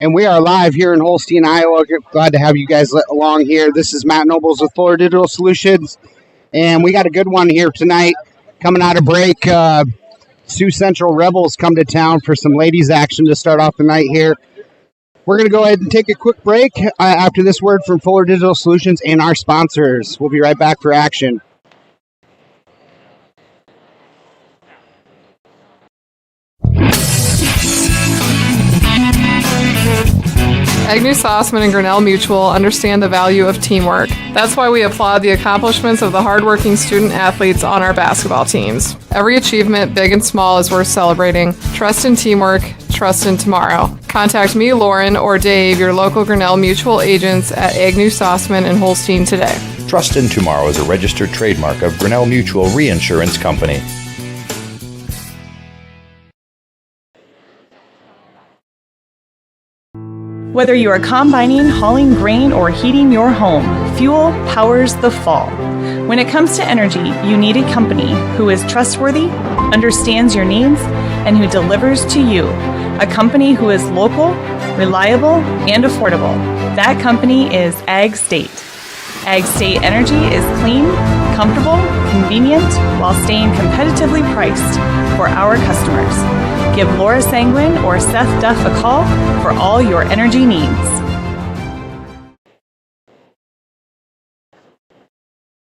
And we are live here in Holstein, Iowa. Glad to have you guys along here. This is Matt Nobles with Fuller Digital Solutions, and we got a good one here tonight. Coming out of break, Sioux Central Rebels come to town for some ladies action to start off the night here. We're going to go ahead and take a quick break after this word from Fuller Digital Solutions and our sponsors. We'll be right back for action. Agnew Sossman and Grinnell Mutual understand the value of teamwork. That's why we applaud the accomplishments of the hardworking student athletes on our basketball teams. Every achievement, big and small, is worth celebrating. Trust in teamwork, trust in tomorrow. Contact me, Lauren, or Dave, your local Grinnell Mutual agents at Agnew Sossman and Holstein today. Trust in Tomorrow is a registered trademark of Grinnell Mutual Reinsurance Company. Whether you are combining, hauling grain, or heating your home, fuel powers the fall. When it comes to energy, you need a company who is trustworthy, understands your needs, and who delivers to you. A company who is local, reliable, and affordable. That company is Ag State. Ag State Energy is clean, comfortable, convenient, while staying competitively priced for our customers. Give Laura Sanguin or Seth Duff a call for all your energy needs.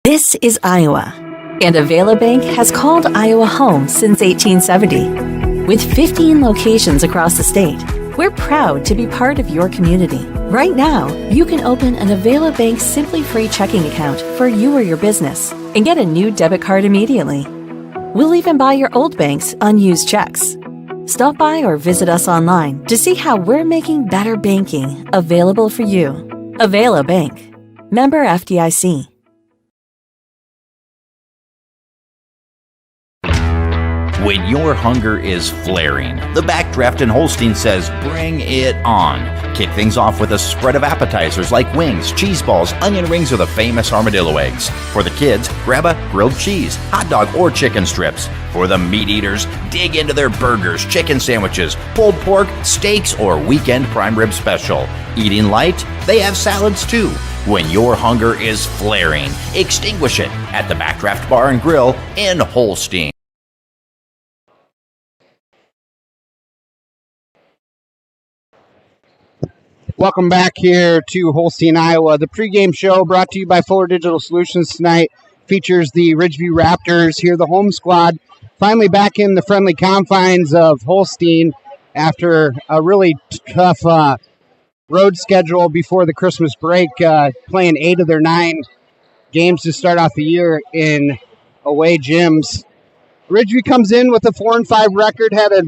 This is Iowa, and Avela Bank has called Iowa home since 1870. With 15 locations across the state, we're proud to be part of your community. Right now, you can open an Avela Bank Simply Free checking account for you or your business and get a new debit card immediately. We'll even buy your old bank's unused checks. Stop by or visit us online to see how we're making better banking available for you. Avela Bank. Member FDIC. When your hunger is flaring, the Backdraft in Holstein says bring it on. Kick things off with a spread of appetizers like wings, cheese balls, onion rings, or the famous armadillo eggs. For the kids, grab a grilled cheese, hot dog, or chicken strips. For the meat eaters, dig into their burgers, chicken sandwiches, pulled pork, steaks, or weekend prime rib special. Eating light? They have salads too. When your hunger is flaring, extinguish it at the Backdraft Bar and Grill in Holstein. Welcome back here to Holstein, Iowa. The pregame show brought to you by Fuller Digital Solutions tonight features the Ridgeview Raptors here, the home squad, finally back in the friendly confines of Holstein after a really tough road schedule before the Christmas break, playing 8 of their 9 games to start off the year in away gyms. Ridgeview comes in with a 4-5 record, had a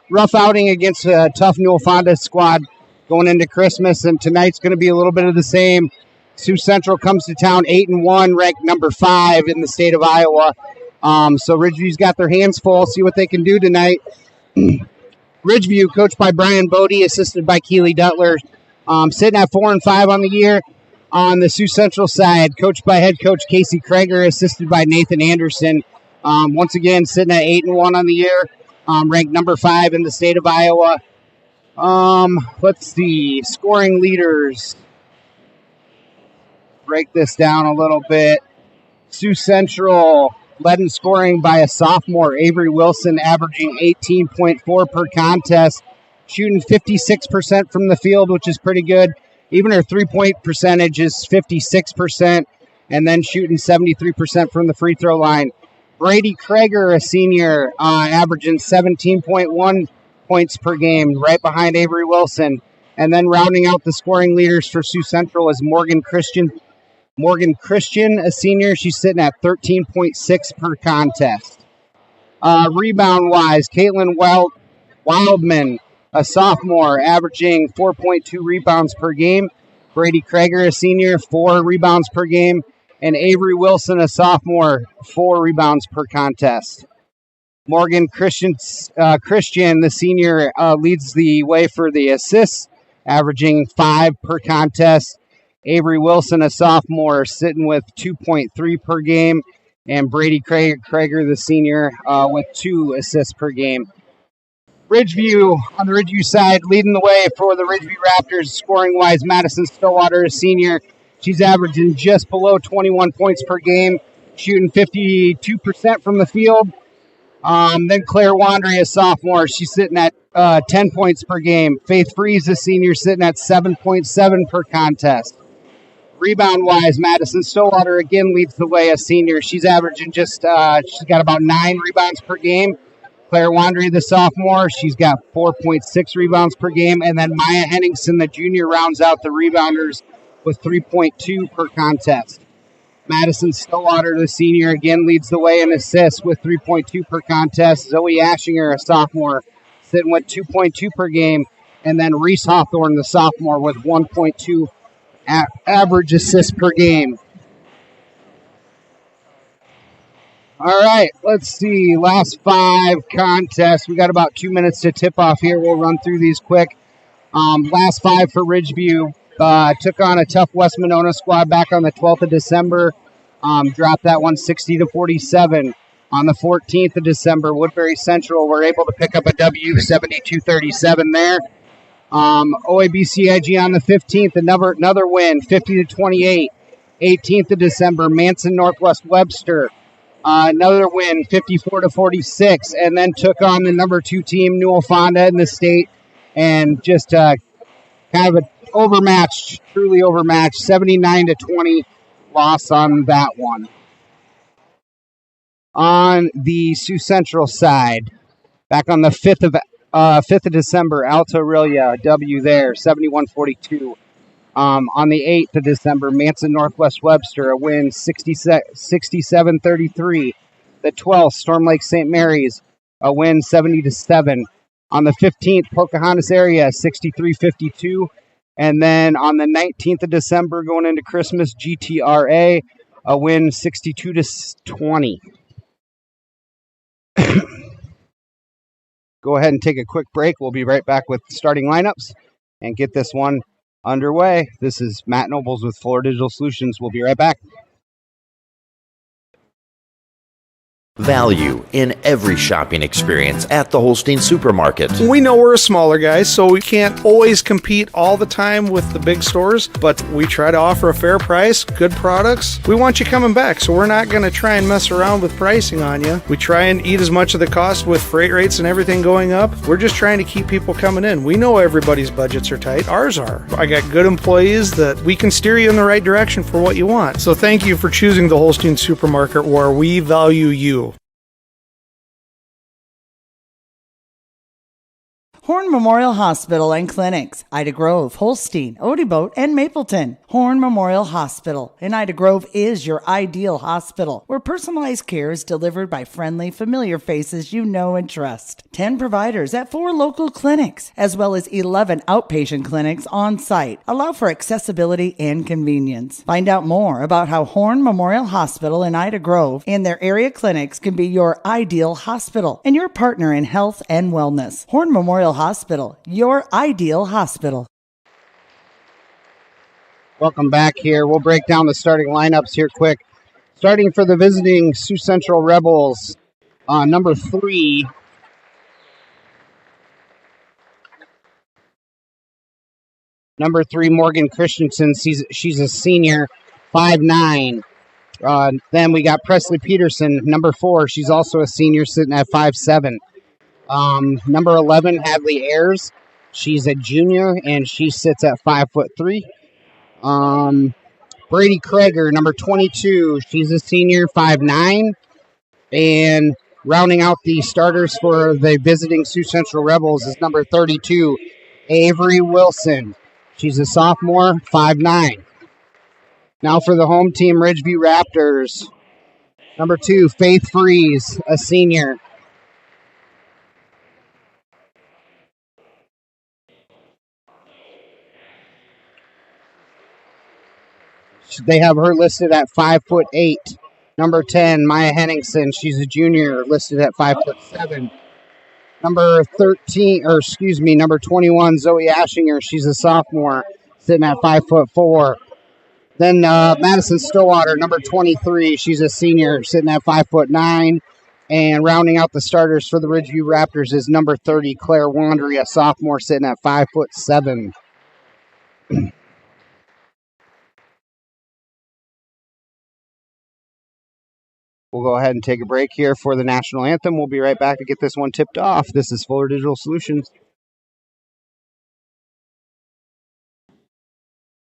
rough outing against a tough Newell Fonda squad going into Christmas, and tonight's going to be a little bit of the same. Sioux Central comes to town 8-1, ranked number 5 in the state of Iowa. So Ridgeview's got their hands full. See what they can do tonight. Ridgeview, coached by Brian Bodie, assisted by Keely Dutler, sitting at 4-5 on the year. On the Sioux Central side, coached by head coach Casey Krager, assisted by Nathan Anderson. Once again, sitting at 8-1 on the year, ranked number 5 in the state of Iowa. Let's see, scoring leaders. Break this down a little bit. Sioux Central led in scoring by a sophomore, Avery Wilson, averaging 18.4 per contest, shooting 56% from the field, which is pretty good. Even her three-point percentage is 56%, and then shooting 73% from the free throw line. Brady Krager, a senior, averaging 17.1 points per game, right behind Avery Wilson. And then rounding out the scoring leaders for Sioux Central is Morgan Christian, a senior. She's sitting at 13.6 per contest. Rebound-wise, Caitlin Wildman, a sophomore, averaging 4.2 rebounds per game. Brady Krager, a senior, 4 rebounds per game. And Avery Wilson, a sophomore, 4 rebounds per contest. Morgan Christian, the senior, leads the way for the assists, averaging 5 per contest. Avery Wilson, a sophomore, sitting with 2.3 per game. And Brady Krager, the senior, with 2 assists per game. Ridgeview on the Ridgeview side leading the way for the Ridgeview Raptors scoring-wise. Madison Stillwater, a senior. She's averaging just below 21 points per game, shooting 52% from the field. Then Claire Wandry, a sophomore. She's sitting at 10 points per game. Faith Freeze, a senior, sitting at 7.7 per contest. Rebound-wise, Madison Stillwater again leads the way, a senior. She's averaging she's got about 9 rebounds per game. Claire Wandry, the sophomore, she's got 4.6 rebounds per game. And then Maya Henningsen, the junior, rounds out the rebounders with 3.2 per contest. Madison Stillwater, the senior, again leads the way in assists with 3.2 per contest. Zoe Ashinger, a sophomore, sitting with 2.2 per game. And then Reese Hawthorne, the sophomore, with 1.2 average assists per game. All right, let's see. Last 5 contests. We got about 2 minutes to tip off here. We'll run through these quick. Last 5 for Ridgeview. Took on a tough West Monona squad back on the 12th of December. Dropped that one 60-47. On the 14th of December, Woodbury Central were able to pick up a W, 72-37 there. OABCIG on the 15th, another win, 50-28. 18th of December, Manson Northwest Webster. Another win, 54-46, and then took on the number 2 team, Newell Fonda, in the state, and just kind of an overmatched, truly overmatched, 79-20 loss on that one. On the Sioux Central side, back on the 5th of December, Alta Aurelia, W there, 71-42. On the 8th of December, Manson Northwest Webster, a win, 67-33. The 12th, Storm Lake St. Mary's, a win, 70-7. On the 15th, Pocahontas area, 63-52. And then on the 19th of December, going into Christmas, GTRA, a win, 62-20. Go ahead and take a quick break. We'll be right back with starting lineups and get this one underway. This is Matt Nobles with Fuller Digital Solutions. We'll be right back. Value in every shopping experience at the Holstein Supermarket. We know we're a smaller guys, so we can't always compete all the time with the big stores, but we try to offer a fair price, good products. We want you coming back, so we're not going to try and mess around with pricing on you. We try and eat as much of the cost with freight rates and everything going up. We're just trying to keep people coming in. We know everybody's budgets are tight. Ours are. I got good employees that we can steer you in the right direction for what you want. So thank you for choosing the Holstein Supermarket, where we value you. Horn Memorial Hospital and Clinics, Ida Grove, Holstein, Odeboat, and Mapleton. Horn Memorial Hospital in Ida Grove is your ideal hospital, where personalized care is delivered by friendly, familiar faces you know and trust. 10 providers at 4 local clinics, as well as 11 outpatient clinics on site, allow for accessibility and convenience. Find out more about how Horn Memorial Hospital in Ida Grove and their area clinics can be your ideal hospital and your partner in health and wellness. Horn Memorial Hospital, your ideal hospital. Welcome back here. We'll break down the starting lineups here quick. Starting for the visiting Sioux Central Rebels, number 3. Number 3, Morgan Christensen. She's a senior, 5'9". Then we got Presley Peterson, number 4. She's also a senior, sitting at 5'7". Number 11, Hadley Ayers. She's a junior, and she sits at 5'3". Brady Krager, number 22. She's a senior, 5'9". And rounding out the starters for the visiting Sioux Central Rebels is number 32, Avery Wilson. She's a sophomore, 5'9". Now for the home team, Ridgeview Raptors. Number 2, Faith Freeze, a senior. They have her listed at 5'8". Number 10, Maya Henningsen. She's a junior, listed at 5'7". Number 21, Zoe Ashinger. She's a sophomore, sitting at 5'4". Then Madison Stillwater, number 23. She's a senior, sitting at 5'9". And rounding out the starters for the Ridgeview Raptors is number 30, Claire Wandry, a sophomore sitting at 5'7". We'll go ahead and take a break here for the national anthem. We'll be right back to get this one tipped off. This is Fuller Digital Solutions.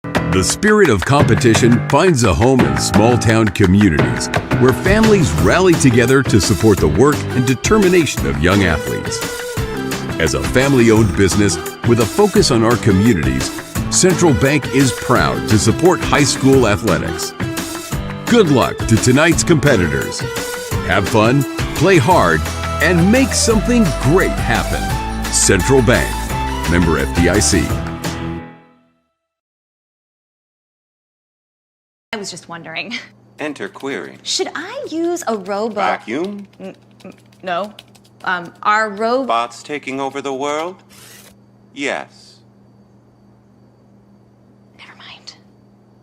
The spirit of competition finds a home in small-town communities where families rally together to support the work and determination of young athletes. As a family-owned business with a focus on our communities, Central Bank is proud to support high school athletics. Good luck to tonight's competitors. Have fun, play hard, and make something great happen. Central Bank, member FDIC. I was just wondering. Enter query. Should I use a robot? Vacuum? No. Are Bots taking over the world? Yes. Never mind.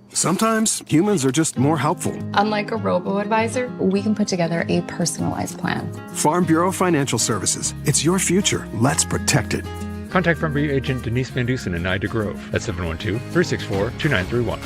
Sometimes humans are just more helpful. Unlike a robo-advisor, we can put together a personalized plan. Farm Bureau Financial Services. It's your future. Let's protect it. Contact Farm Bureau agent Denise Van Dusen in Ida Grove at 712-364-2931.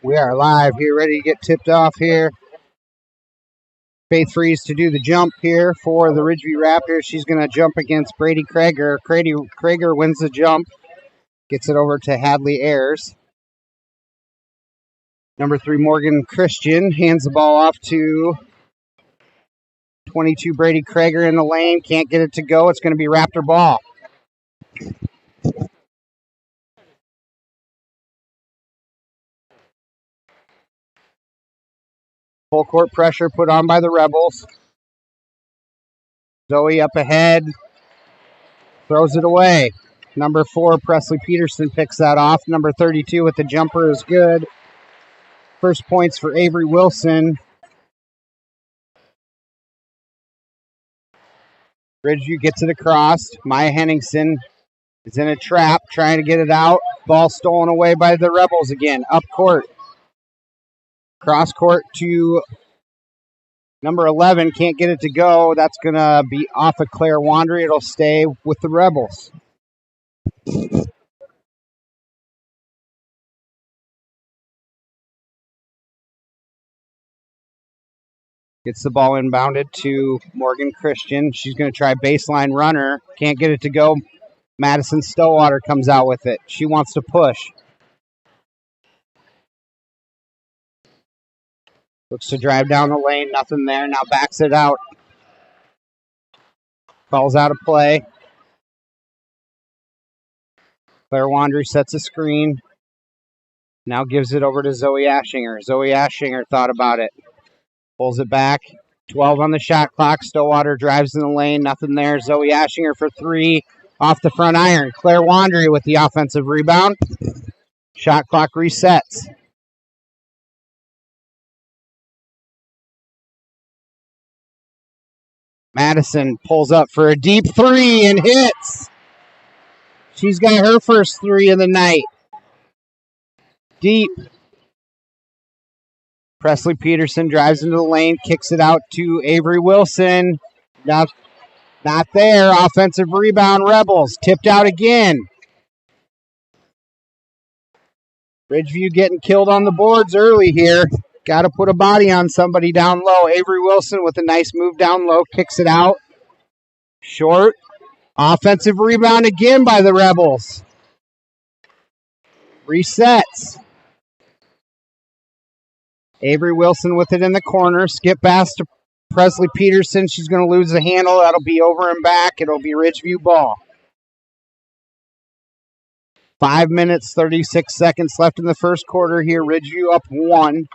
We are live here, ready to get tipped off here. Faith Freeze to do the jump here for the Ridgeview Raptors. She's going to jump against Brady Krager. Krager wins the jump, gets it over to Hadley Ayers. Number 3, Morgan Christian, hands the ball off to 22, Brady Krager in the lane. Can't get it to go. It's going to be Raptor ball. Full court pressure put on by the Rebels. Zoe up ahead. Throws it away. Number 4, Presley Peterson picks that off. Number 32 with the jumper is good. First points for Avery Wilson. Ridgeview gets it across. Maya Henningsen is in a trap, trying to get it out. Ball stolen away by the Rebels again. Up court. Cross court to number 11. Can't get it to go. That's going to be off of Claire Wandry. It'll stay with the Rebels. Gets the ball inbounded to Morgan Christian. She's going to try baseline runner. Can't get it to go. Madison Stillwater comes out with it. She wants to push. Looks to drive down the lane. Nothing there. Now backs it out. Falls out of play. Claire Wandry sets a screen. Now gives it over to Zoe Ashinger. Zoe Ashinger thought about it. Pulls it back. 12 on the shot clock. Stillwater drives in the lane. Nothing there. Zoe Ashinger for 3. Off the front iron. Claire Wandry with the offensive rebound. Shot clock resets. Madison pulls up for a deep 3 and hits. She's got her first 3 of the night. Deep. Presley Peterson drives into the lane, kicks it out to Avery Wilson. Not there. Offensive rebound, Rebels. Tipped out again. Ridgeview getting killed on the boards early here. Got to put a body on somebody down low. Avery Wilson with a nice move down low, kicks it out. Short. Offensive rebound again by the Rebels. Resets. Avery Wilson with it in the corner. Skip pass to Presley Peterson. She's going to lose the handle. That'll be over and back. It'll be Ridgeview ball. 5 minutes, 36 seconds left in the first quarter here. Ridgeview up 1.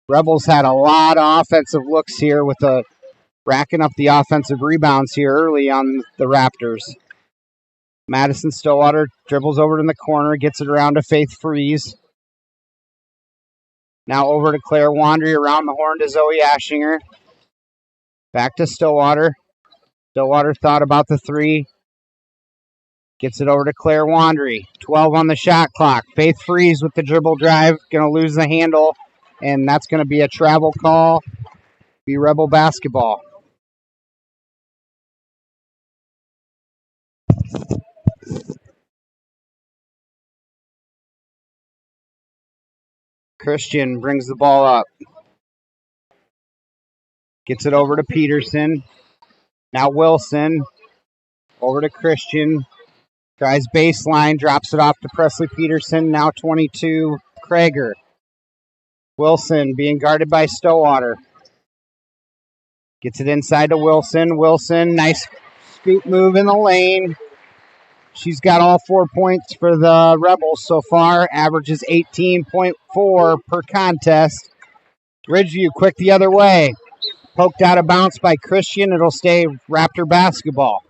Rebels had a lot of offensive looks here with racking up the offensive rebounds here early on the Raptors. Madison Stillwater dribbles over in the corner, gets it around to Faith Freeze. Now over to Claire Wandry, around the horn to Zoe Ashinger. Back to Stillwater. Stillwater thought about the three. Gets it over to Claire Wandry. 12 on the shot clock. Faith Freeze with the dribble drive. Going to lose the handle. And that's going to be a travel call. Be Rebel basketball. Christian brings the ball up. Gets it over to Peterson. Now Wilson. Over to Christian. Tries baseline. Drops it off to Presley Peterson. Now 22, Krager. Wilson being guarded by Stillwater. Gets it inside to Wilson. Wilson, nice scoop move in the lane. She's got all 4 points for the Rebels so far. Averages 18.4 per contest. Ridgeview quick the other way. Poked out of bounds by Christian. It'll stay Raptor basketball.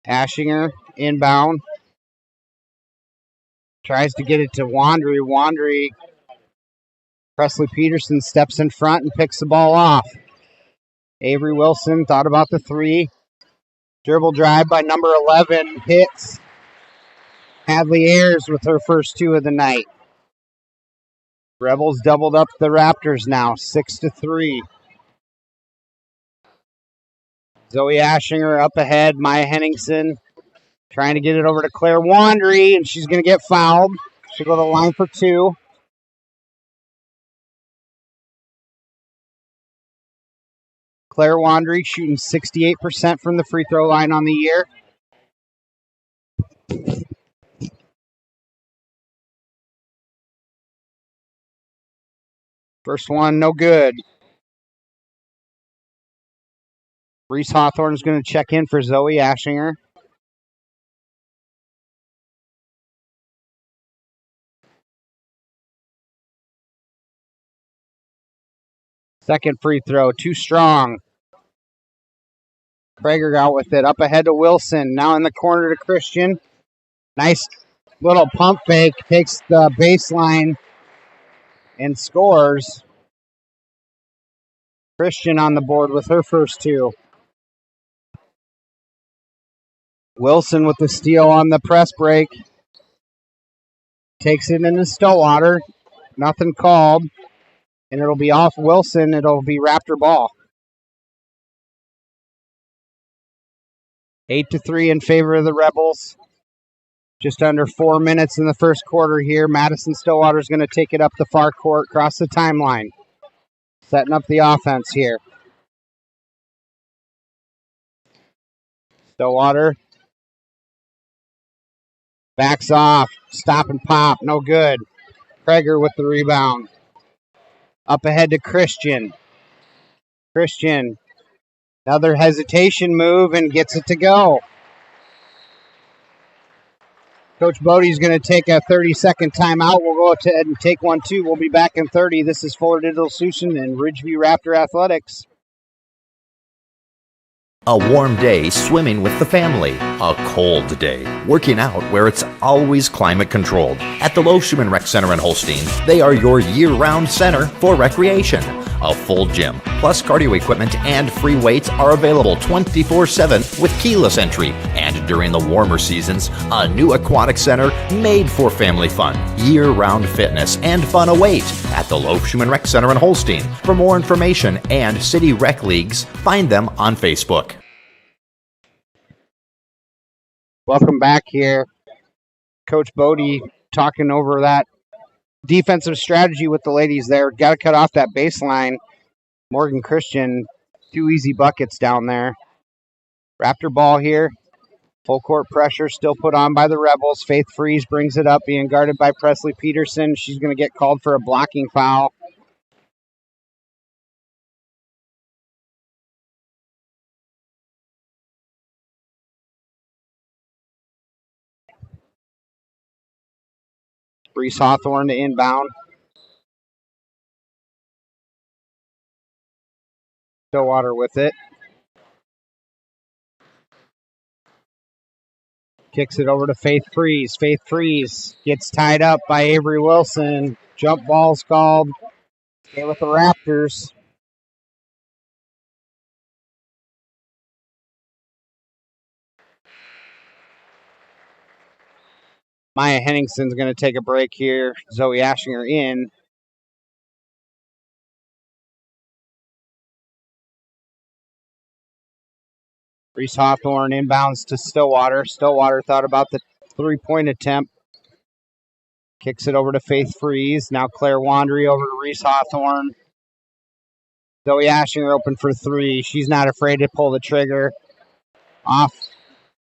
Ashinger inbound. Tries to get it to Wandry. Wandry. Presley Peterson steps in front and picks the ball off. Avery Wilson thought about the three. Dribble drive by number 11. Hits. Hadley Ayers with her first two of the night. Rebels doubled up the Raptors now, 6-3. Zoe Ashinger up ahead. Maya Henningsen trying to get it over to Claire Wandry, and she's going to get fouled. She'll go to the line for two. Claire Wandry shooting 68% from the free throw line on the year. First one, no good. Reese Hawthorne is going to check in for Zoe Ashinger. Second free throw, too strong. Krager out with it, up ahead to Wilson. Now in the corner to Christian. Nice little pump fake, takes the baseline and scores. Christian on the board with her first two. Wilson with the steal on the press break. Takes it into Stillwater. Nothing called. And it'll be off Wilson. It'll be Raptor ball. 8-3 in favor of the Rebels. Just under 4 minutes in the first quarter here. Madison Stillwater's going to take it up the far court, across the timeline. Setting up the offense here. Stillwater backs off. Stop and pop. No good. Krager with the rebound. Up ahead to Christian. Christian. Another hesitation move and gets it to go. Coach Bodie's going to take a 30-second timeout. We'll go ahead and take one, too. We'll be back in 30. This is Fuller Digital Solution and Ridgeview Raptor Athletics. A warm day swimming with the family. A cold day working out where it's always climate controlled. At the Loeschman Rec Center in Holstein, they are your year-round center for recreation. A full gym, plus cardio equipment and free weights are available 24/7 with keyless entry. And during the warmer seasons, a new aquatic center made for family fun. Year-round fitness and fun await at the Loeschman Rec Center in Holstein. For more information and city rec leagues, find them on Facebook. Welcome back here. Coach Bodie talking over that defensive strategy with the ladies there. Got to cut off that baseline. Morgan Christian, 2 easy buckets down there. Raptor ball here. Full court pressure still put on by the Rebels. Faith Freeze brings it up, being guarded by Presley Peterson. She's going to get called for a blocking foul. Reese Hawthorne to inbound. Stillwater with it. Kicks it over to Faith Freeze. Faith Freeze gets tied up by Avery Wilson. Jump ball's called. Stay with the Raptors. Maya Henningson's going to take a break here. Zoe Ashinger in. Reese Hawthorne inbounds to Stillwater. Stillwater thought about the 3-point attempt. Kicks it over to Faith Freeze. Now Claire Wandry over to Reese Hawthorne. Zoe Ashinger open for 3. She's not afraid to pull the trigger. Off.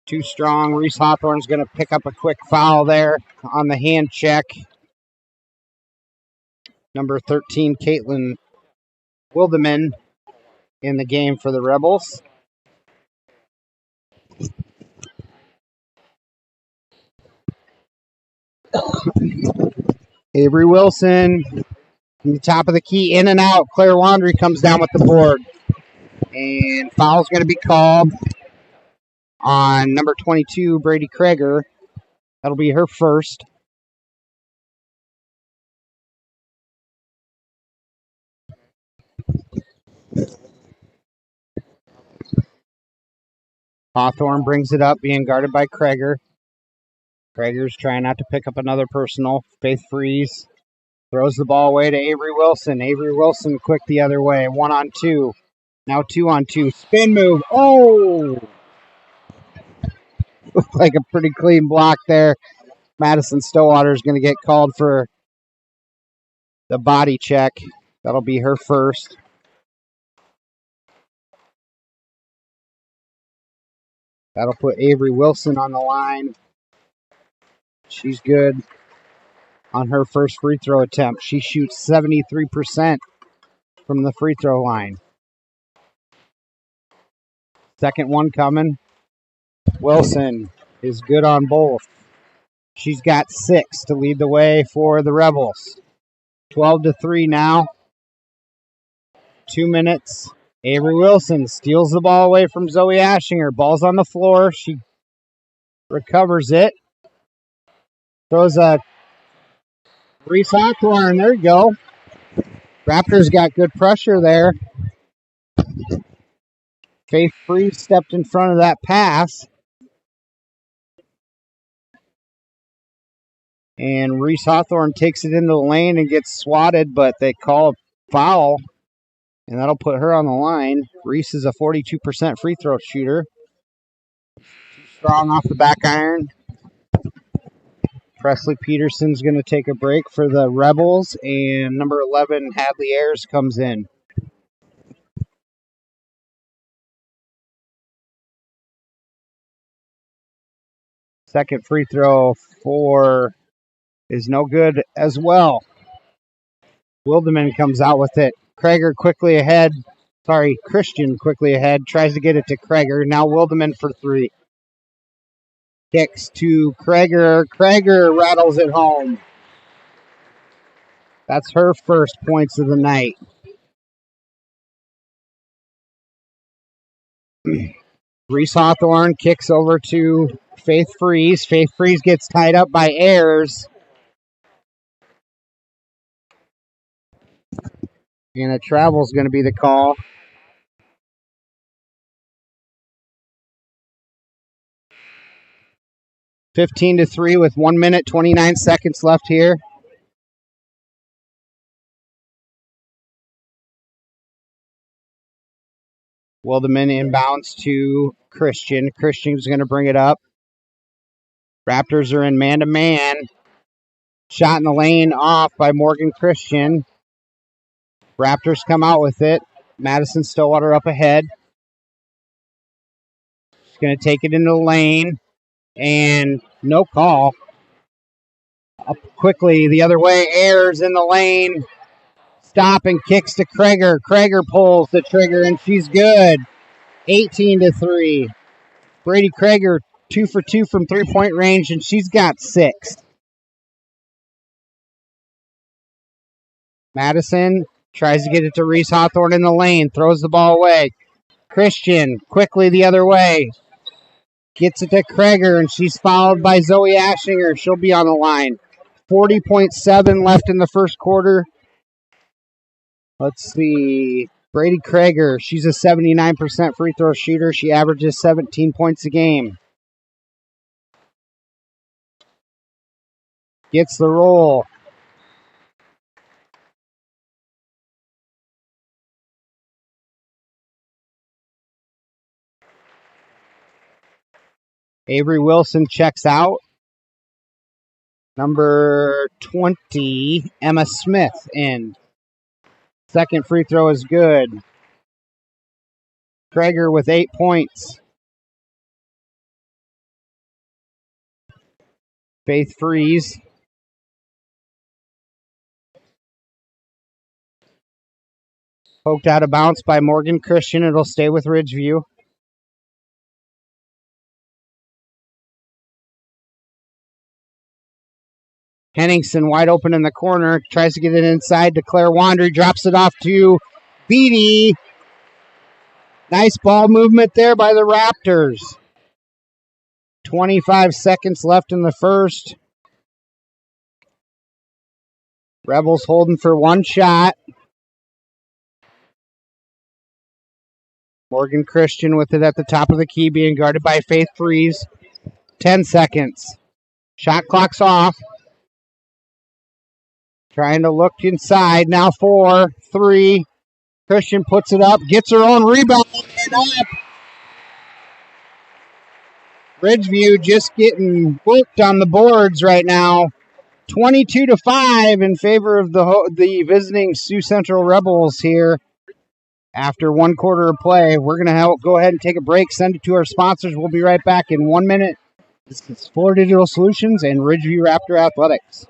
Too strong. Reese Hawthorne's going to pick up a quick foul there on the hand check. Number 13, Caitlin Wildeman in the game for the Rebels. Avery Wilson, in the top of the key, in and out. Claire Wandry comes down with the board. And foul's going to be called on number 22, Brady Kreger. That'll be her first. Hawthorne brings it up, being guarded by Kreger. Kreger's trying not to pick up another personal. Faith Freeze throws the ball away to Avery Wilson. Avery Wilson quick the other way. 1-on-2. Now 2-on-2. Spin move. Oh! Looked like a pretty clean block there. Madison Stillwater is going to get called for the body check. That'll be her first. That'll put Avery Wilson on the line. She's good on her first free throw attempt. She shoots 73% from the free throw line. Second one coming. Wilson is good on both. She's got 6 to lead the way for the Rebels. 12-3 now. 2 minutes. Avery Wilson steals the ball away from Zoe Ashinger. Ball's on the floor. She recovers it. Throws a Reese Hawthorne. There you go. Raptors got good pressure there. Faith Freeze stepped in front of that pass. And Reese Hawthorne takes it into the lane and gets swatted, but they call a foul. And that'll put her on the line. Reese is a 42% free throw shooter. Too strong off the back iron. Presley Peterson's going to take a break for the Rebels. And number 11, Hadley Ayers, comes in. Second free throw for is no good as well. Wildeman comes out with it. Kreger quickly ahead. Christian quickly ahead. Tries to get it to Kreger. Now Wildeman for 3. Kicks to Kreger. Kreger rattles it home. That's her first points of the night. Reese Hawthorne kicks over to Faith Freeze. Faith Freeze gets tied up by Ayers. And a travel is going to be the call. (15-3) with 1 minute, 29 seconds left here. Wildeman inbounds to Christian. Christian's going to bring it up. Raptors are in man-to-man. Shot in the lane off by Morgan Christian. Raptors come out with it. Madison Stillwater up ahead. She's going to take it into the lane. And no call. Up quickly the other way. Ayers in the lane. Stop and kicks to Kreger. Kreger pulls the trigger, and she's good. 18-3. Brady Kreger 2 for 2 from three-point range, and she's got 6. Madison tries to get it to Reese Hawthorne in the lane. Throws the ball away. Christian quickly the other way. Gets it to Kreger, and she's fouled by Zoe Ashinger. She'll be on the line. 40.7 left in the first quarter. Let's see. Brady Kreger, she's a 79% free throw shooter. She averages 17 points a game. Gets the roll. Avery Wilson checks out. Number 20, Emma Smith in. Second free throw is good. Kreger with 8 points. Faith Freeze. Poked out of bounds by Morgan Christian. It'll stay with Ridgeview. Henningsen wide open in the corner. Tries to get it inside to Claire Wandry. Drops it off to Beatty. Nice ball movement there by the Raptors. 25 seconds left in the first. Rebels holding for one shot. Morgan Christian with it at the top of the key, being guarded by Faith Freeze. 10 seconds. Shot clock's off. Trying to look inside. Now 4, 3. Christian puts it up, gets her own rebound, and up. Ridgeview just getting whooped on the boards right now. 22-5 in favor of the visiting Sioux Central Rebels here. After one quarter of play, we're going to go ahead and take a break, send it to our sponsors. We'll be right back in 1 minute. This is Florida Digital Solutions and Ridgeview Raptor Athletics.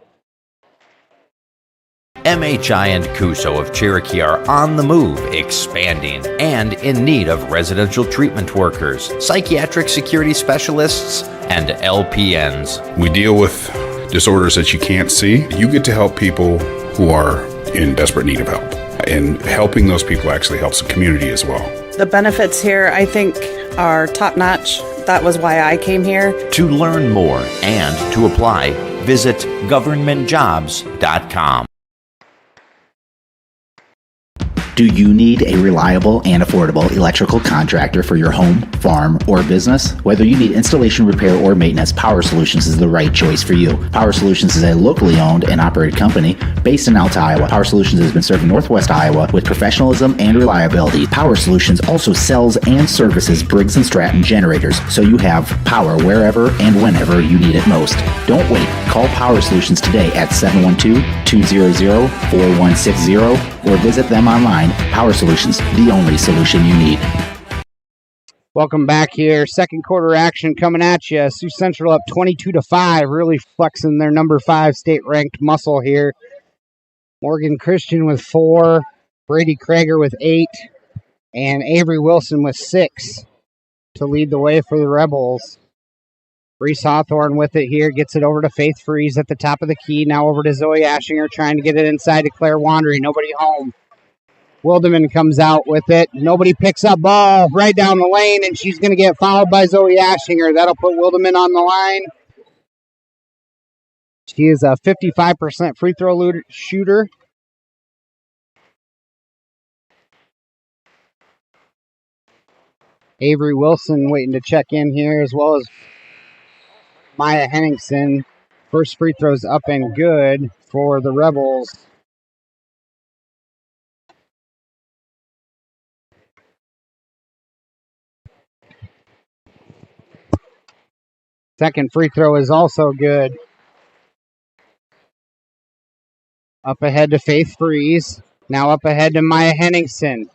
MHI and Cuso of Cherokee are on the move, expanding, and in need of residential treatment workers, psychiatric security specialists, and LPNs. We deal with disorders that you can't see. You get to help people who are in desperate need of help. And helping those people actually helps the community as well. The benefits here, I think, are top-notch. That was why I came here. To learn more and to apply, visit governmentjobs.com. Do you need a reliable and affordable electrical contractor for your home, farm, or business? Whether you need installation, repair, or maintenance, Power Solutions is the right choice for you. Power Solutions is a locally owned and operated company based in Alta, Iowa. Power Solutions has been serving Northwest Iowa with professionalism and reliability. Power Solutions also sells and services Briggs & Stratton generators, so you have power wherever and whenever you need it most. Don't wait. Call Power Solutions today at 712-200-4160 or visit them online. Power Solutions, the only solution you need. Welcome back here. Second quarter action coming at you. Sioux Central up 22-5, really flexing their number 5 state-ranked muscle here. Morgan Christian with 4, Brady Kreger with 8, and Avery Wilson with 6 to lead the way for the Rebels. Reese Hawthorne with it here, gets it over to Faith Freeze at the top of the key. Now over to Zoe Ashinger, trying to get it inside to Claire Wandry. Nobody home. Wilderman comes out with it. Nobody picks up ball right down the lane, and she's going to get fouled by Zoe Ashinger. That'll put Wilderman on the line. She is a 55% free throw shooter. Avery Wilson waiting to check in here, as well as Maya Henningsen. First free throw's up and good for the Rebels. Second free throw is also good. Up ahead to Faith Freeze. Now up ahead to Maya Henningsen.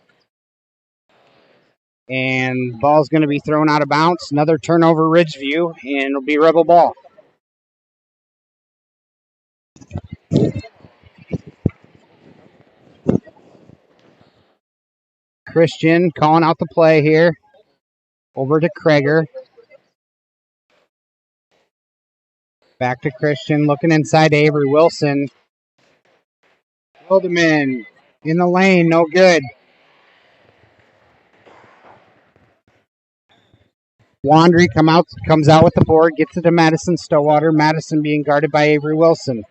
And ball's going to be thrown out of bounds. Another turnover, Ridgeview, and it'll be Rebel ball. Christian calling out the play here. Over to Kreger. Back to Christian, looking inside to Avery Wilson. Wilderman in the lane, no good. Wandry comes out with the board, gets it to Madison Stillwater. Madison being guarded by Avery Wilson.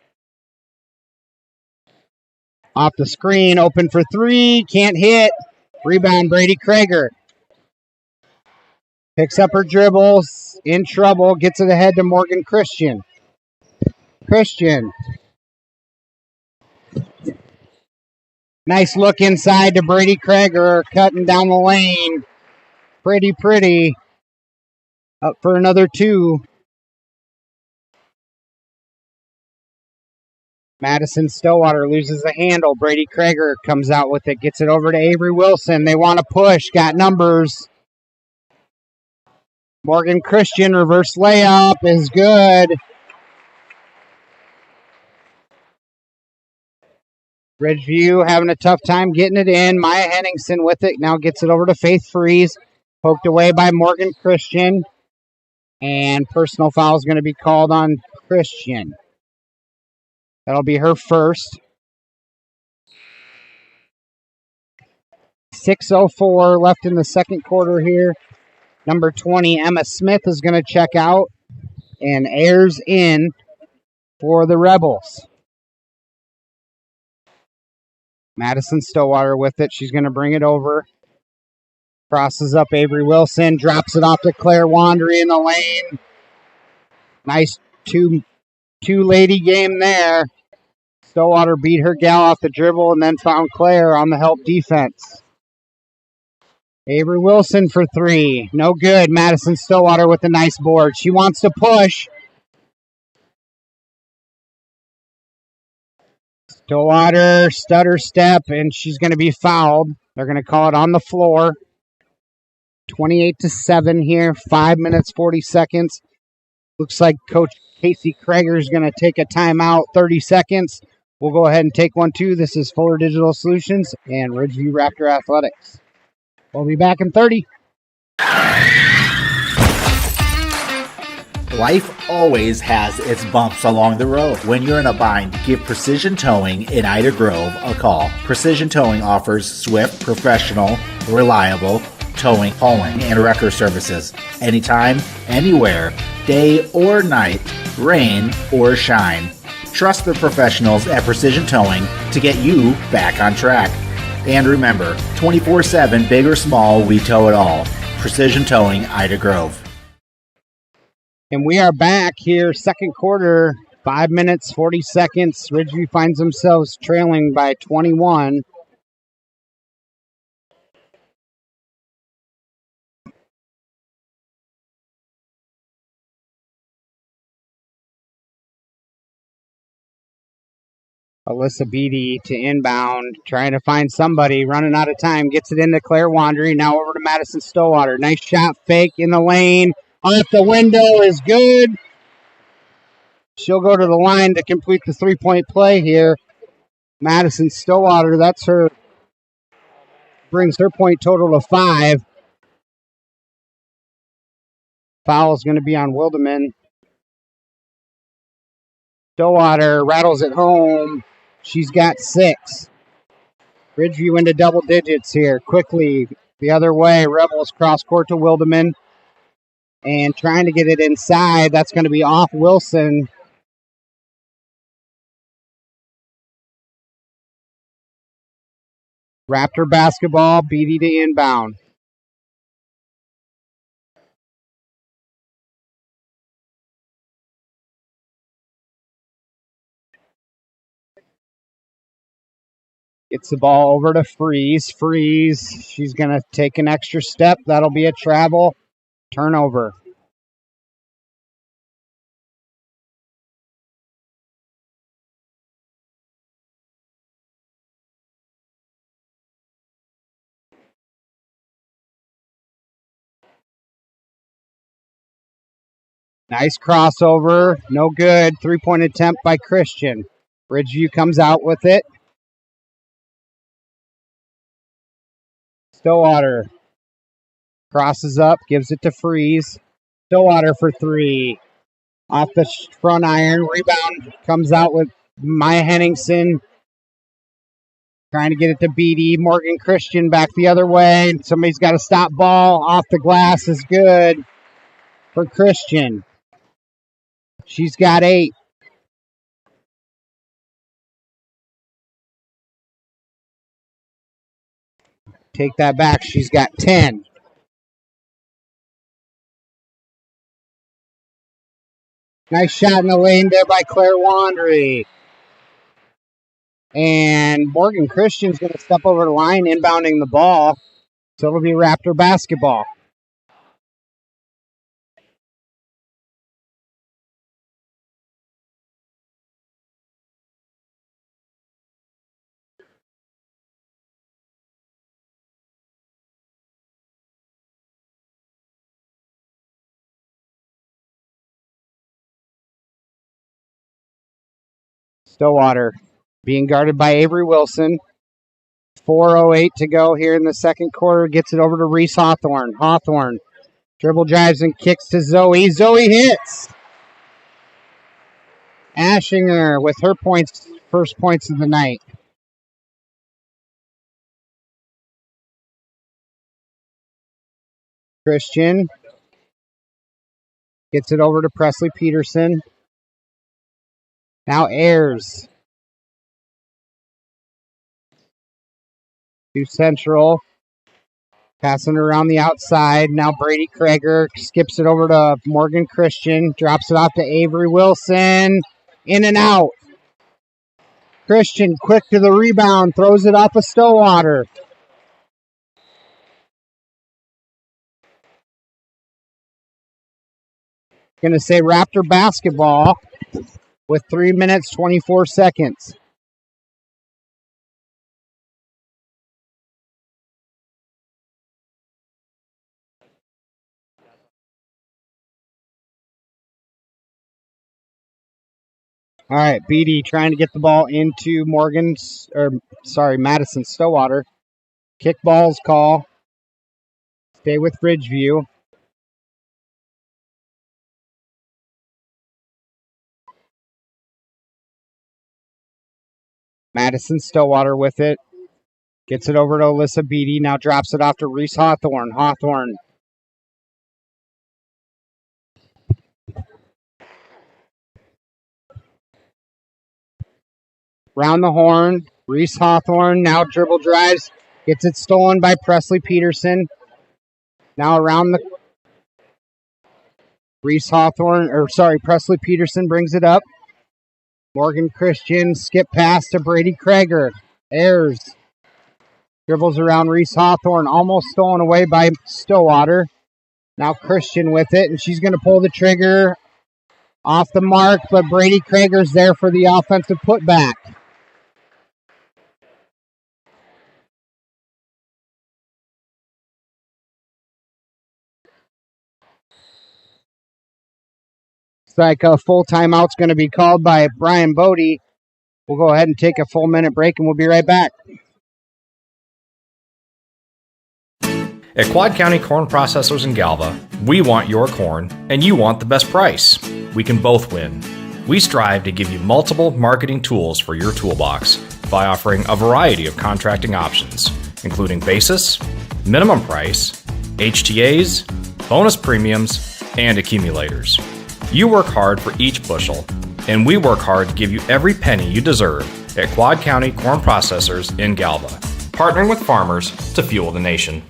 Off the screen, open for three, can't hit. Rebound, Brady Kreger. Picks up her dribbles, in trouble, gets it ahead to Morgan Christian. Christian. Nice look inside to Brady Kreger, cutting down the lane. Pretty. Up for another two. Madison Stillwater loses the handle. Brady Kreger comes out with it, gets it over to Avery Wilson. They want to push, got numbers. Morgan Christian, reverse layup is good. Ridgeview having a tough time getting it in. Maya Henningsen with it, now gets it over to Faith Freeze. Poked away by Morgan Christian. And personal foul is going to be called on Christian. That'll be her first. 6:04 left in the second quarter here. Number 20, Emma Smith, is going to check out. And Ayers in for the Rebels. Madison Stillwater with it. She's going to bring it over. Crosses up Avery Wilson. Drops it off to Claire Wandry in the lane. Nice two-lady game there. Stillwater beat her gal off the dribble and then found Claire on the help defense. Avery Wilson for three. No good. Madison Stillwater with a nice board. She wants to push. Stillwater, stutter step, and she's going to be fouled. They're going to call it on the floor. 28-7 here. 5 minutes, 40 seconds. Looks like Coach Casey Kreger is going to take a timeout. 30 seconds. We'll go ahead and take one, too. This is Fuller Digital Solutions and Ridgeview Raptor Athletics. We'll be back in 30. Life always has its bumps along the road. When you're in a bind, give Precision Towing in Ida Grove a call. Precision Towing offers swift, professional, reliable towing, hauling, and wrecker services. Anytime, anywhere, day or night, rain or shine. Trust the professionals at Precision Towing to get you back on track. And remember, 24/7, big or small, we tow it all. Precision Towing, Ida Grove. And we are back here, second quarter, 5 minutes, 40 seconds. Ridgeview finds themselves trailing by 21. Alyssa Beatty to inbound, trying to find somebody, running out of time, gets it into Claire Wandry, now over to Madison Stillwater. Nice shot fake in the lane. Off the window is good. She'll go to the line to complete the three-point play here. Madison Stillwater, brings her point total to 5. Foul is going to be on Wilderman. Stillwater rattles it home. She's got 6. Ridgeview into double digits here. Quickly the other way. Rebels cross court to Wilderman. And trying to get it inside. That's going to be off Wilson. Raptor basketball, Beatty to inbound. Gets the ball over to Freeze. Freeze. She's going to take an extra step. That'll be a travel. Turnover. Nice crossover. No good. 3-point attempt by Christian. Ridgeview comes out with it. Stillwater crosses up, gives it to Freeze. Stillwater for 3. Off the front iron. Rebound comes out with Maya Henningsen. Trying to get it to Beatty. Morgan Christian back the other way. Somebody's got to stop ball. Off the glass is good for Christian. She's got 8. Take that back. She's got 10. Nice shot in the lane there by Claire Wandry. And Morgan Christian's going to step over the line, inbounding the ball. So it'll be Raptor basketball. Stillwater being guarded by Avery Wilson. 4:08 to go here in the second quarter. Gets it over to Reese Hawthorne. Hawthorne dribble drives and kicks to Zoe. Zoe hits. Ashinger with her points, first points of the night. Christian gets it over to Presley Peterson. Now Ayers. To Central. Passing around the outside. Now Brady Krager skips it over to Morgan Christian. Drops it off to Avery Wilson. In and out. Christian quick to the rebound. Throws it off of Stillwater. Going to say Raptor basketball with 3 minutes, 24 seconds. All right, Beatty trying to get the ball into Madison Stillwater. Kickball's call. Stay with Ridgeview. Madison Stillwater with it. Gets it over to Alyssa Beatty. Now drops it off to Reese Hawthorne. Hawthorne. Round the horn. Reese Hawthorne now dribble drives. Gets it stolen by Presley Peterson. Now around the... Presley Peterson brings it up. Morgan Christian, skip pass to Brady Krager. Ayers dribbles around Reese Hawthorne, almost stolen away by Stillwater. Now Christian with it, and she's going to pull the trigger off the mark, but Brady Krager's there for the offensive putback. Looks like a full timeout's going to be called by Brian Bodie. We'll go ahead and take a full minute break, and we'll be right back. At Quad County Corn Processors in Galva, we want your corn, and you want the best price. We can both win. We strive to give you multiple marketing tools for your toolbox by offering a variety of contracting options, including basis, minimum price, HTAs, bonus premiums, and accumulators. You work hard for each bushel, and we work hard to give you every penny you deserve at Quad County Corn Processors in Galva, partnering with farmers to fuel the nation.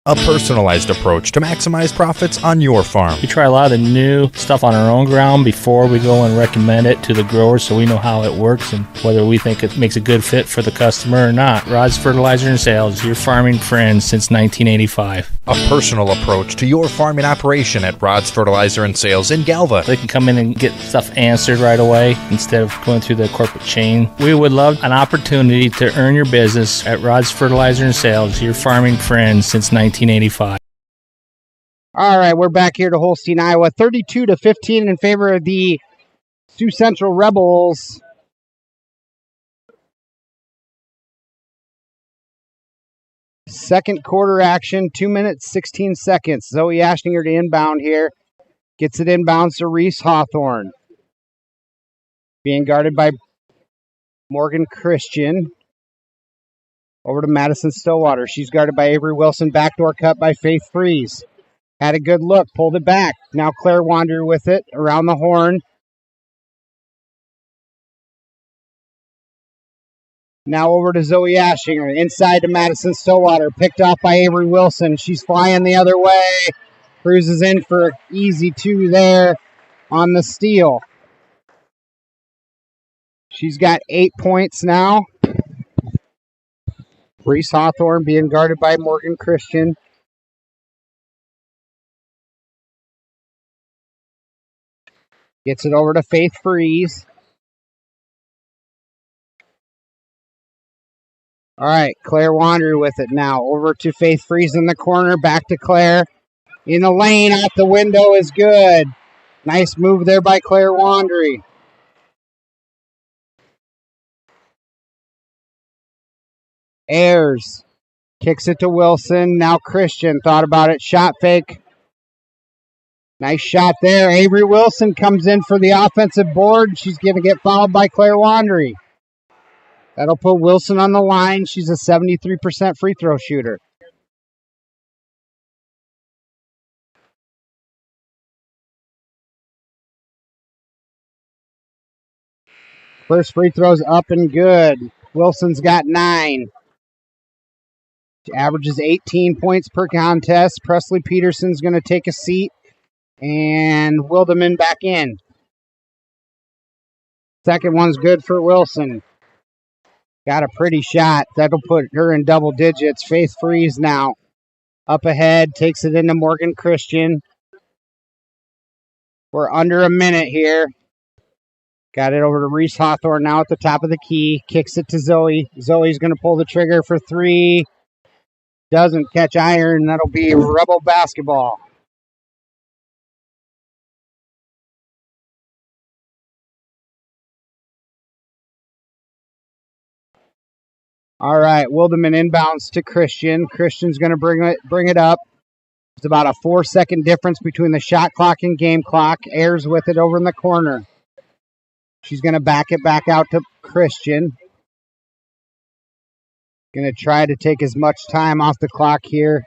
A personalized approach to maximize profits on your farm. We try a lot of the new stuff on our own ground before we go and recommend it to the growers so we know how it works and whether we think it makes a good fit for the customer or not. Rod's Fertilizer and Sales, your farming friend since 1985. A personal approach to your farming operation at Rod's Fertilizer and Sales in Galva. They can come in and get stuff answered right away instead of going through the corporate chain. We would love an opportunity to earn your business at Rod's Fertilizer and Sales, your farming friend since 1985. All right, we're back here to Holstein, Iowa. 32-15 in favor of the Sioux Central Rebels. Second quarter action, 2 minutes, 16 seconds. Zoe Ashtinger to inbound here. Gets it inbounds to Reese Hawthorne. Being guarded by Morgan Christian. Over to Madison Stillwater. She's guarded by Avery Wilson. Backdoor cut by Faith Freeze. Had a good look. Pulled it back. Now Claire Wanderer with it. Around the horn. Now over to Zoe Ashinger. Inside to Madison Stillwater. Picked off by Avery Wilson. She's flying the other way. Cruises in for an easy 2 there on the steal. She's got 8 points now. Reese Hawthorne being guarded by Morgan Christian. Gets it over to Faith Freeze. All right, Claire Wanderer with it now. Over to Faith Freeze in the corner. Back to Claire. In the lane, out the window is good. Nice move there by Claire Wanderer. Ayers kicks it to Wilson. Now Christian thought about it. Shot fake. Nice shot there. Avery Wilson comes in for the offensive board. She's going to get fouled by Claire Wanderer. That'll put Wilson on the line. She's a 73% free throw shooter. First free throw's up and good. Wilson's got 9. She averages 18 points per contest. Presley Peterson's going to take a seat. And Wilderman back in. Second one's good for Wilson. Got a pretty shot. That'll put her in double digits. Faith Freeze now. Up ahead. Takes it into Morgan Christian. We're under a minute here. Got it over to Reese Hawthorne now at the top of the key. Kicks it to Zoe. Zoe's going to pull the trigger for 3. Doesn't catch iron. That'll be Rebel basketball. All right, Wilderman inbounds to Christian. Christian's going to bring it up. It's about a 4-second difference between the shot clock and game clock. Ayers with it over in the corner. She's going to back it back out to Christian. Going to try to take as much time off the clock here.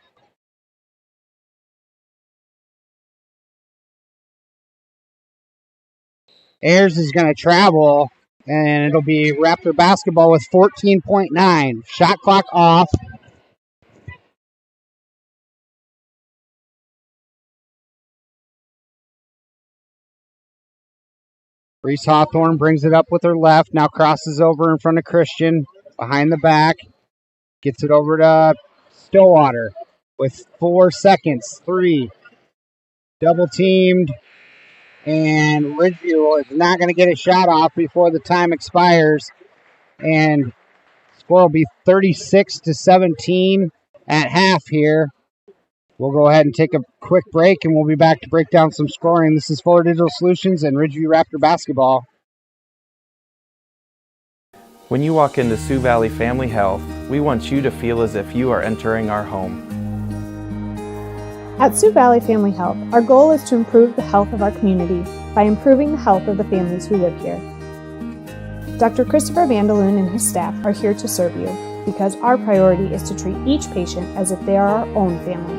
Ayers is going to travel, and it'll be Raptor basketball with 14.9. Shot clock off. Reese Hawthorne brings it up with her left. Now crosses over in front of Christian. Behind the back. Gets it over to Stillwater with 4 seconds. 3. Double teamed. And Ridgeview is not going to get a shot off before the time expires. And score will be 36-17 at half here. We'll go ahead and take a quick break, and we'll be back to break down some scoring. This is Fuller Digital Solutions and Ridgeview Raptor Basketball. When you walk into Sioux Valley Family Health, we want you to feel as if you are entering our home. At Sioux Valley Family Health, our goal is to improve the health of our community by improving the health of the families who live here. Dr. Christopher Vandaloon and his staff are here to serve you because our priority is to treat each patient as if they are our own family.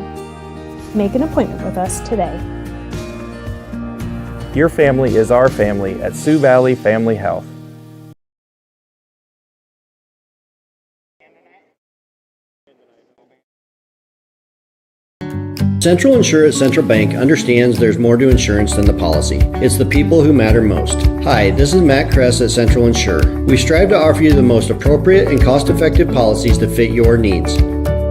Make an appointment with us today. Your family is our family at Sioux Valley Family Health. Central Insure at Central Bank understands there's more to insurance than the policy. It's the people who matter most. Hi, this is Matt Kress at Central Insure. We strive to offer you the most appropriate and cost-effective policies to fit your needs.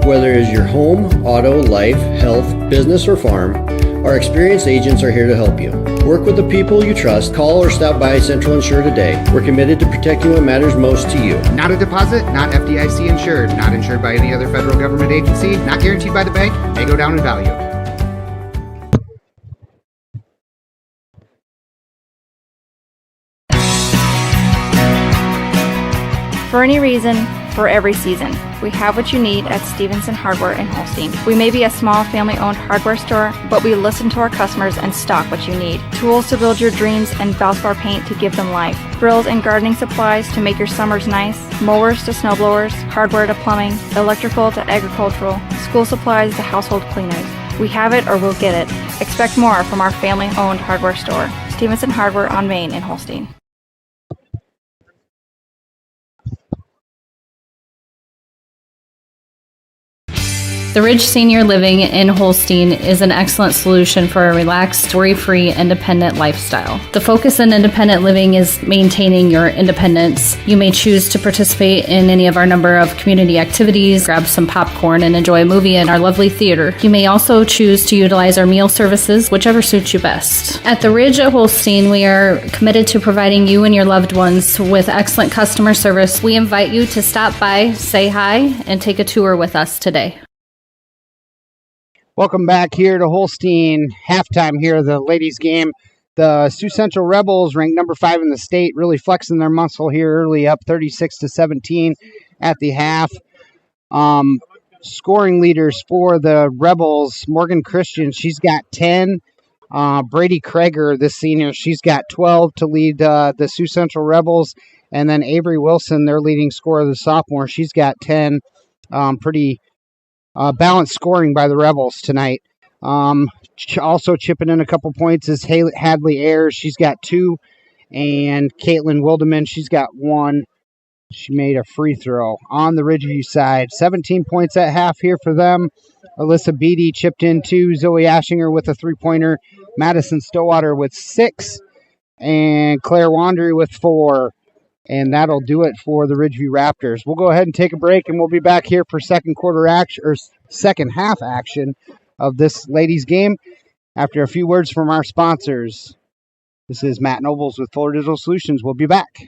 Whether it is your home, auto, life, health, business, or farm, our experienced agents are here to help you. Work with the people you trust. Call or stop by Central Insure today. We're committed to protecting what matters most to you. Not a deposit, not FDIC insured, not insured by any other federal government agency, not guaranteed by the bank, may go down in value. For any reason, for every season, we have what you need at Stevenson Hardware in Holstein. We may be a small family-owned hardware store, but we listen to our customers and stock what you need. Tools to build your dreams and Valspar paint to give them life. Grills and gardening supplies to make your summers nice. Mowers to snowblowers, hardware to plumbing, electrical to agricultural, school supplies to household cleaners. We have it or we'll get it. Expect more from our family-owned hardware store, Stevenson Hardware on Main in Holstein. The Ridge Senior Living in Holstein is an excellent solution for a relaxed, worry-free, independent lifestyle. The focus in independent living is maintaining your independence. You may choose to participate in any of our number of community activities, grab some popcorn, and enjoy a movie in our lovely theater. You may also choose to utilize our meal services, whichever suits you best. At the Ridge at Holstein, we are committed to providing you and your loved ones with excellent customer service. We invite you to stop by, say hi, and take a tour with us today. Welcome back here to Holstein. Halftime here, the ladies' game. The Sioux Central Rebels, ranked number 5 in the state, really flexing their muscle here early, up 36-17 at the half. Scoring leaders for the Rebels, Morgan Christian, she's got 10. Brady Kreger, this senior, she's got 12 to lead the Sioux Central Rebels. And then Avery Wilson, their leading scorer, the sophomore, she's got 10. Pretty balanced scoring by the Rebels tonight. Also chipping in a couple points is Hadley Ayers. She's got 2. And Caitlin Wildeman, she's got 1. She made a free throw on the Ridgeview side. 17 points at half here for them. Alyssa Beatty chipped in 2. Zoe Ashinger with a 3-pointer. Madison Stowater with 6. And Claire Wandry with 4. And that'll do it for the Ridgeview Raptors. We'll go ahead and take a break, and we'll be back here for second half action of this ladies' game after a few words from our sponsors. This is Matt Nobles with Fuller Digital Solutions. We'll be back.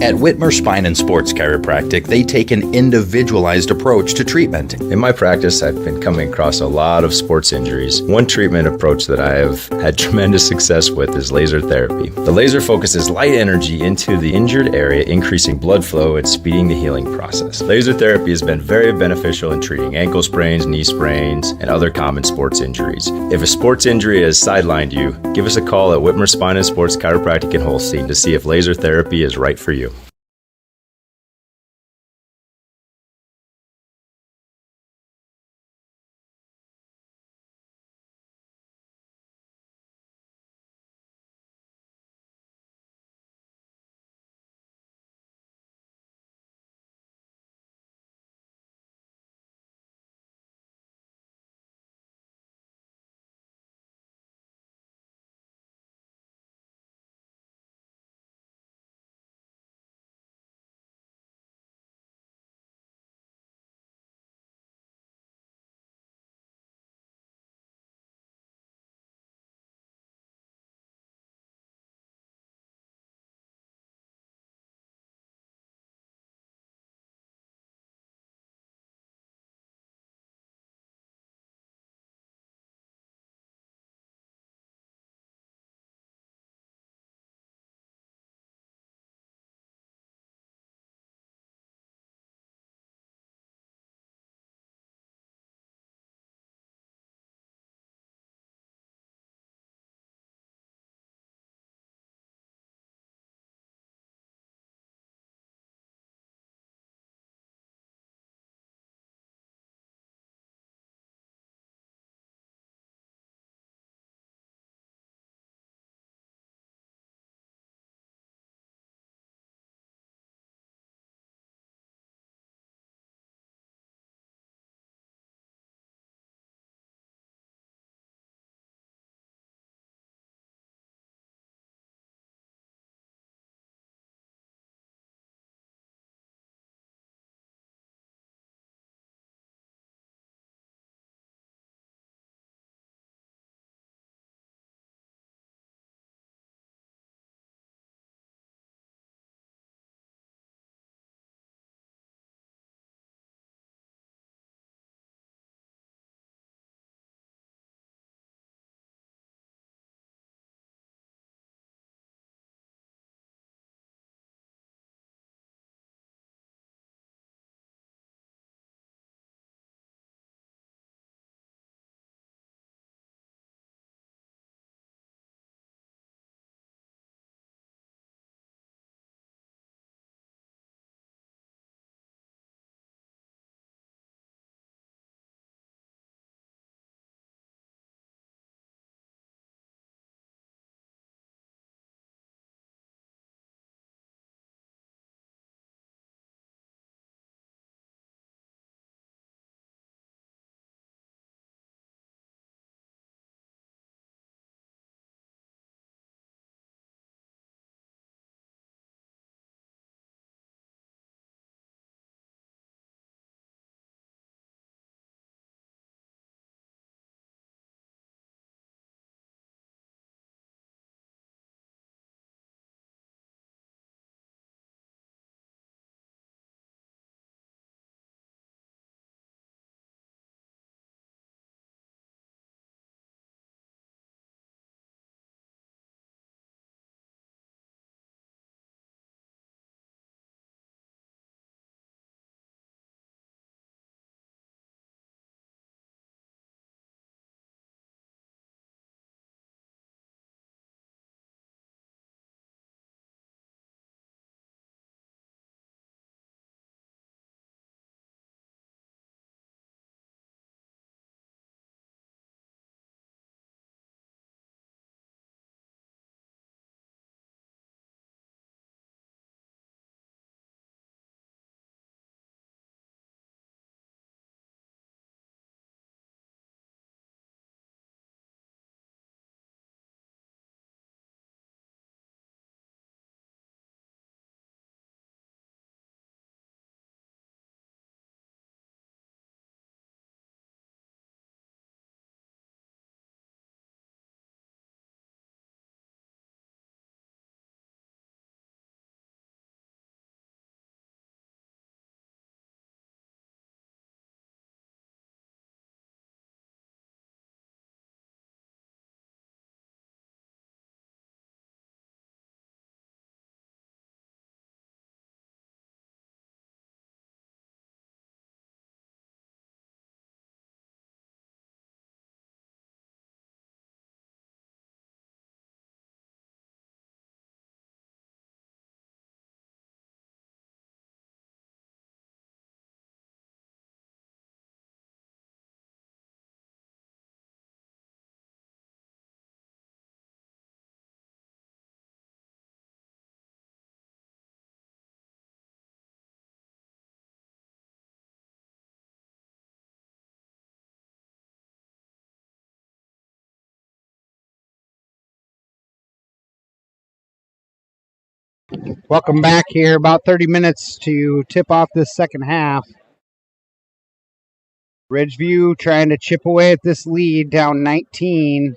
At Whitmer Spine and Sports Chiropractic, they take an individualized approach to treatment. In my practice, I've been coming across a lot of sports injuries. One treatment approach that I have had tremendous success with is laser therapy. The laser focuses light energy into the injured area, increasing blood flow and speeding the healing process. Laser therapy has been very beneficial in treating ankle sprains, knee sprains, and other common sports injuries. If a sports injury has sidelined you, give us a call at Whitmer Spine and Sports Chiropractic in Holstein to see if laser therapy is right for you. Welcome back here. About 30 minutes to tip off this second half. Ridgeview trying to chip away at this lead, down 19.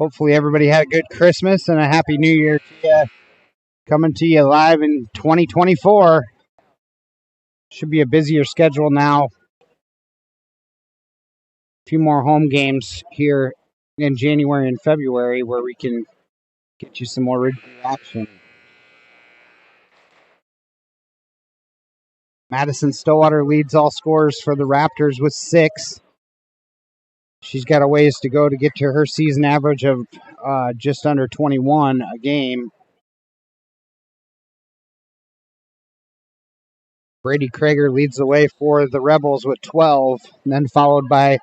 Hopefully everybody had a good Christmas and a Happy New Year to you. Coming to you live in 2024. Should be a busier schedule now. A few more home games here in January and February where we can get you some more Ridgeview action. Madison Stillwater leads all scorers for the Raptors with 6. She's got a ways to go to get to her season average of just under 21 a game. Brady Krager leads the way for the Rebels with 12, and then followed by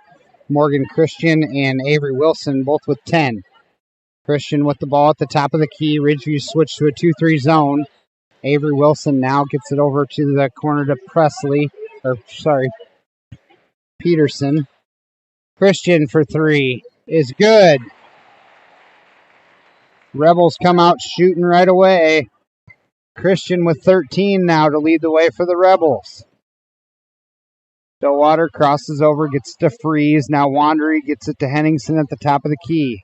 Morgan Christian and Avery Wilson, both with 10. Christian with the ball at the top of the key. Ridgeview switched to a 2-3 zone. Avery Wilson now gets it over to the corner to Peterson. Christian for 3 is good. Rebels come out shooting right away. Christian with 13 now to lead the way for the Rebels. Stillwater crosses over, gets to Freeze. Now Wandery gets it to Henningsen at the top of the key.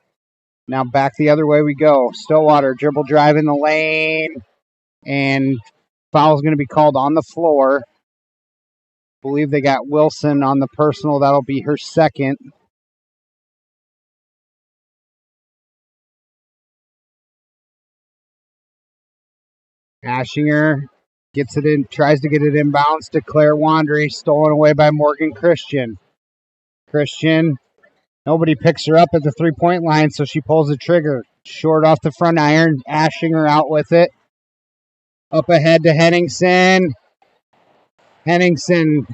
Now back the other way we go. Stillwater dribble drive in the lane. And foul's going to be called on the floor. I believe they got Wilson on the personal. That'll be her second. Ashinger gets it in, tries to get it inbounds to Claire Wandery, stolen away by Morgan Christian. Christian, nobody picks her up at the three-point line, so she pulls the trigger. Short off the front iron, Ashinger out with it. Up ahead to Henningsen. Henningsen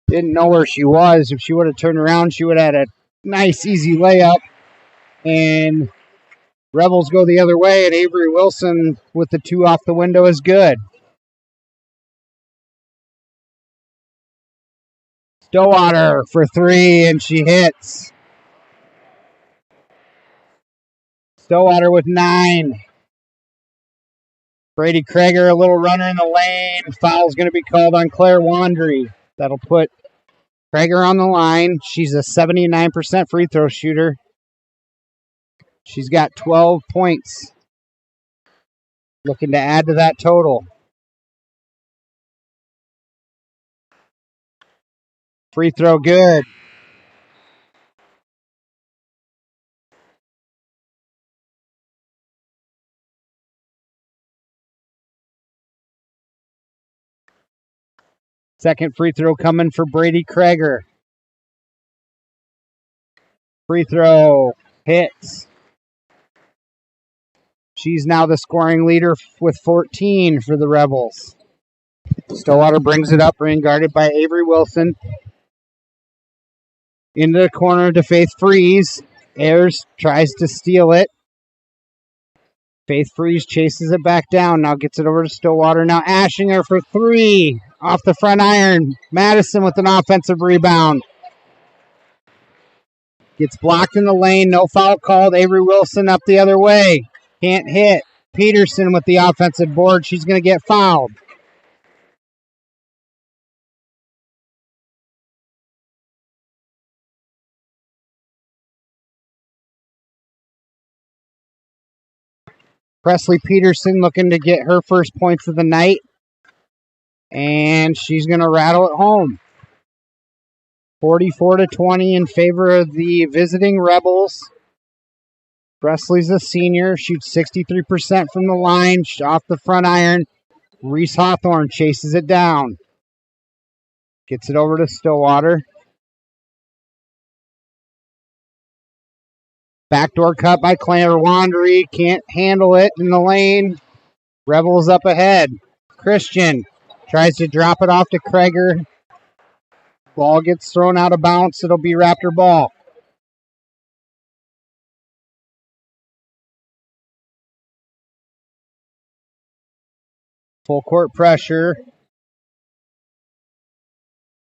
didn't know where she was. If she would have turned around, she would have had a nice, easy layup. And Rebels go the other way, and Avery Wilson with the 2 off the window is good. Stillwater for 3, and she hits. Stillwater with 9. Brady Krager, a little runner in the lane. Foul's going to be called on Claire Wandery. That'll put Krager on the line. She's a 79% free throw shooter. She's got 12 points. Looking to add to that total. Free throw good. Second free throw coming for Brady Krager. Free throw hits. She's now the scoring leader with 14 for the Rebels. Stillwater brings it up, being guarded by Avery Wilson. Into the corner to Faith Freeze. Ayers tries to steal it. Faith Freeze chases it back down. Now gets it over to Stillwater. Now Ashinger for 3. Off the front iron. Madison with an offensive rebound. Gets blocked in the lane. No foul called. Avery Wilson up the other way. Can't hit. Peterson with the offensive board. She's going to get fouled. Presley Peterson looking to get her first points of the night. And she's going to rattle it home. 44-20 in favor of the visiting Rebels. Presley's a senior. Shoots 63% from the line. Off the front iron. Reese Hawthorne chases it down. Gets it over to Stillwater. Backdoor cut by Claire Wandery. Can't handle it in the lane. Rebels up ahead. Christian tries to drop it off to Krager. Ball gets thrown out of bounds. It'll be Raptor ball. Full court pressure.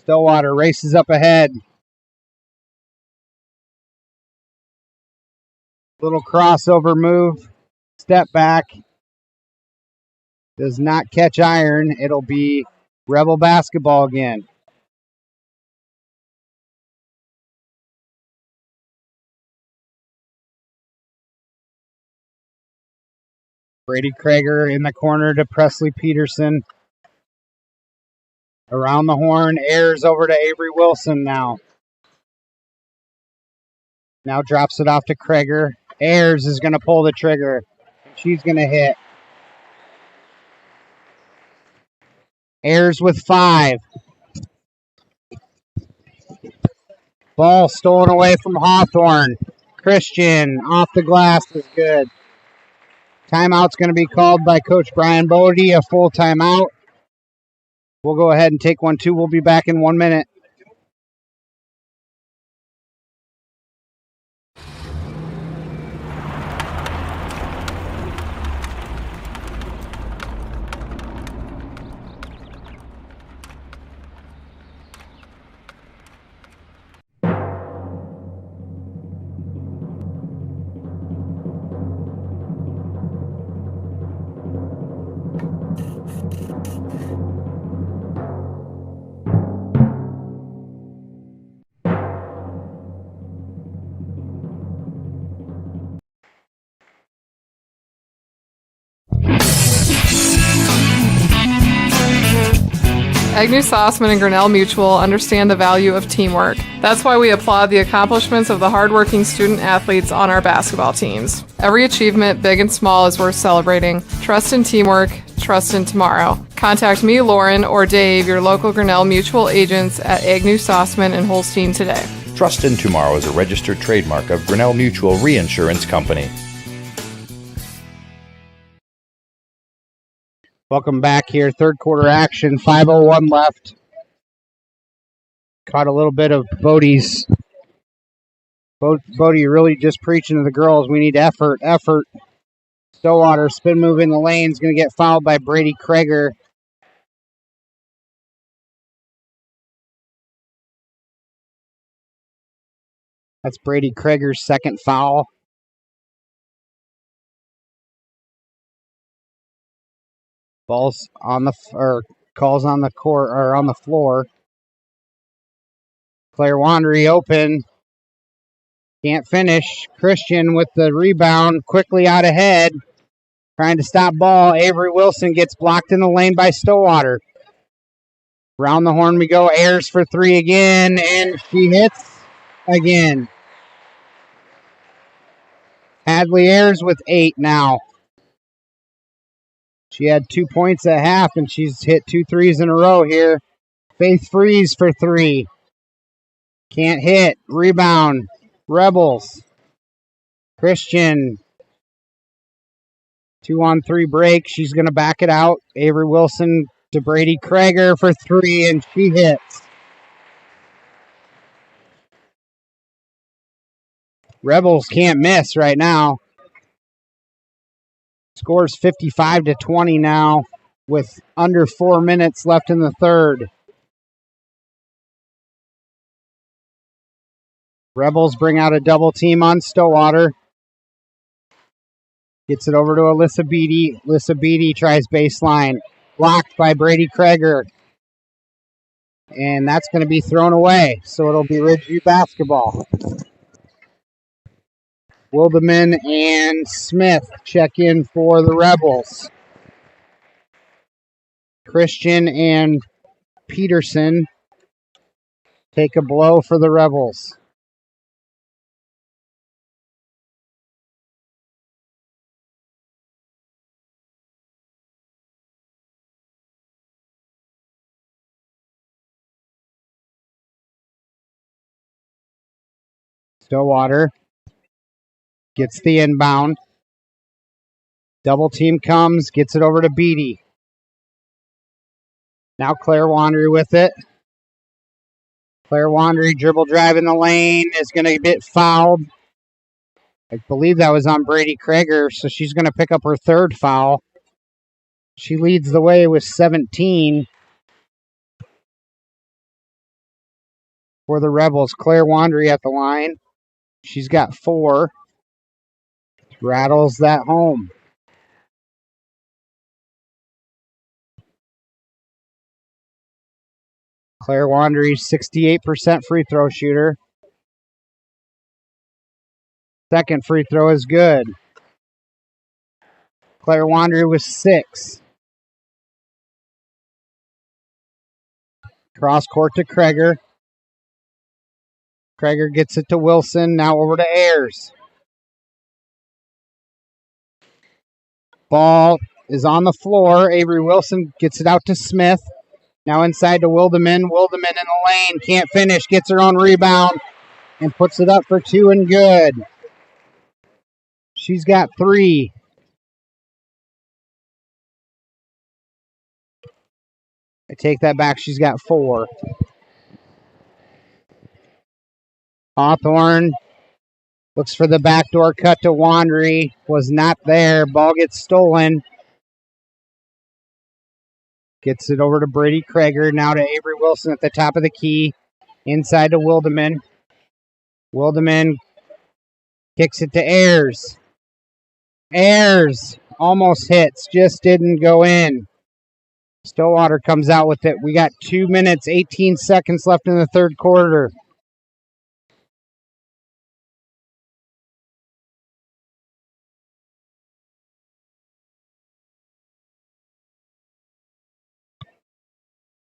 Stillwater races up ahead. Little crossover move. Step back. Does not catch iron. It'll be Rebel basketball again. Brady Krager in the corner to Presley Peterson. Around the horn, airs over to Avery Wilson now. Now drops it off to Krager. Ayers is going to pull the trigger. She's going to hit. Ayers with 5. Ball stolen away from Hawthorne. Christian off the glass is good. Timeout's going to be called by Coach Brian Bodie, a full timeout. We'll go ahead and take one, too. We'll be back in 1 minute. Agnew Sossman and Grinnell Mutual understand the value of teamwork. That's why we applaud the accomplishments of the hardworking student athletes on our basketball teams. Every achievement, big and small, is worth celebrating. Trust in teamwork, trust in tomorrow. Contact me, Lauren, or Dave, your local Grinnell Mutual agents at Agnew Sossman and Holstein today. Trust in Tomorrow is a registered trademark of Grinnell Mutual Reinsurance Company. Welcome back here. Third quarter action. 5:01 left. Caught a little bit of Bodie's. Bodie really just preaching to the girls. We need effort. Stillwater spin move in the lane is going to get fouled by Brady Krager. That's Brady Krager's second foul. Ball's on the calls on the court or on the floor. Claire Wandry open. Can't finish. Christian with the rebound, quickly out ahead. Trying to stop ball. Avery Wilson gets blocked in the lane by Stillwater. Round the horn we go. Ayers for 3 again, and she hits again. Hadley Ayers with 8 now. She had 2 points at half, and she's hit 2 threes in a row here. Faith Freeze for 3. Can't hit. Rebound. Rebels. Christian. 2-on-3 break. She's going to back it out. Avery Wilson to Brady Krager for 3, and she hits. Rebels can't miss right now. Scores 55-20 now with under 4 minutes left in the third. Rebels bring out a double team on Stillwater. Gets it over to Alyssa Beatty. Alyssa Beatty tries baseline. Blocked by Brady Krager. And that's going to be thrown away. So it'll be Ridgeview basketball. Wildeman and Smith check in for the Rebels. Christian and Peterson take a blow for the Rebels. Stillwater gets the inbound. Double team comes, gets it over to Beatty. Now Claire Wandry with it. Claire Wandry dribble drive in the lane is going to get fouled. I believe that was on Brady Krager, so she's going to pick up her third foul. She leads the way with 17. for the Rebels. Claire Wandry at the line. She's got 4. Rattles that home. Claire Wandry, 68% free throw shooter. Second free throw is good. Claire Wandry with 6. Cross court to Kreger. Kreger gets it to Wilson. Now over to Ayers. Ball is on the floor. Avery Wilson gets it out to Smith. Now inside to Wildeman. Wildeman in the lane. Can't finish. Gets her own rebound and puts it up for 2 and good. She's got 3. I take that back. She's got 4. Hawthorne looks for the backdoor cut to Wandry. Was not there. Ball gets stolen. Gets it over to Brady Kreger. Now to Avery Wilson at the top of the key. Inside to Wildeman. Wildeman kicks it to Ayers. Ayers almost hits. Just didn't go in. Stillwater comes out with it. We got 2 minutes, 18 seconds left in the third quarter.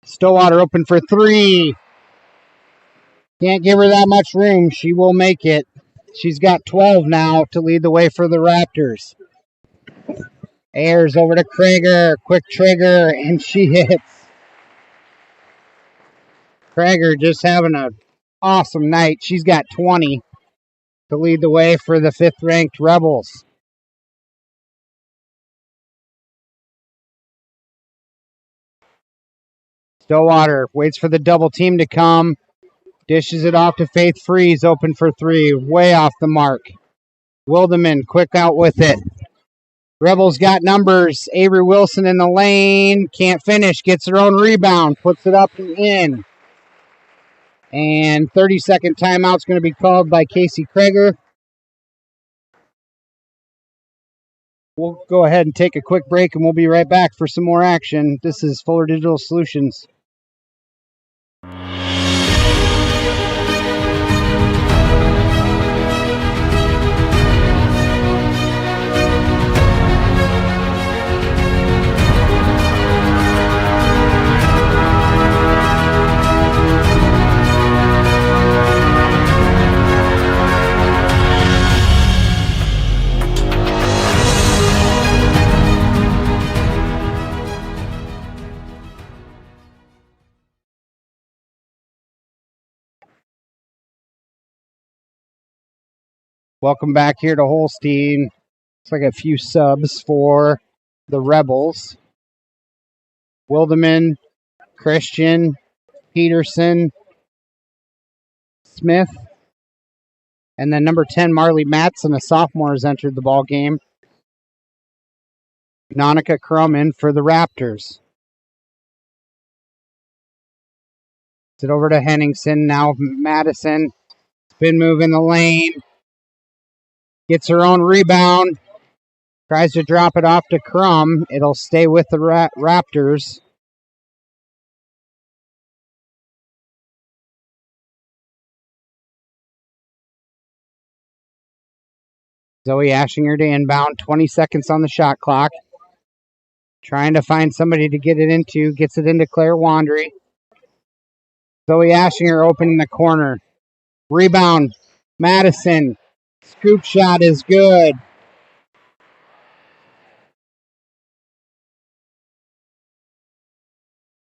Stillwater open for 3. Can't give her that much room. She will make it. She's got 12 now to lead the way for the Raptors. Ayers over to Kreger. Quick trigger, and she hits. Kreger just having an awesome night. She's got 20 to lead the way for the 5th-ranked Rebels. Stillwater waits for the double team to come. Dishes it off to Faith Freeze, open for 3. Way off the mark. Wildeman quick out with it. Rebels got numbers. Avery Wilson in the lane. Can't finish. Gets her own rebound. Puts it up and in. And 30-second timeout's going to be called by Casey Kreger. We'll go ahead and take a quick break, and we'll be right back for some more action. This is Fuller Digital Solutions. Welcome back here to Holstein. Looks like a few subs for the Rebels. Wildeman, Christian, Peterson, Smith, and then number 10, Marley Matson, a sophomore, has entered the ball game. Nonica Crum in for the Raptors. It's over to Henningsen. Now Madison. Spin move in the lane. Gets her own rebound. Tries to drop it off to Crum. It'll stay with the Raptors. Zoe Ashinger to inbound. 20 seconds on the shot clock. Trying to find somebody to get it into. Gets it into Claire Wandry. Zoe Ashinger open in the corner. Rebound. Madison. Scoop shot is good.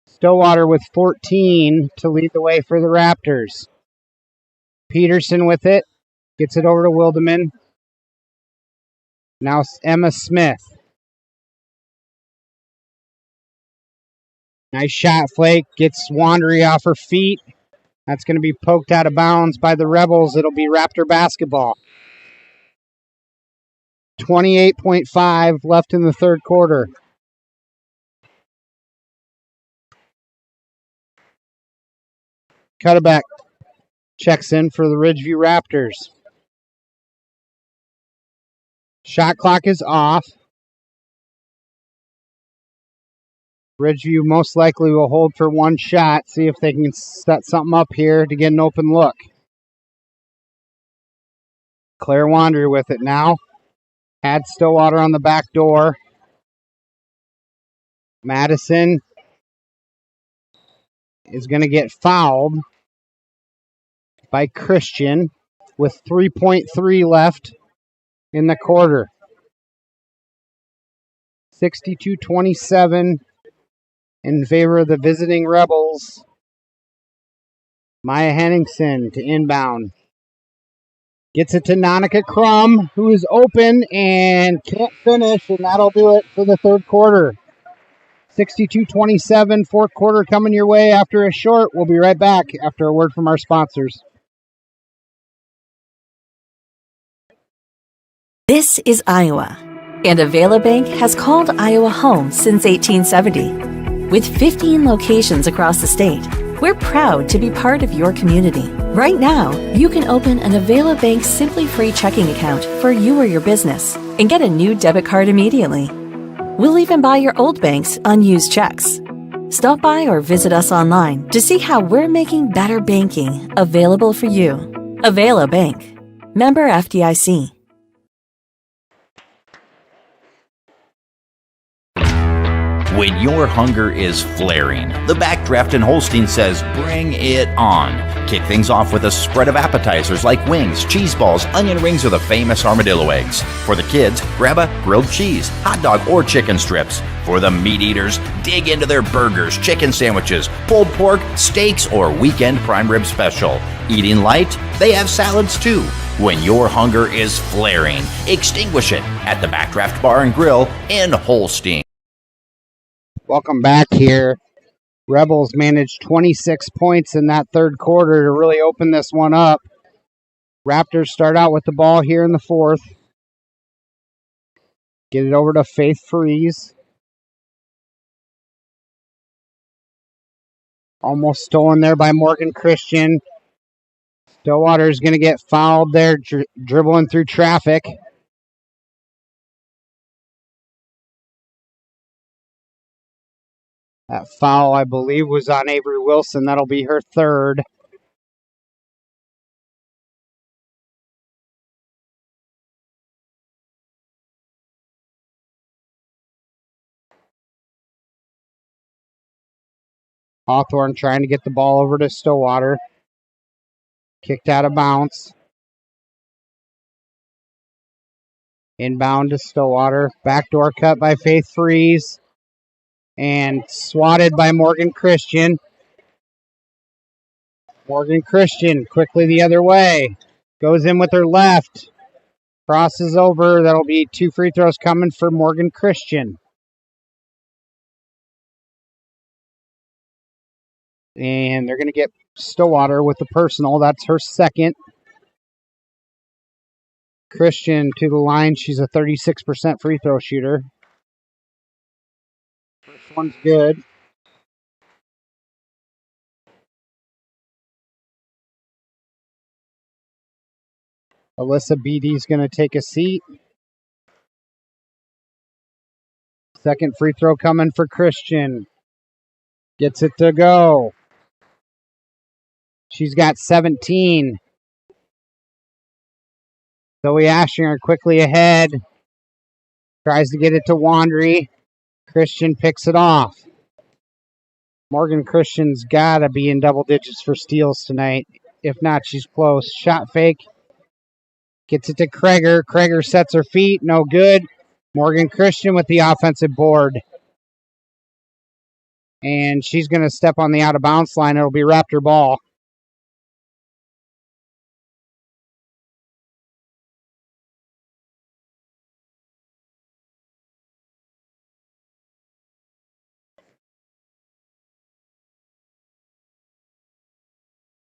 Stillwater with 14 to lead the way for the Raptors. Peterson with it. Gets it over to Wildeman. Now Emma Smith. Nice shot, Flake. Gets Wandry off her feet. That's going to be poked out of bounds by the Rebels. It'll be Raptor basketball. 28.5 left in the third quarter. Cut it back. checks in for the Ridgeview Raptors. Shot clock is off. Ridgeview most likely will hold for one shot, see if they can set something up here to get an open look. Claire Wandry with it now. Had Stillwater on the back door. Madison is going to get fouled by Christian with 3.3 left in the quarter. 62-27 in favor of the visiting Rebels. Maya Henningsen to inbound. Gets it to Nonica Crum, who is open and can't finish, and that'll do it for the third quarter. 62-27, fourth quarter coming your way after a short. We'll be right back after a word from our sponsors. This is Iowa, and Avela Bank has called Iowa home since 1870. With 15 locations across the state, we're proud to be part of your community. Right now, you can open an Avela Bank Simply Free checking account for you or your business and get a new debit card immediately. We'll even buy your old bank's unused checks. Stop by or visit us online to see how we're making better banking available for you. Avela Bank. Member FDIC. When your hunger is flaring, the Backdraft in Holstein says bring it on. Kick things off with a spread of appetizers like wings, cheese balls, onion rings, or the famous armadillo eggs. For the kids, grab a grilled cheese, hot dog, or chicken strips. For the meat eaters, dig into their burgers, chicken sandwiches, pulled pork, steaks, or weekend prime rib special. Eating light? They have salads too. When your hunger is flaring, extinguish it at the Backdraft Bar and Grill in Holstein. Welcome back here. Rebels managed 26 points in that third quarter to really open this one up. Raptors start out with the ball here in the fourth. Get it over to Faith Freeze. Almost stolen there by Morgan Christian. Stillwater is going to get fouled there, dribbling through traffic. That foul, I believe, was on Avery Wilson. That'll be her third. Hawthorne trying to get the ball over to Stillwater. Kicked out of bounds. Inbound to Stillwater. Backdoor cut by Faith Freeze. And swatted by Morgan Christian. Morgan Christian quickly the other way. Goes in with her left. Crosses over. That'll be 2 free throws coming for Morgan Christian. And they're going to get Stillwater with the personal. That's her second. Christian to the line. She's a 36% free throw shooter. First one's good. Alyssa Beatty's going to take a seat. Second free throw coming for Christian. Gets it to go. She's got 17. Zoe Ashinger quickly ahead. Tries to get it to Wandry. Christian picks it off. Morgan Christian's got to be in double digits for steals tonight. If not, she's close. Shot fake. Gets it to Kreger. Kreger sets her feet. No good. Morgan Christian with the offensive board. And she's going to step on the out-of-bounds line. It'll be Raptor ball.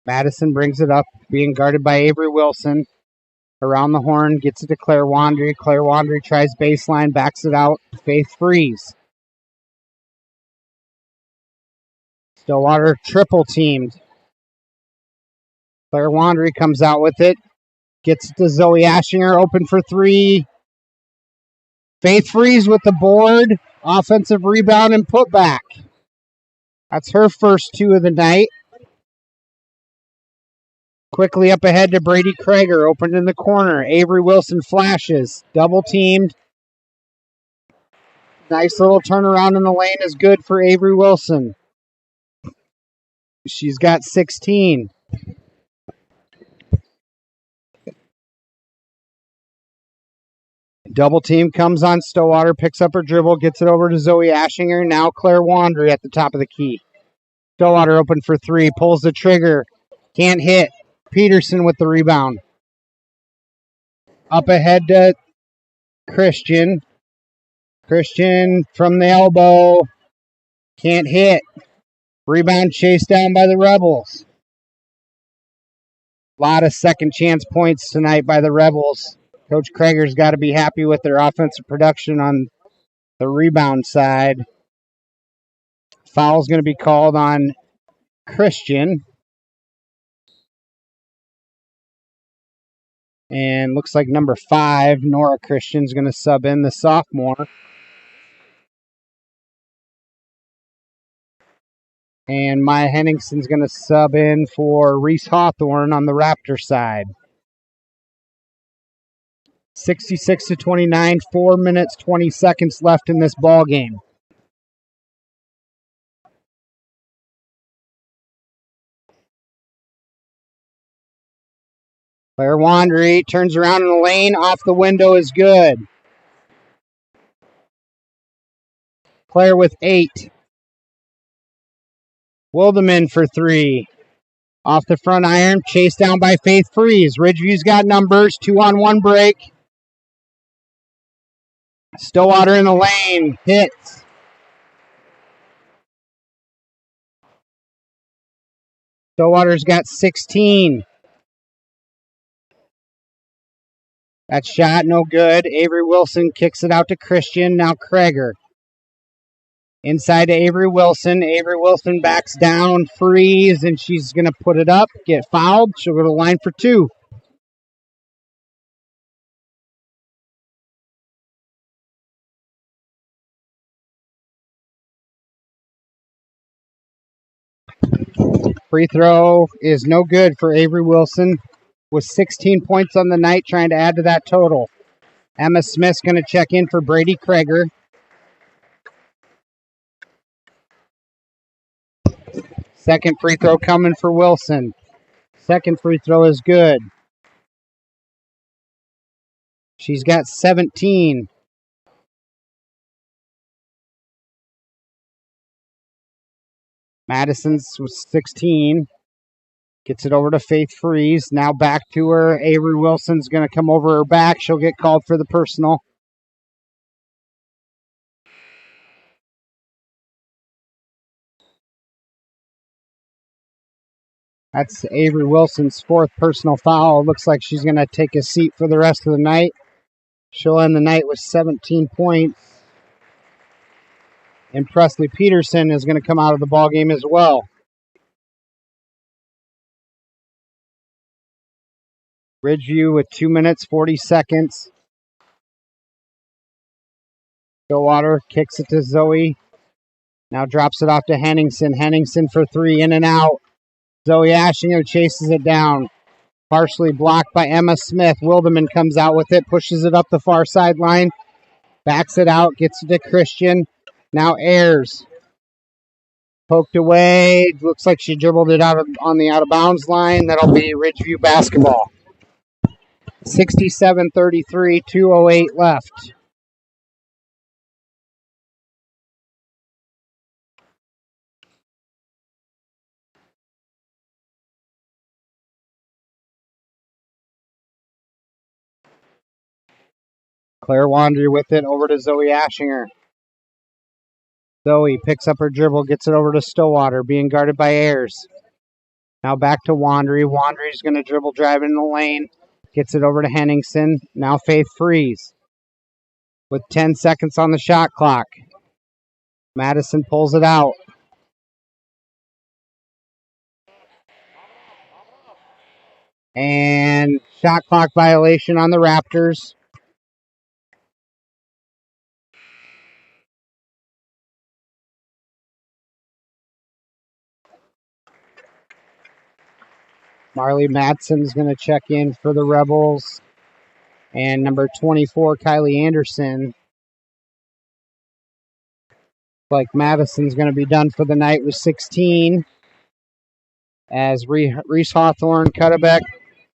Madison brings it up, being guarded by Avery Wilson. Around the horn, gets it to Claire Wandry. Claire Wandry tries baseline, backs it out. Faith Freeze. Stillwater triple teamed. Claire Wandry comes out with it. Gets it to Zoe Ashinger, open for three. Faith Freeze with the board. Offensive rebound and putback. That's her first two of the night. Quickly up ahead to Brady Krager, open in the corner. Avery Wilson flashes. Double teamed. Nice little turnaround in the lane is good for Avery Wilson. She's got 16. Double team comes on Stowater, picks up her dribble, gets it over to Zoe Ashinger. Now Claire Wandry at the top of the key. Stowater open for three, pulls the trigger, can't hit. Peterson with the rebound. Up ahead to Christian. Christian from the elbow, can't hit. Rebound chased down by the Rebels. A lot of second chance points tonight by the Rebels. Coach Krager's got to be happy with their offensive production on the rebound side. Foul's going to be called on Christian. And looks like number 5, Nora Christian's going to sub in, the sophomore. And Maya Henningson's going to sub in for Reese Hawthorne on the Raptor side. 66-29, 4 minutes, 20 seconds left in this ball game. Claire Wandry turns around in the lane, off the window is good. Claire with 8. Wildeman for 3. Off the front iron, chased down by Faith Freeze. Ridgeview's got numbers, 2-on-1 break. Stowater in the lane, hits. Stowater's got 16. That shot, no good. Avery Wilson kicks it out to Christian, now Krager. Inside to Avery Wilson. Avery Wilson backs down, freeze, and she's going to put it up, get fouled. She'll go to the line for 2. Free throw is no good for Avery Wilson with 16 points on the night, trying to add to that total. Emma Smith's going to check in for Brady Krager. Second free throw coming for Wilson. Second free throw is good. She's got 17. Madison's with 16. Gets it over to Faith Freeze. Now back to her. Avery Wilson's going to come over her back. She'll get called for the personal. That's Avery Wilson's 4th personal foul. Looks like she's going to take a seat for the rest of the night. She'll end the night with 17 points. And Presley Peterson is going to come out of the ballgame as well. Ridgeview with 2 minutes, 40 seconds. Stillwater kicks it to Zoe. Now drops it off to Henningsen. Henningsen for 3, in and out. Zoe Ashinger chases it down. Partially blocked by Emma Smith. Wildeman comes out with it, pushes it up the far sideline. Backs it out, gets it to Christian. Now Ayers. Poked away. Looks like she dribbled it out on the out-of-bounds line. That'll be Ridgeview basketball. 67-33, 2:08 left. Claire Wandry with it over to Zoe Ashinger. Zoe picks up her dribble, gets it over to Stowater, being guarded by Ayers. Now back to Wandry. Wandry's going to dribble, drive in the lane. Gets it over to Henningsen. Now Faith Freeze with 10 seconds on the shot clock. Madison pulls it out. And shot clock violation on the Raptors. Marley Matson's going to check in for the Rebels. And number 24, Kylie Anderson. Like Madison's going to be done for the night with 16. As Reese Hawthorne, Cutterbeck,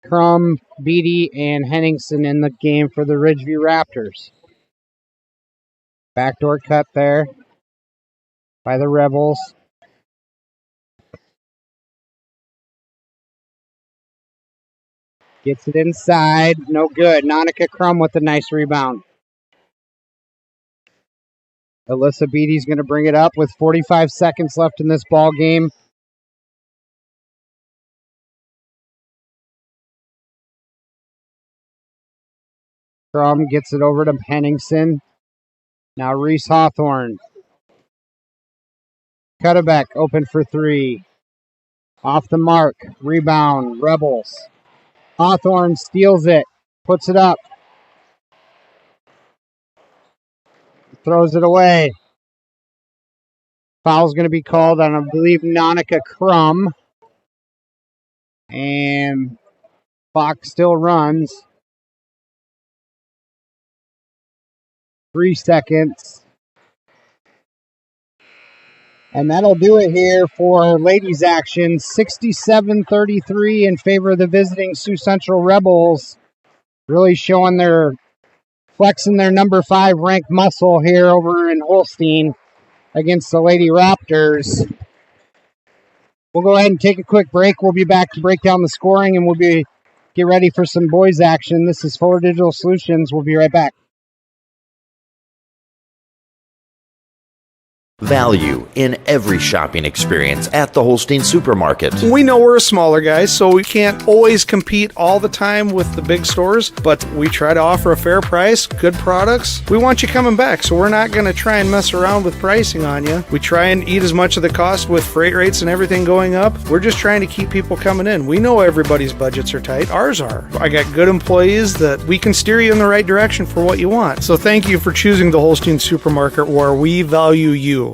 Crum, Beatty, and Henningsen in the game for the Ridgeview Raptors. Backdoor cut there by the Rebels. Gets it inside. No good. Nonica Crum with a nice rebound. Alyssa Beatty's going to bring it up with 45 seconds left in this ball game. Crum gets it over to Henningsen. Now Reese Hawthorne. Cutterbeck open for three. Off the mark. Rebound. Rebels. Hawthorne steals it. Puts it up. Throws it away. Foul's going to be called on, I believe, Nonica Crum. And clock still runs. 3 seconds. And that'll do it here for ladies action. 67-33 in favor of the visiting Sioux Central Rebels. Really showing flexing their number 5 ranked muscle here over in Holstein against the Lady Raptors. We'll go ahead and take a quick break. We'll be back to break down the scoring, and get ready for some boys action. This is Fuller Digital Solutions. We'll be right back. Value in every shopping experience at the Holstein Supermarket. We know we're a smaller guys, so we can't always compete all the time with the big stores, but we try to offer a fair price, good products. We want you coming back, so we're not going to try and mess around with pricing on you. We try and eat as much of the cost with freight rates and everything going up. We're just trying to keep people coming in. We know everybody's budgets are tight. Ours are. I got good employees that we can steer you in the right direction for what you want. So thank you for choosing the Holstein Supermarket, where we value you.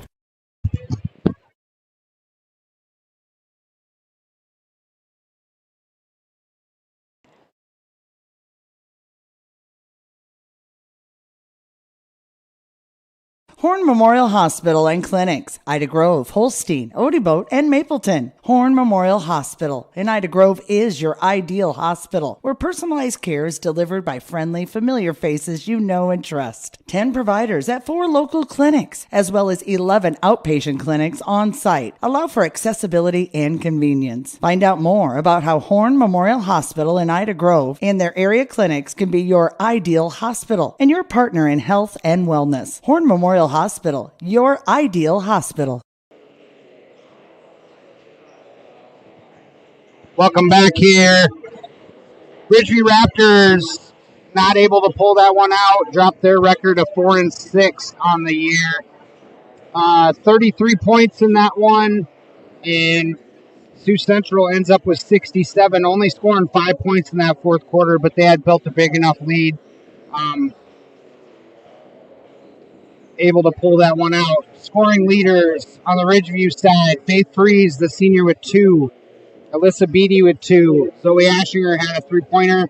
Horn Memorial Hospital and Clinics, Ida Grove, Holstein, Odeboat, and Mapleton. Horn Memorial Hospital in Ida Grove is your ideal hospital, where personalized care is delivered by friendly, familiar faces you know and trust. 10 providers at 4 local clinics, as well as 11 outpatient clinics on site, allow for accessibility and convenience. Find out more about how Horn Memorial Hospital in Ida Grove and their area clinics can be your ideal hospital and your partner in health and wellness. Horn Memorial Hospital, your ideal hospital. Welcome back here. Ridgeview Raptors not able to pull that one out. Dropped their record of 4-6 on the year. 33 points in that one. And Sioux Central ends up with 67, only scoring 5 points in that fourth quarter, but they had built a big enough lead. Able to pull that one out. Scoring leaders on the Ridgeview side. Faith Freeze, the senior, with 2. Alyssa Beatty with 2. Zoe Ashinger had a 3-pointer.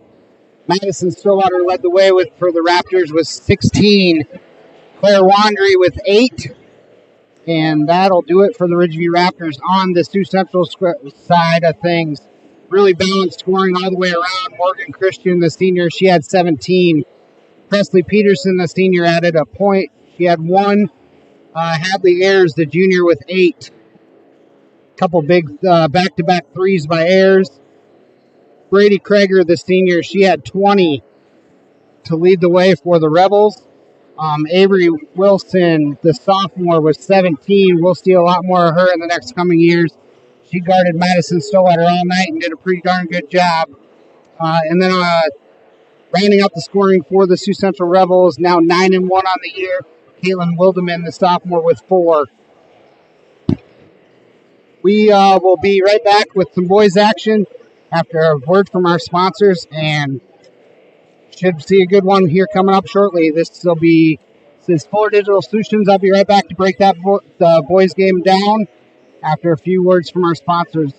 Madison Stillwater led the way for the Raptors with 16. Claire Wandry with 8. And that'll do it for the Ridgeview Raptors on the Sioux Central side of things. Really balanced scoring all the way around. Morgan Christian, the senior, she had 17. Presley Peterson, the senior, added a point. She had 1. Hadley Ayers, the junior, with 8. Couple big back-to-back threes by Ayers. Brady Krager, the senior, she had 20 to lead the way for the Rebels. Avery Wilson, the sophomore, was 17. We'll see a lot more of her in the next coming years. She guarded Madison Stillwater all night and did a pretty darn good job. And then rounding up the scoring for the Sioux Central Rebels, now 9-1 on the year. Caitlin Wildeman, the sophomore, with 4. We will be right back with some boys action. after a word from our sponsors, and should see a good one here coming up shortly. This is Fuller Digital Solutions. I'll be right back to break that the boys game down after a few words from our sponsors.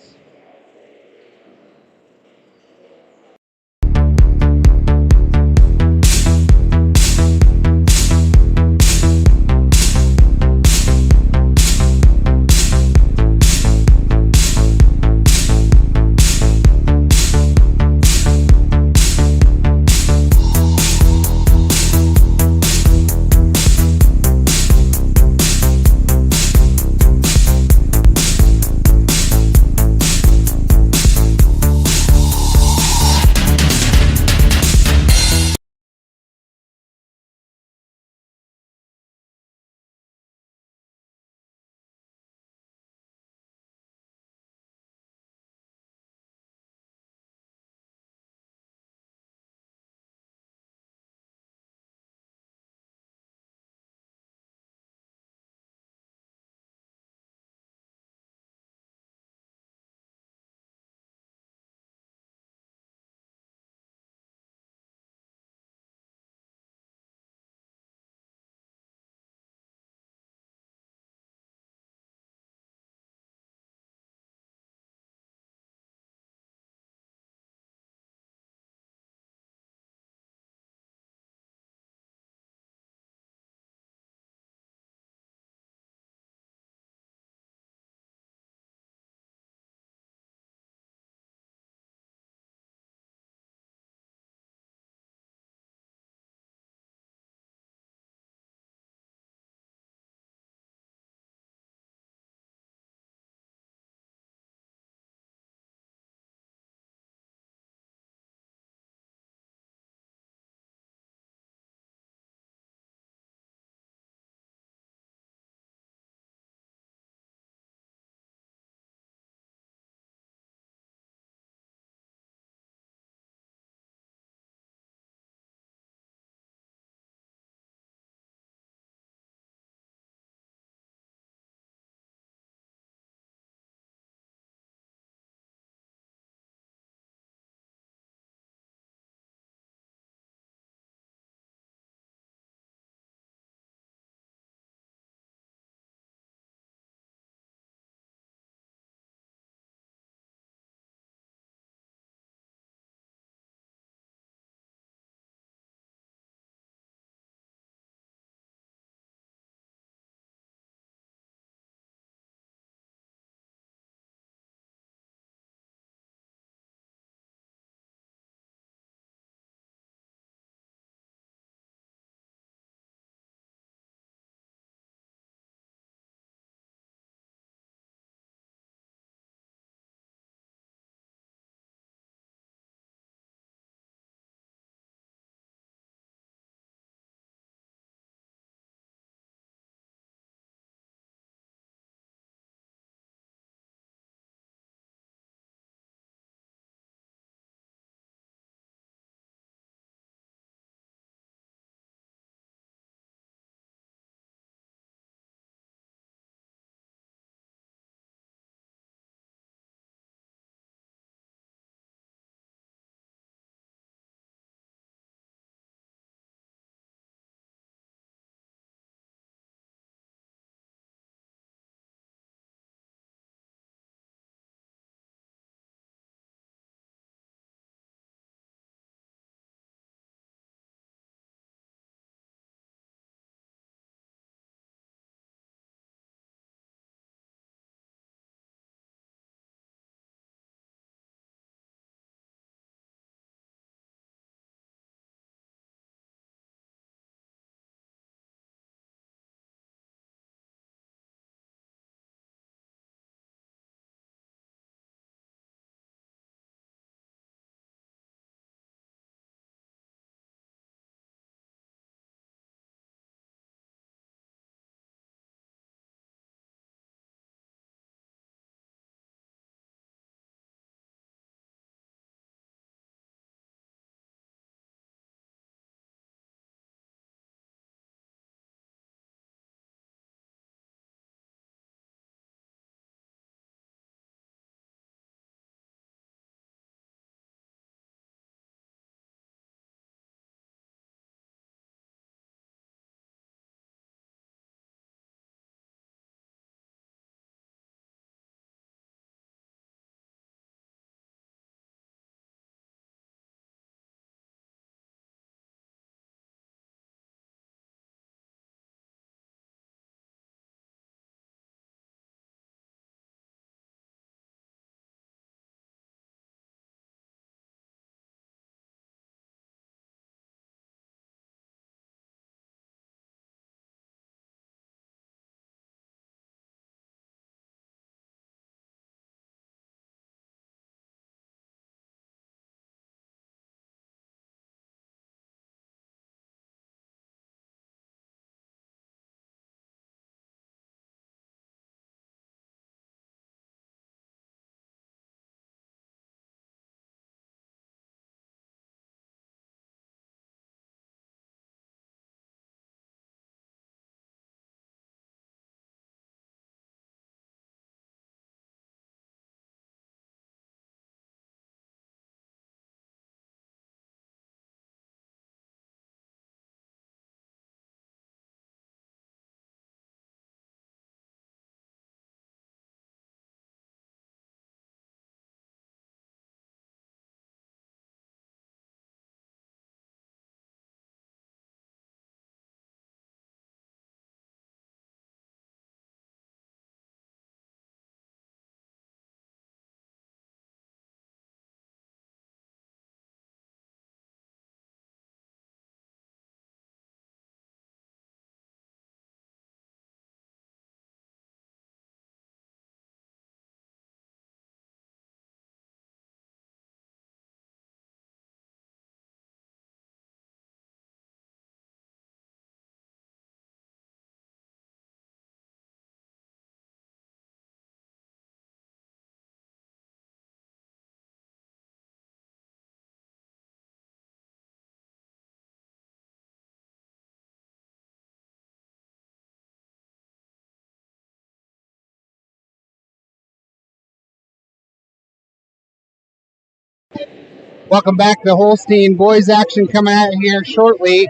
Welcome back to Holstein. Boys action coming out here shortly.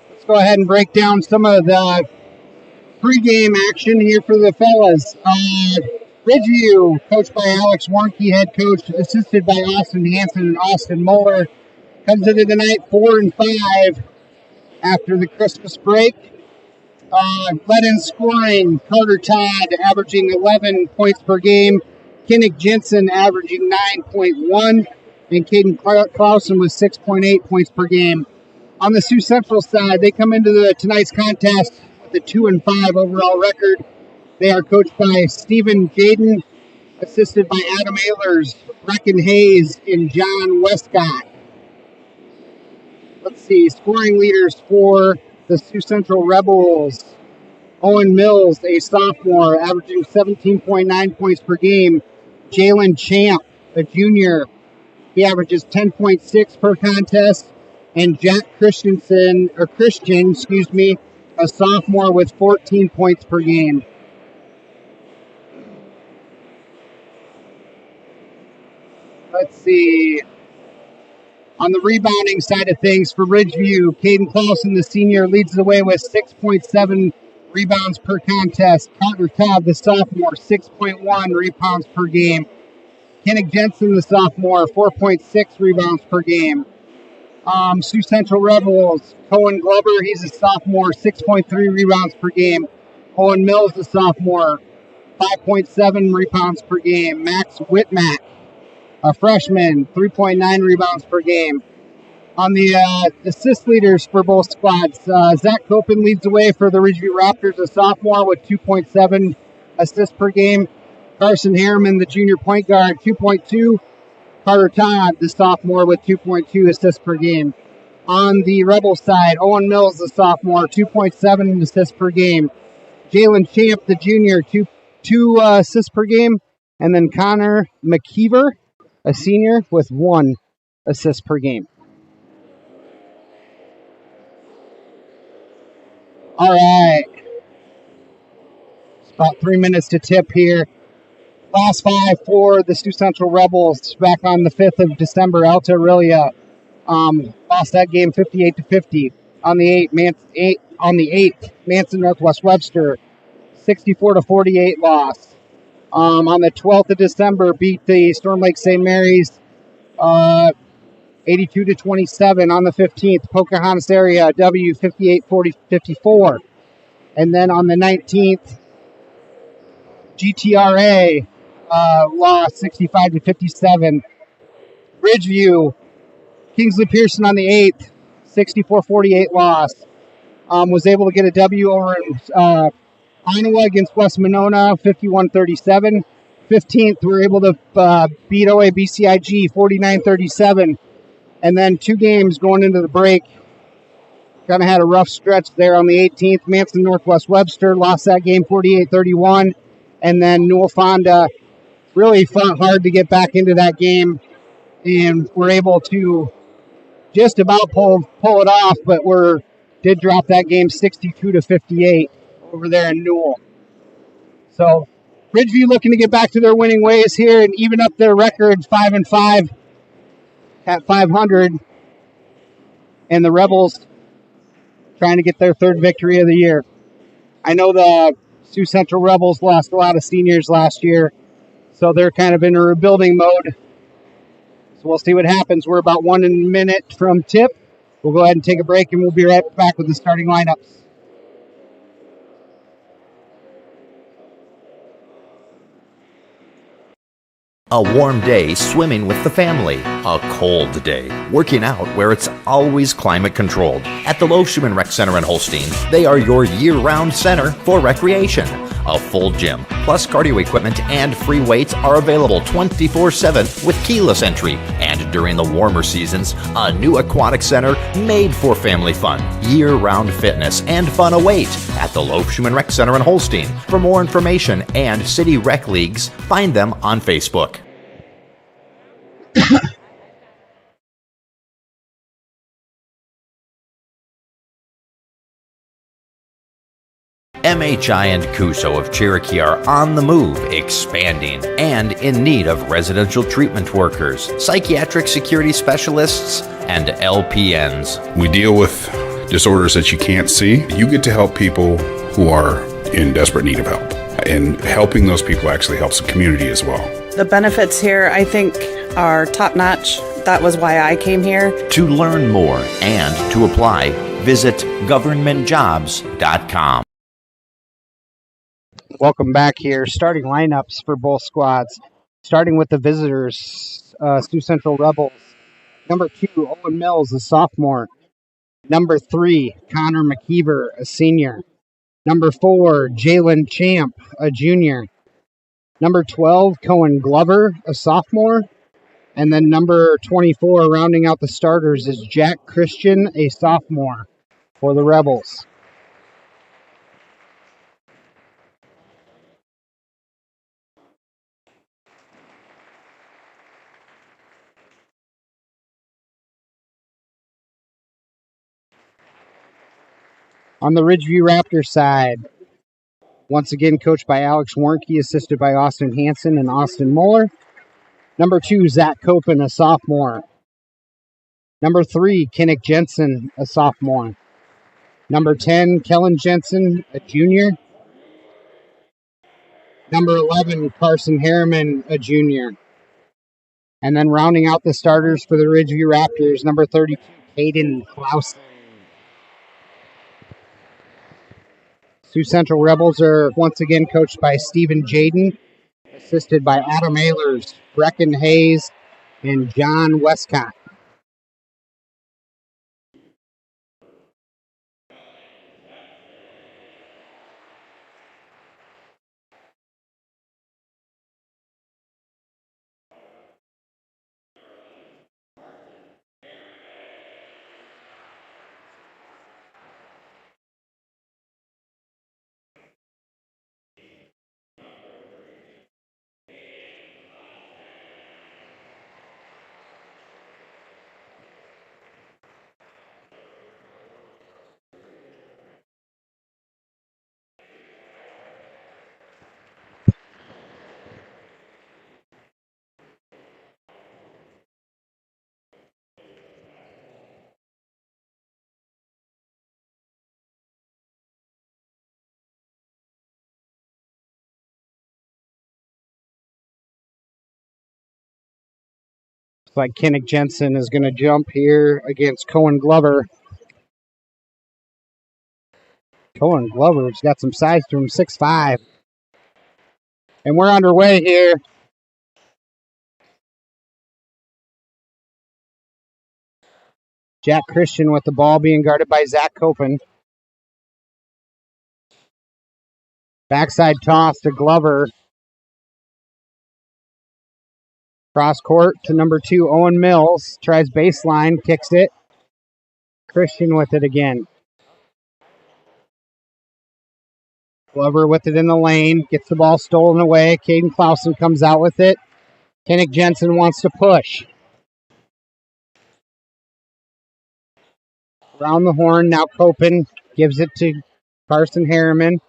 Let's go ahead and break down some of the pregame action here for the fellas. Ridgeview, coached by Alex Warnke, head coach, assisted by Austin Hansen and Austin Muller, comes into the night 4-5 after the Christmas break. Led in scoring, Carter Todd averaging 11 points per game, Kinnick Jensen averaging 9.1, and Caden Clausen with 6.8 points per game. On the Sioux Central side, they come into tonight's contest with a 2-5 overall record. They are coached by Stephen Jaden, assisted by Adam Ehlers, Brecken Hayes, and John Westcott. Let's see, scoring leaders for the Sioux Central Rebels. Owen Mills, a sophomore, averaging 17.9 points per game. Jalen Champ, a junior, he averages 10.6 per contest. And Jack Christian, a sophomore with 14 points per game. Let's see. On the rebounding side of things for Ridgeview, Caden Clausen, the senior, leads the way with 6.7 rebounds per contest. Carter Todd, the sophomore, 6.1 rebounds per game. Kinnick Jensen, the sophomore, 4.6 rebounds per game. Sioux Central Rebels, Cohen Glover, he's a sophomore, 6.3 rebounds per game. Owen Mills, the sophomore, 5.7 rebounds per game. Max Whitmack, a freshman, 3.9 rebounds per game. On the assist leaders for both squads, Zach Copen leads the way for the Ridgeview Raptors, a sophomore with 2.7 assists per game. Carson Harriman, the junior point guard, 2.2. Carter Todd, the sophomore, with 2.2 assists per game. On the Rebel side, Owen Mills, the sophomore, 2.7 assists per game. Jalen Champ, the junior, two assists per game. And then Connor McKeever, a senior, with 1 assist per game. All right. It's about 3 minutes to tip here. Last 5 for the Sioux Central Rebels back on the 5th of December. Alta Aurelia lost that game 58-50. On the 8th, Manson Northwest Webster, 64-48 loss. On the 12th of December, beat the Storm Lake St. Mary's 82-27. On the 15th, Pocahontas area W 58-54. And then on the 19th, GTRA lost 65-57. Ridgeview, Kingsley Pearson on the 8th, 64-48 loss. Was able to get a W over in Iowa against West Monona, 51-37. 15th, we were able to beat OABCIG 49-37. And then 2 games going into the break. Kind of had a rough stretch there on the 18th. Manson Northwest Webster lost that game 48-31. And then Newell Fonda really fought hard to get back into that game. And were able to just about pull it off, but did drop that game 62-58 over there in Newell. So Ridgeview looking to get back to their winning ways here and even up their record 5-5 at 500. And the Rebels trying to get their 3rd victory of the year. I know the Sioux Central Rebels lost a lot of seniors last year, so they're kind of in a rebuilding mode. So we'll see what happens. We're about 1 minute from tip. We'll go ahead and take a break, and we'll be right back with the starting lineups. A warm day swimming with the family. A cold day working out where it's always climate controlled. At the Loefschumann Rec Center in Holstein, they are your year-round center for recreation. A full gym, plus cardio equipment and free weights are available 24/7 with keyless entry. And during the warmer seasons, a new aquatic center made for family fun. Year-round fitness and fun await at the Loefschumann Rec Center in Holstein. For more information and city rec leagues, find them on Facebook. MHI and Cuso of Cherokee are on the move, expanding, and in need of residential treatment workers, psychiatric security specialists, and LPNs. We deal with disorders that you can't see. You get to help people who are in desperate need of help. And helping those people actually helps the community as well. The benefits here, I think, are top-notch. That was why I came here. To learn more and to apply, visit governmentjobs.com. Welcome back here. Starting lineups for both squads. Starting with the visitors, Sioux Central Rebels. Number 2, Owen Mills, a sophomore. Number 3, Connor McKeever, a senior. Number 4, Jalen Champ, a junior. Number 12, Cohen Glover, a sophomore. And then number 24, rounding out the starters, is Jack Christian, a sophomore for the Rebels. On the Ridgeview Raptor side, once again coached by Alex Warnke, assisted by Austin Hansen and Austin Mueller. Number 2, Zach Copen, a sophomore. Number 3, Kinnick Jensen, a sophomore. Number 10, Kellen Jensen, a junior. Number 11, Carson Harriman, a junior. And then rounding out the starters for the Ridgeview Raptors, number 32, Caden Clausen. Sioux Central Rebels are once again coached by Stephen Jaden, assisted by Adam Ehlers, Brecken Hayes, and John Westcott. Looks like Kinnick Jensen is going to jump here against Cohen Glover. Cohen Glover's got some size to him, 6'5". And we're underway here. Jack Christian with the ball being guarded by Zach Copen. Backside toss to Glover. Cross court to number 2, Owen Mills. Tries baseline, kicks it. Christian with it again. Glover with it in the lane. Gets the ball stolen away. Caden Clausen comes out with it. Kinnick Jensen wants to push. Around the horn, now Copen gives it to Carson Harriman.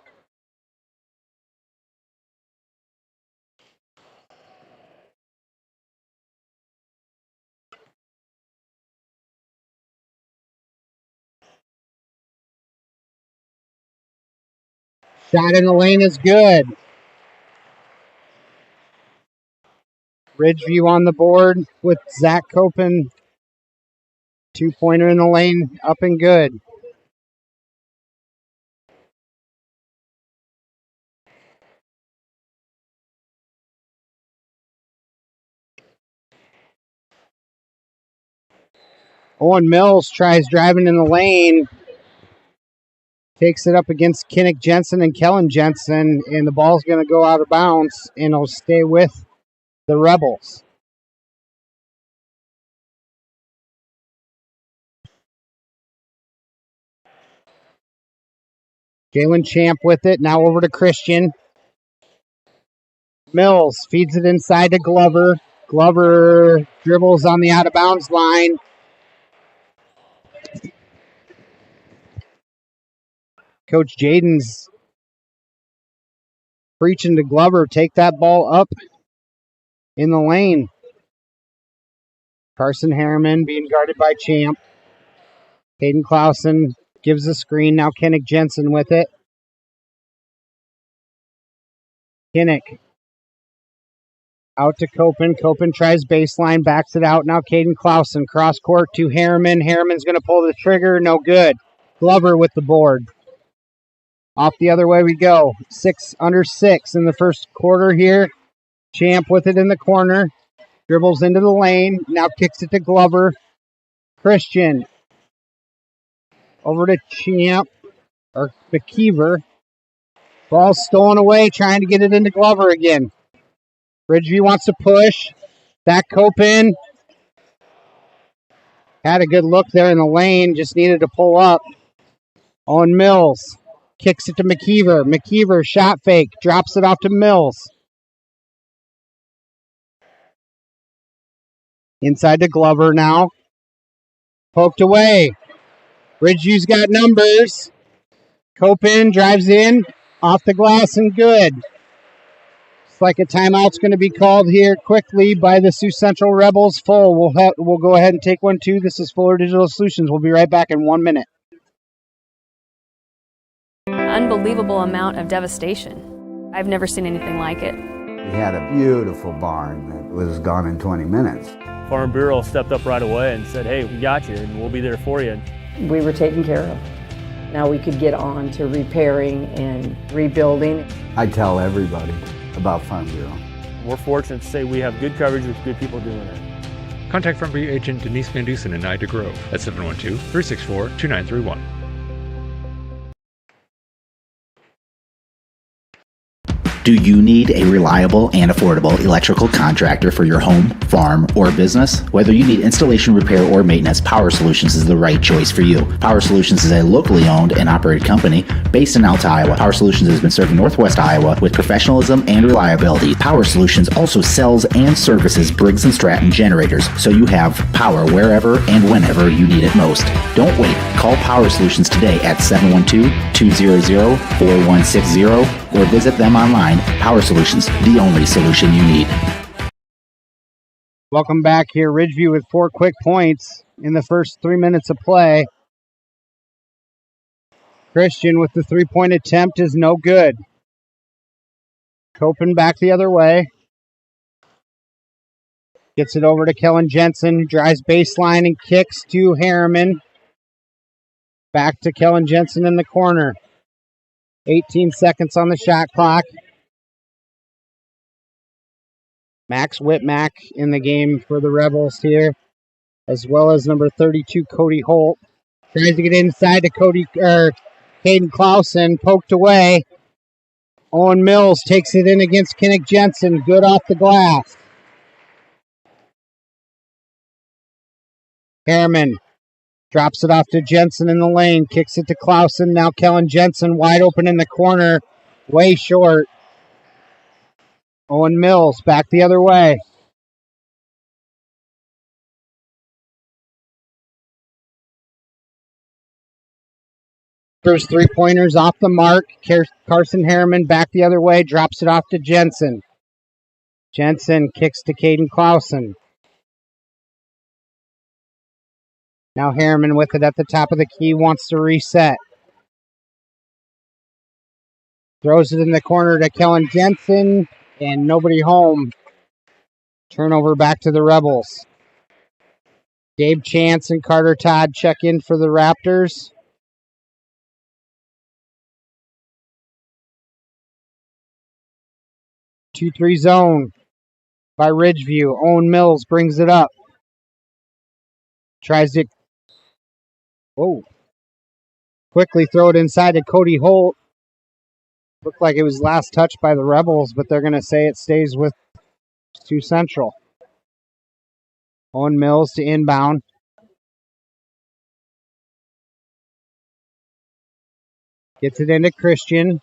Shot in the lane is good. Ridgeview on the board with Zach Copen. 2-pointer in the lane, up and good. Owen Mills tries driving in the lane. Takes it up against Kinnick Jensen and Kellen Jensen, and the ball's going to go out of bounds, and it'll stay with the Rebels. Jalen Champ with it, now over to Christian. Mills feeds it inside to Glover. Glover dribbles on the out-of-bounds line. Coach Jaden's Preaching to Glover. Take that ball up in the lane. Carson Harriman being guarded by Champ. Caden Clausen gives the screen. Now Kinnick Jensen with it. Kinnick out to Copen. Copen tries baseline, backs it out. Now Caden Clausen cross court to Harriman. Harriman's going to pull the trigger. No good. Glover with the board. Off the other way we go. 6-6 in the first quarter here. Champ with it in the corner. Dribbles into the lane. Now kicks it to Glover. Christian. Over to Champ. Or McKeever. Ball stolen away. Trying to get it into Glover again. Ridgeview wants to push. Back Copen. Had a good look there in the lane. Just needed to pull up. Owen Mills. Kicks it to McKeever. McKeever shot fake. Drops it off to Mills. Inside to Glover now. Poked away. Ridgeview's got numbers. Copen drives in. Off the glass and good. Looks like a timeout's going to be called here quickly by the Sioux Central Rebels. Full. We'll go ahead and take one too. This is Fuller Digital Solutions. We'll be right back in 1 minute. Unbelievable amount of devastation. I've never seen anything like it. We had a beautiful barn that was gone in 20 minutes. Farm Bureau stepped up right away and said, hey, we got you and we'll be there for you. We were taken care of. Now we could get on to repairing and rebuilding. I tell everybody about Farm Bureau. We're fortunate to say we have good coverage with good people doing it. Contact Farm Bureau agent Denise Van Dusen in Ida Grove at 712-364-2931. Do you need a reliable and affordable electrical contractor for your home, farm, or business? Whether you need installation, repair, or maintenance, Power Solutions is the right choice for you. Power Solutions is a locally owned and operated company based in Alta, Iowa. Power Solutions has been serving Northwest Iowa with professionalism and reliability. Power Solutions also sells and services Briggs & Stratton generators, so you have power wherever and whenever you need it most. Don't wait. Call Power Solutions today at 712-200-4160 or visit them online. Power Solutions, the only solution you need. Welcome back here. Ridgeview with 4 quick points in the first 3 minutes of play. Christian with the 3-point attempt is no good. Copen back the other way. Gets it over to Kellen Jensen. Drives baseline and kicks to Harriman. Back to Kellen Jensen in the corner. 18 seconds on the shot clock. Max Whitmack in the game for the Rebels here, as well as number 32, Cody Holt. Tries to get inside to Caden Clausen, poked away. Owen Mills takes it in against Kinnick Jensen, good off the glass. Harriman drops it off to Jensen in the lane, kicks it to Clausen. Now Kellen Jensen wide open in the corner, way short. Owen Mills back the other way. First 3-pointers off the mark. Carson Harriman back the other way, drops it off to Jensen. Jensen kicks to Caden Clausen. Now Harriman with it at the top of the key, wants to reset. Throws it in the corner to Kellen Jensen, and nobody home. Turnover back to the Rebels. Gabe Chance and Carter Todd check in for the Raptors. Two-three zone by Ridgeview. Owen Mills brings it up. Tries to quickly throw it inside to Cody Holt. Looked like it was last touched by the Rebels, but they're going to say it stays with Sioux Central. Owen Mills to inbound. Gets it into Christian.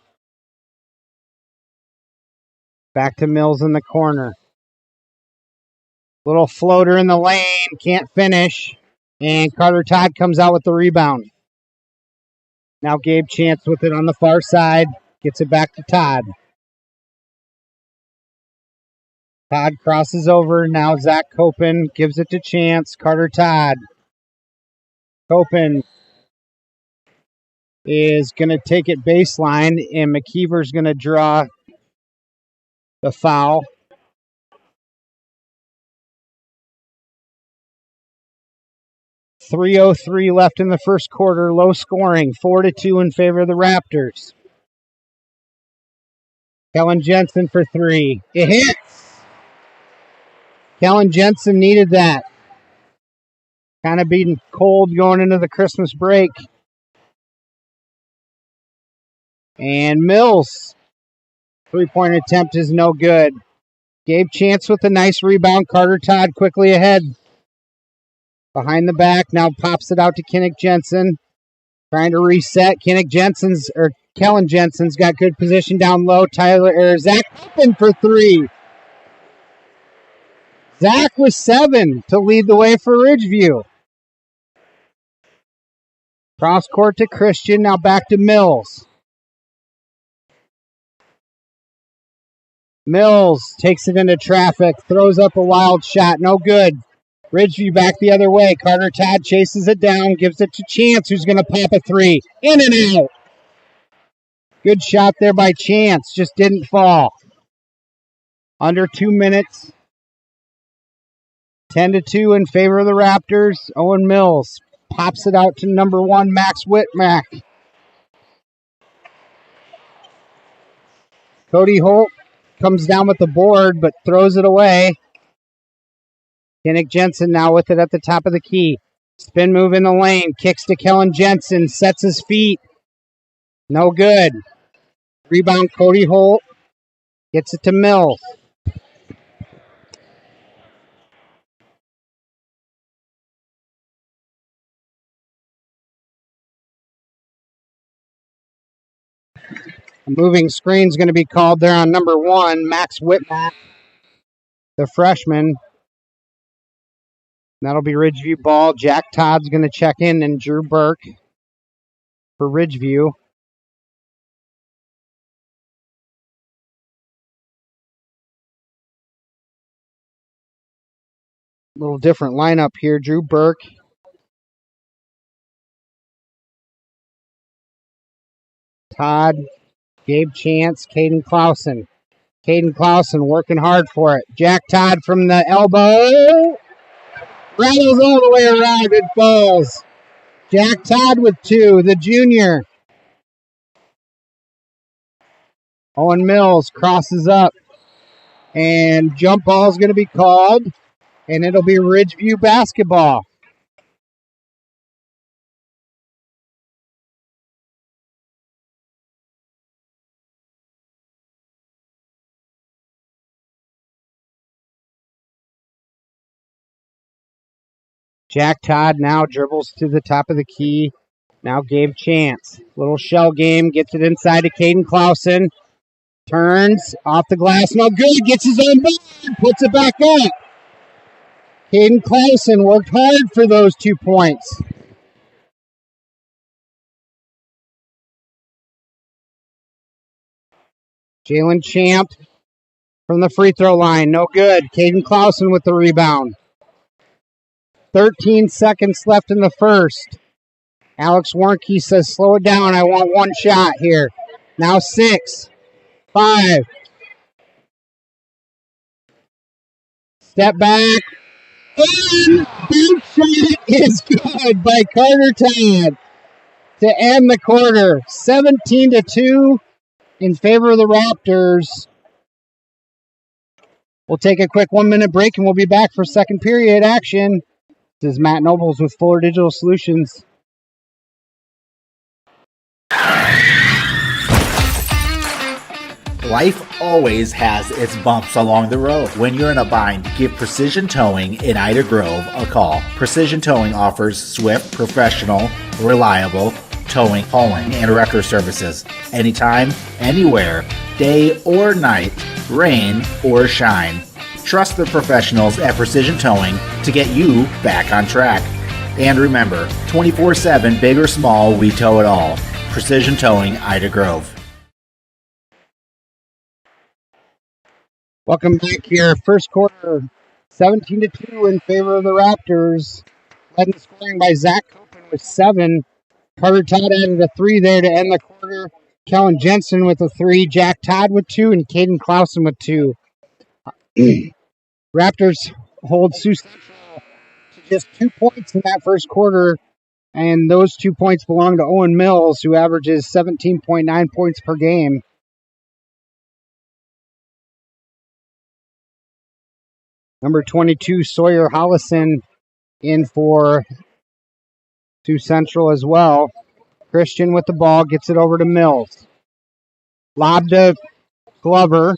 Back to Mills in the corner. Little floater in the lane. Can't finish. And Carter Todd comes out with the rebound. Now Gabe Chance with it on the far side. Gets it back to Todd. Todd crosses over. Now Zach Copen gives it to Chance. Carter Todd. Copen is going to take it baseline, and McKeever's going to draw the foul. .303 left in the first quarter. Low scoring. 4-2 in favor of the Raptors. Kellen Jensen for three. It hits. Kellen Jensen needed that. Kind of being cold going into the Christmas break. And Mills. Three-point attempt is no good. Gabe Chance with a nice rebound. Carter Todd quickly ahead. Behind the back. Now pops it out to Kinnick Jensen. Trying to reset. Kellen Jensen's got good position down low. Zach open for three. Zach with 7 to lead the way for Ridgeview. Cross court to Christian. Now back to Mills. Mills takes it into traffic. Throws up a wild shot. No good. Ridgeview back the other way. Carter Todd chases it down. Gives it to Chance, who's going to pop a three. In and out. Good shot there by Chance. Just didn't fall. Under 2 minutes. 10-2 in favor of the Raptors. Owen Mills pops it out to number 1, Max Whitmack. Cody Holt comes down with the board, but throws it away. Kinnick Jensen now with it at the top of the key. Spin move in the lane. Kicks to Kellen Jensen. Sets his feet. No good. Rebound Cody Holt. Gets it to Mills. A moving screen is going to be called there on number 1, Max Whitmack, the freshman. That'll be Ridgeview ball. Jack Todd's going to check in, and Drew Burke for Ridgeview. Little different lineup here. Drew Burke. Todd. Gabe Chance. Caden Clausen. Caden Clausen working hard for it. Jack Todd from the elbow. Rattles all the way around. It falls. Jack Todd with 2. The junior. Owen Mills crosses up. And jump ball is going to be called. And it'll be Ridgeview basketball. Jack Todd now dribbles to the top of the key. Now Gabe Chance. Little shell game. Gets it inside to Caden Clausen. Turns off the glass. No good. Gets his own ball. Puts it back up. Caden Clausen worked hard for those 2 points. Jalen Champ from the free throw line. No good. Caden Clausen with the rebound. 13 seconds left in the first. Alex Warnke says, slow it down. I want 1 shot here. Now 6, 5. Step back. And big shot is good by Carter Todd to end the quarter. 17-2 in favor of the Raptors. We'll take a quick 1-minute break and we'll be back for second period action. This is Matt Nobles with Fuller Digital Solutions. Life always has its bumps along the road. When you're in a bind, give Precision Towing in Ida Grove a call. Precision Towing offers swift, professional, reliable towing, hauling, and wrecker services. Anytime, anywhere, day or night, rain or shine. Trust the professionals at Precision Towing to get you back on track. And remember, 24/7, big or small, we tow it all. Precision Towing, Ida Grove. Welcome back here. First quarter, 17-2 in favor of the Raptors. Led in scoring by Zach Copen with 7. Carter Todd added a 3 there to end the quarter. Kellen Jensen with a 3. Jack Todd with 2. And Caden Clausen with 2. Raptors hold Sioux Central to just 2 points in that first quarter. And those 2 points belong to Owen Mills, who averages 17.9 points per game. Number 22, Sawyer Hollison, in for Sioux Central as well. Christian with the ball, gets it over to Mills. Lob to Glover.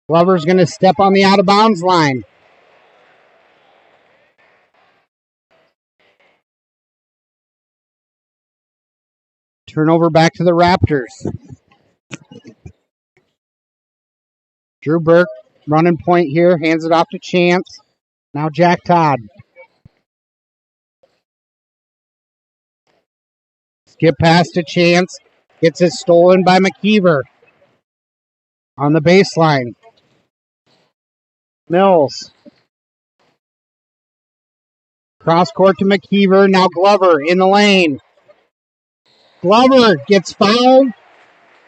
Glover's going to step on the out-of-bounds line. Turnover back to the Raptors. Drew Burke running point here, hands it off to Chance. Now Jack Todd. Skip pass to Chance. Gets it stolen by McKeever. On the baseline. Mills. Cross court to McKeever. Now Glover in the lane. Glover gets fouled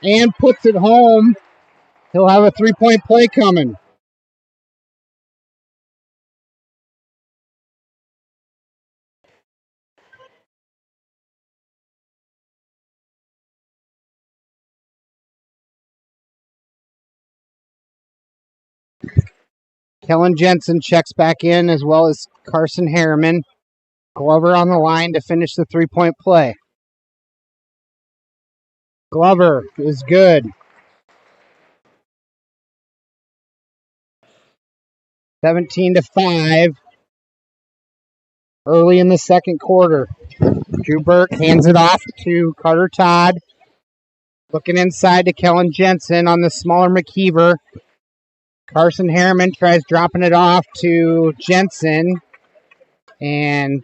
and puts it home. He'll have a 3-point play coming. Kellen Jensen checks back in, as well as Carson Harriman. Glover on the line to finish the 3-point play. Glover is good. 17-5. Early in the second quarter. Drew Burke hands it off to Carter Todd. Looking inside to Kellen Jensen on the smaller McKeever. Carson Harriman tries dropping it off to Jensen. And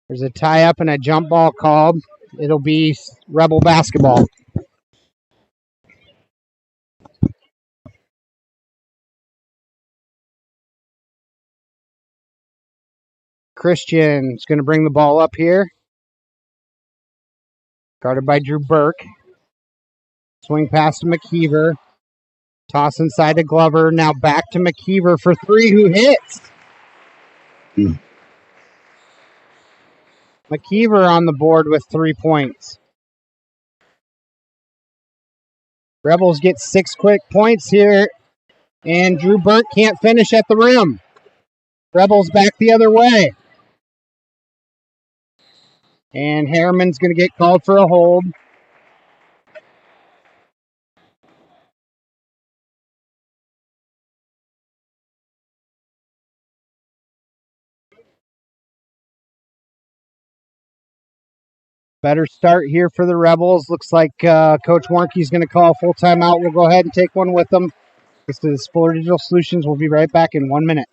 there's a tie-up and a jump ball called. It'll be Rebel basketball. Christian's going to bring the ball up here. Guarded by Drew Burke. Swing pass to McKeever. Toss inside to Glover. Now back to McKeever for 3, who hits. McKeever on the board with 3 points. Rebels get 6 quick points here, and Drew Burke can't finish at the rim. Rebels back the other way. And Harriman's going to get called for a hold. Better start here for the Rebels. Looks like Coach Warnke's going to call a full timeout. We'll go ahead and take one with them. This is Fuller Digital Solutions. We'll be right back in 1 minute.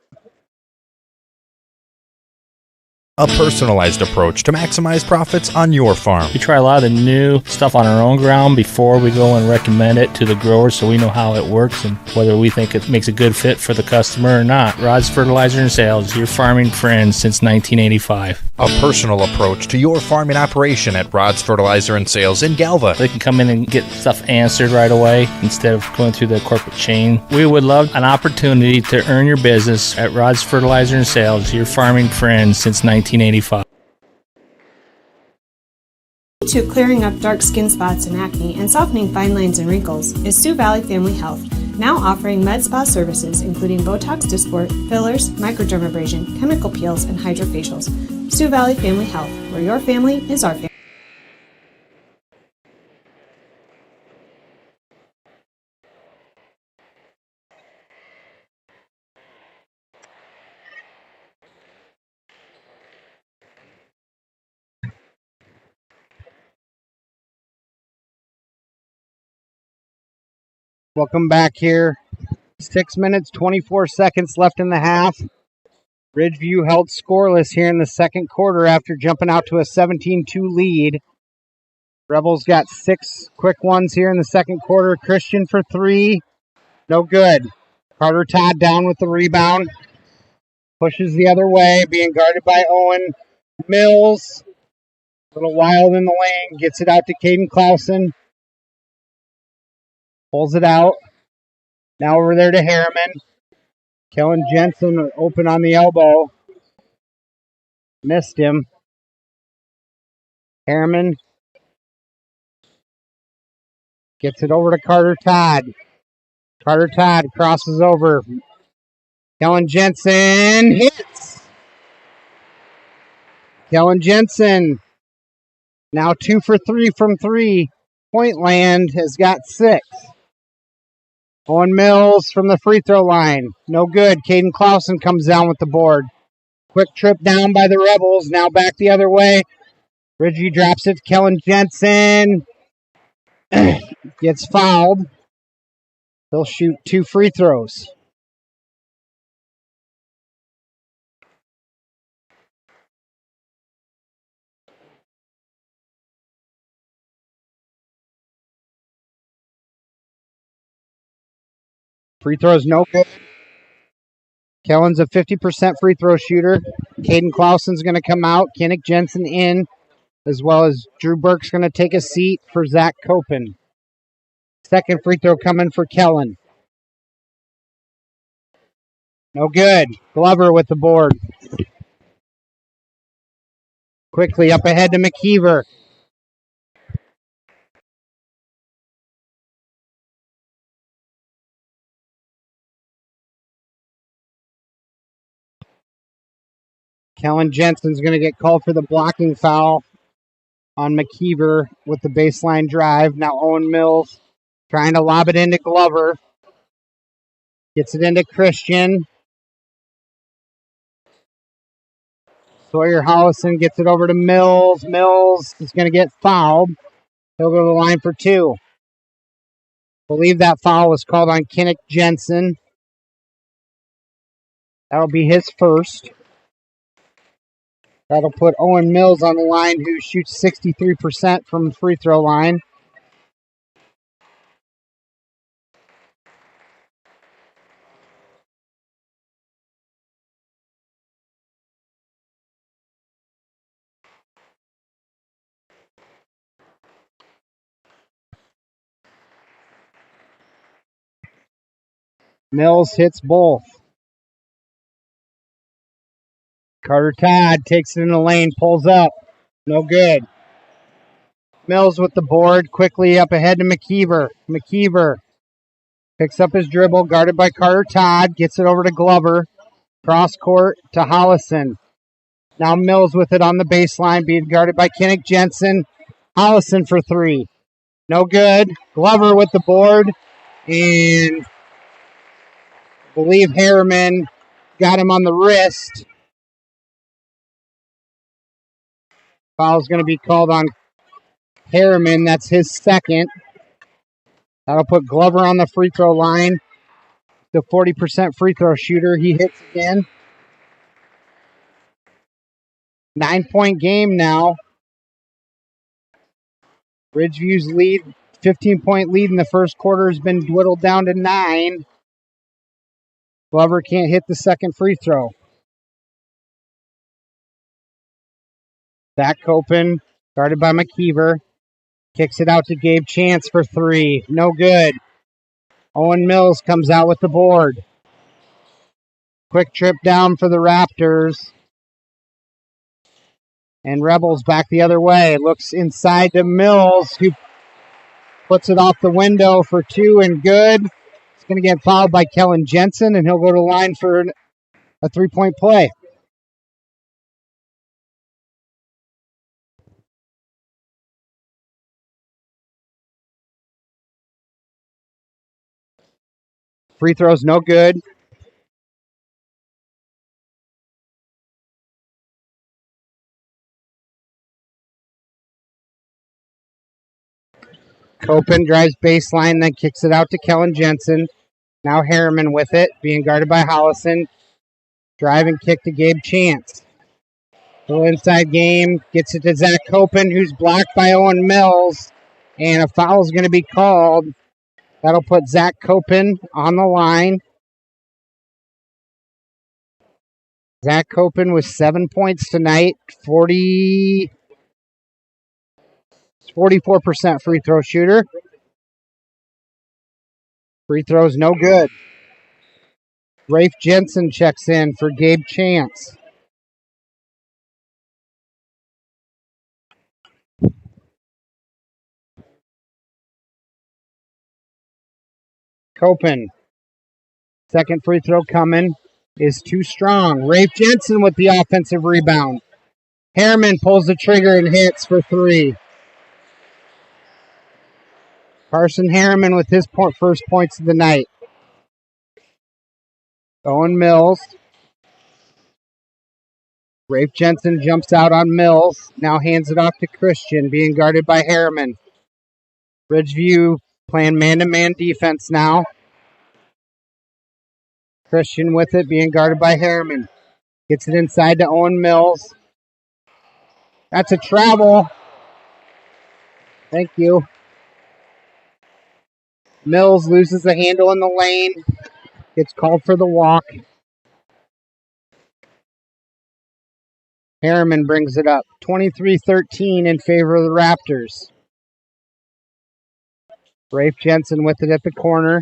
A personalized approach to maximize profits on your farm. We try a lot of the new stuff on our own ground before we go and recommend it to the growers so we know how it works and whether we think it makes a good fit for the customer or not. Rod's Fertilizer and Sales, your farming friend since 1985. A personal approach to your farming operation at Rod's Fertilizer and Sales in Galva. They can come in and get stuff answered right away instead of going through the corporate chain. We would love an opportunity to earn your business at Rod's Fertilizer and Sales, your farming friend since 1985. To clearing up dark skin spots and acne and softening fine lines and wrinkles is Sioux Valley Family Health, now offering med spa services including Botox Dysport, fillers, microdermabrasion, chemical peels, and hydrofacials. Sioux Valley Family Health, where your family is our family. Welcome back here. 6 minutes, 24 seconds left in the half. Ridgeview held scoreless here in the second quarter after jumping out to a 17-2 lead. Rebels got 6 quick ones here in the second quarter. Christian for 3. No good. Carter Todd down with the rebound. Pushes the other way, being guarded by Owen Mills. A little wild in the lane. Gets it out to Caden Clausen. Pulls it out. Now over there to Harriman. Kellen Jensen open on the elbow. Missed him. Harriman gets it over to Carter Todd. Carter Todd crosses over. Kellen Jensen hits. Kellen Jensen now 2 for 3 from 3. Point Land has got 6. Owen Mills from the free throw line. No good. Caden Clausen comes down with the board. Quick trip down by the Rebels. Now back the other way. Ridgeview drops it to Kellen Jensen. Gets fouled. He'll shoot 2 free throws. Free throws no good. Kellen's a 50% free throw shooter. Caden Clausen's going to come out. Kinnick Jensen in, as well as Drew Burke's going to take a seat for Zach Copen. Second free throw coming for Kellen. No good. Glover with the board. Quickly up ahead to McKeever. Kellen Jensen's going to get called for the blocking foul on McKeever with the baseline drive. Now Owen Mills trying to lob it into Glover. Gets it into Christian. Sawyer Hollison gets it over to Mills. Mills is going to get fouled. He'll go to the line for 2. I believe that foul was called on Kinnick Jensen. That'll be his first. That'll put Owen Mills on the line, who shoots 63% from the free throw line. Mills hits both. Carter Todd takes it in the lane, pulls up. No good. Mills with the board, quickly up ahead to McKeever. McKeever picks up his dribble, guarded by Carter Todd, gets it over to Glover. Cross court to Hollison. Now Mills with it on the baseline, being guarded by Kinnick Jensen. Hollison for 3. No good. Glover with the board. And I believe Harriman got him on the wrist. Foul's going to be called on Harriman. That's his second. That'll put Glover on the free throw line. The 40% free throw shooter. He hits again. 9-point game now. Ridgeview's lead, 15-point lead in the first quarter, has been dwindled down to 9. Glover can't hit the second free throw. Zach Copen, guarded by McKeever, kicks it out to Gabe Chance for 3. No good. Owen Mills comes out with the board. Quick trip down for the Raptors. And Rebels back the other way. Looks inside to Mills, who puts it off the window for 2 and good. He's going to get fouled by Kellen Jensen, and he'll go to the line for a 3-point play. Free throw's no good. Copen drives baseline, then kicks it out to Kellen Jensen. Now Harriman with it, being guarded by Hollison. Drive and kick to Gabe Chance. Little inside game, gets it to Zach Copen, who's blocked by Owen Mills. And a foul is going to be called. That'll put Zach Copen on the line. Zach Copen with 7 points tonight. 44% free throw shooter. Free throw's no good. Rafe Jensen checks in for Gabe Chance. Copen. Second free throw coming is too strong. Rafe Jensen with the offensive rebound. Harriman pulls the trigger and hits for three. Carson Harriman with his first points of the night. Owen Mills. Rafe Jensen jumps out on Mills. Now hands it off to Christian, being guarded by Harriman. Ridgeview playing man-to-man defense now. Christian with it, being guarded by Harriman. Gets it inside to Owen Mills. That's a travel. Thank you. Mills loses the handle in the lane. Gets called for the walk. Harriman brings it up. 23-13 in favor of the Raptors. Rafe Jensen with it at the corner.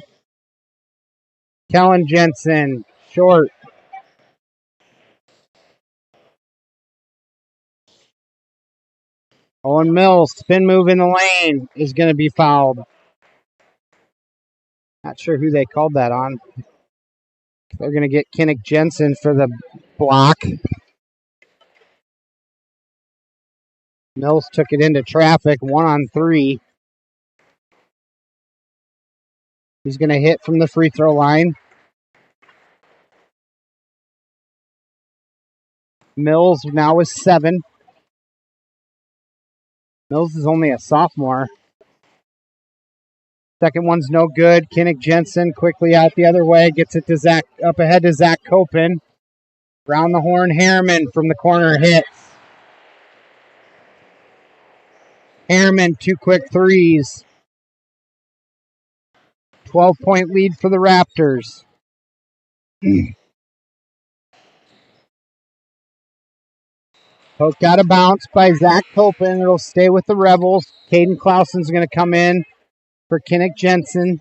Kellen Jensen, short. Owen Mills, spin move in the lane, is going to be fouled. Not sure who they called that on. They're going to get Kinnick Jensen for the block. Mills took it into traffic, 1-on-3. He's going to hit from the free throw line. Mills now is 7. Mills is only a sophomore. Second one's no good. Kinnick Jensen quickly out the other way. Gets it to Zach, up ahead to Zach Copen. Round the horn, Harriman from the corner hits. Harriman, 2 quick threes. 12-point lead for the Raptors. Poked out of bounce by Zach Copen. It'll stay with the Rebels. Caden Clausen's going to come in for Kinnick Jensen.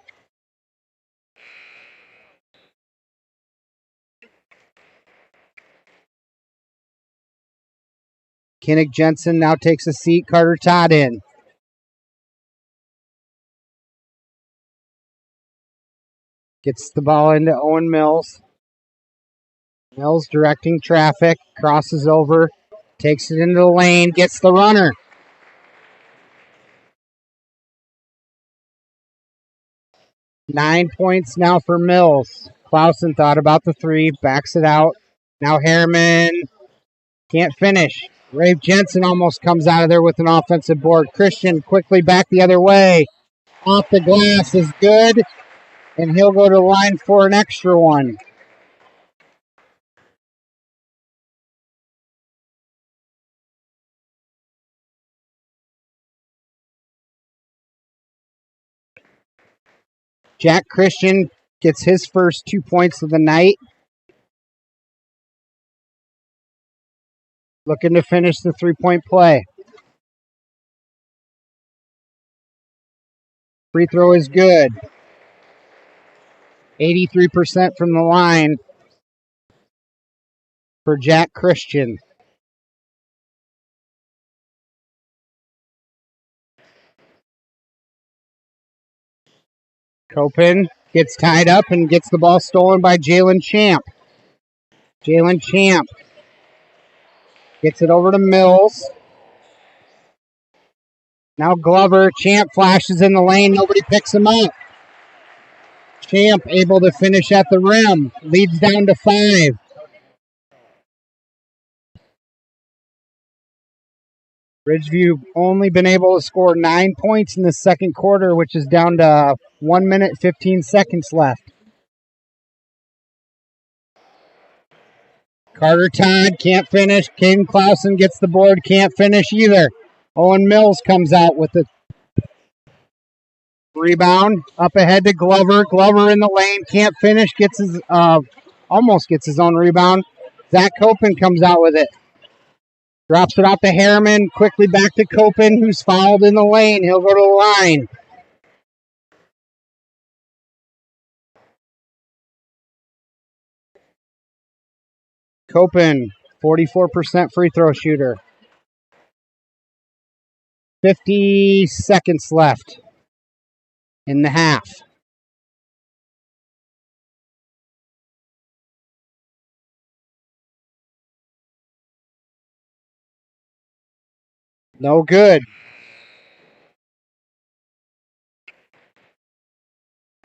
Kinnick Jensen now takes a seat. Carter Todd in. Gets the ball into Owen Mills. Mills directing traffic. Crosses over. Takes it into the lane. Gets the runner. Nine points now for Mills. Clausen thought about the three. Backs it out. Now Harriman can't finish. Rafe Jensen almost comes out of there with an offensive board. Christian quickly back the other way. Off the glass is good. And he'll go to the line for an extra one. Jack Christian gets his first 2 points of the night. Looking to finish the three-point play. Free throw is good. 83% from the line for Jack Christian. Copen gets tied up and gets the ball stolen by Jalen Champ. Jalen Champ gets it over to Mills. Now Glover. Champ flashes in the lane. Nobody picks him up. Champ able to finish at the rim. Leads down to 5. Ridgeview only been able to score 9 points in the second quarter, which is down to 1 minute, 15 seconds left. Carter Todd can't finish. Caden Clausen gets the board, can't finish either. Owen Mills comes out with the rebound. Up ahead to Glover. Glover in the lane, can't finish. Gets his almost gets his own rebound. Zach Copen comes out with it. Drops it off to Harriman. Quickly back to Copen, who's fouled in the lane. He'll go to the line. Copen, 44% free throw shooter. 50 seconds left in the half. No good.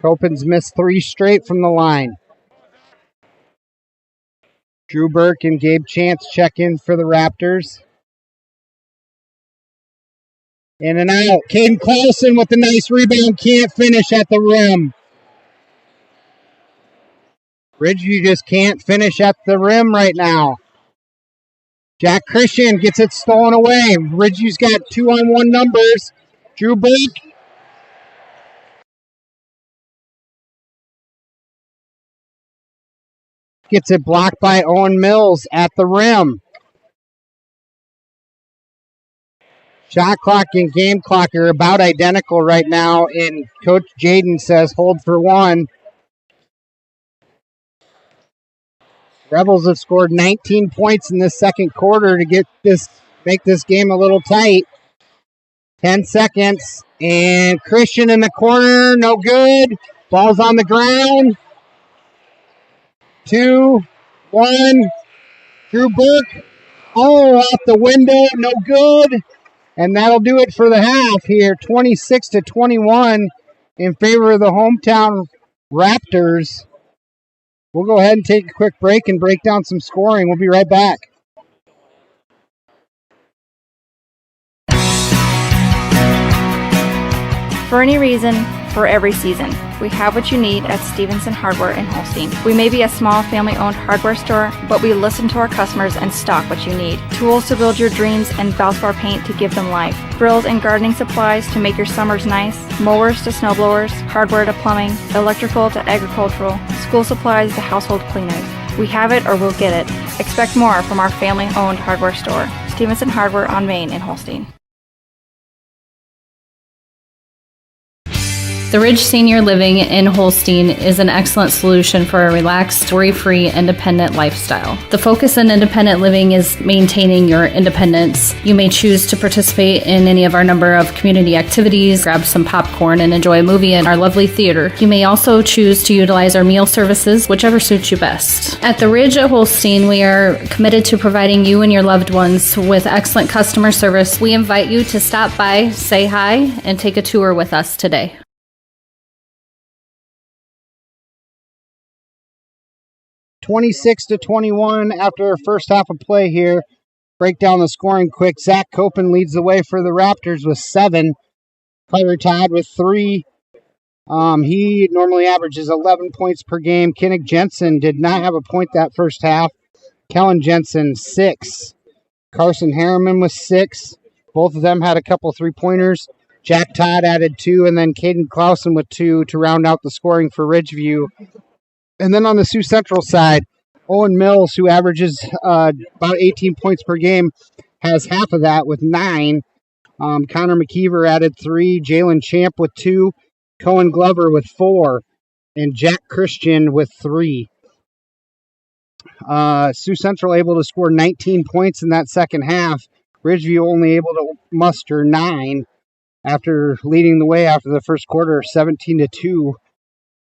Copen's missed 3 straight from the line. Drew Burke and Gabe Chance check in for the Raptors. In and out. Caden Clausen with a nice rebound. Can't finish at the rim. Ridgeview just can't finish at the rim right now. Jack Christian gets it stolen away. Ridgeview's got 2-on-1 numbers. Drew Burke. Gets it blocked by Owen Mills at the rim. Shot clock and game clock are about identical right now, and Coach Jaden says hold for 1. Rebels have scored 19 points in this second quarter to make this game a little tight. 10 seconds, and Christian in the corner, no good. Ball's on the ground. 2, 1. Drew Burke, off the window, no good. And that'll do it for the half here, 26-21 in favor of the hometown Raptors. We'll go ahead and take a quick break and break down some scoring. We'll be right back. For any reason, for every season, we have what you need at Stevenson Hardware in Holstein. We may be a small family-owned hardware store, but we listen to our customers and stock what you need. Tools to build your dreams and Valspar paint to give them life. Grills and gardening supplies to make your summers nice. Mowers to snowblowers, hardware to plumbing, electrical to agricultural, school supplies to household cleaners. We have it or we'll get it. Expect more from our family-owned hardware store. Stevenson Hardware on Main in Holstein. The Ridge Senior Living in Holstein is an excellent solution for a relaxed, worry-free, independent lifestyle. The focus in independent living is maintaining your independence. You may choose to participate in any of our number of community activities, grab some popcorn, and enjoy a movie in our lovely theater. You may also choose to utilize our meal services, whichever suits you best. At the Ridge at Holstein, we are committed to providing you and your loved ones with excellent customer service. We invite you to stop by, say hi, and take a tour with us today. 26-21 after our first half of play here. Break down the scoring quick. Zach Copen leads the way for the Raptors with 7. Kyler Todd with 3. He normally averages 11 points per game. Kinnick Jensen did not have a point that first half. Kellen Jensen, 6. Carson Harriman with 6. Both of them had a couple 3-pointers. Jack Todd added 2, and then Caden Clausen with 2 to round out the scoring for Ridgeview. And then on the Sioux Central side, Owen Mills, who averages about 18 points per game, has half of that with 9. Connor McKeever added 3. Jalen Champ with 2. Cohen Glover with 4. And Jack Christian with 3. Sioux Central able to score 19 points in that second half. Ridgeview only able to muster 9 after leading the way after the first quarter, 17-2.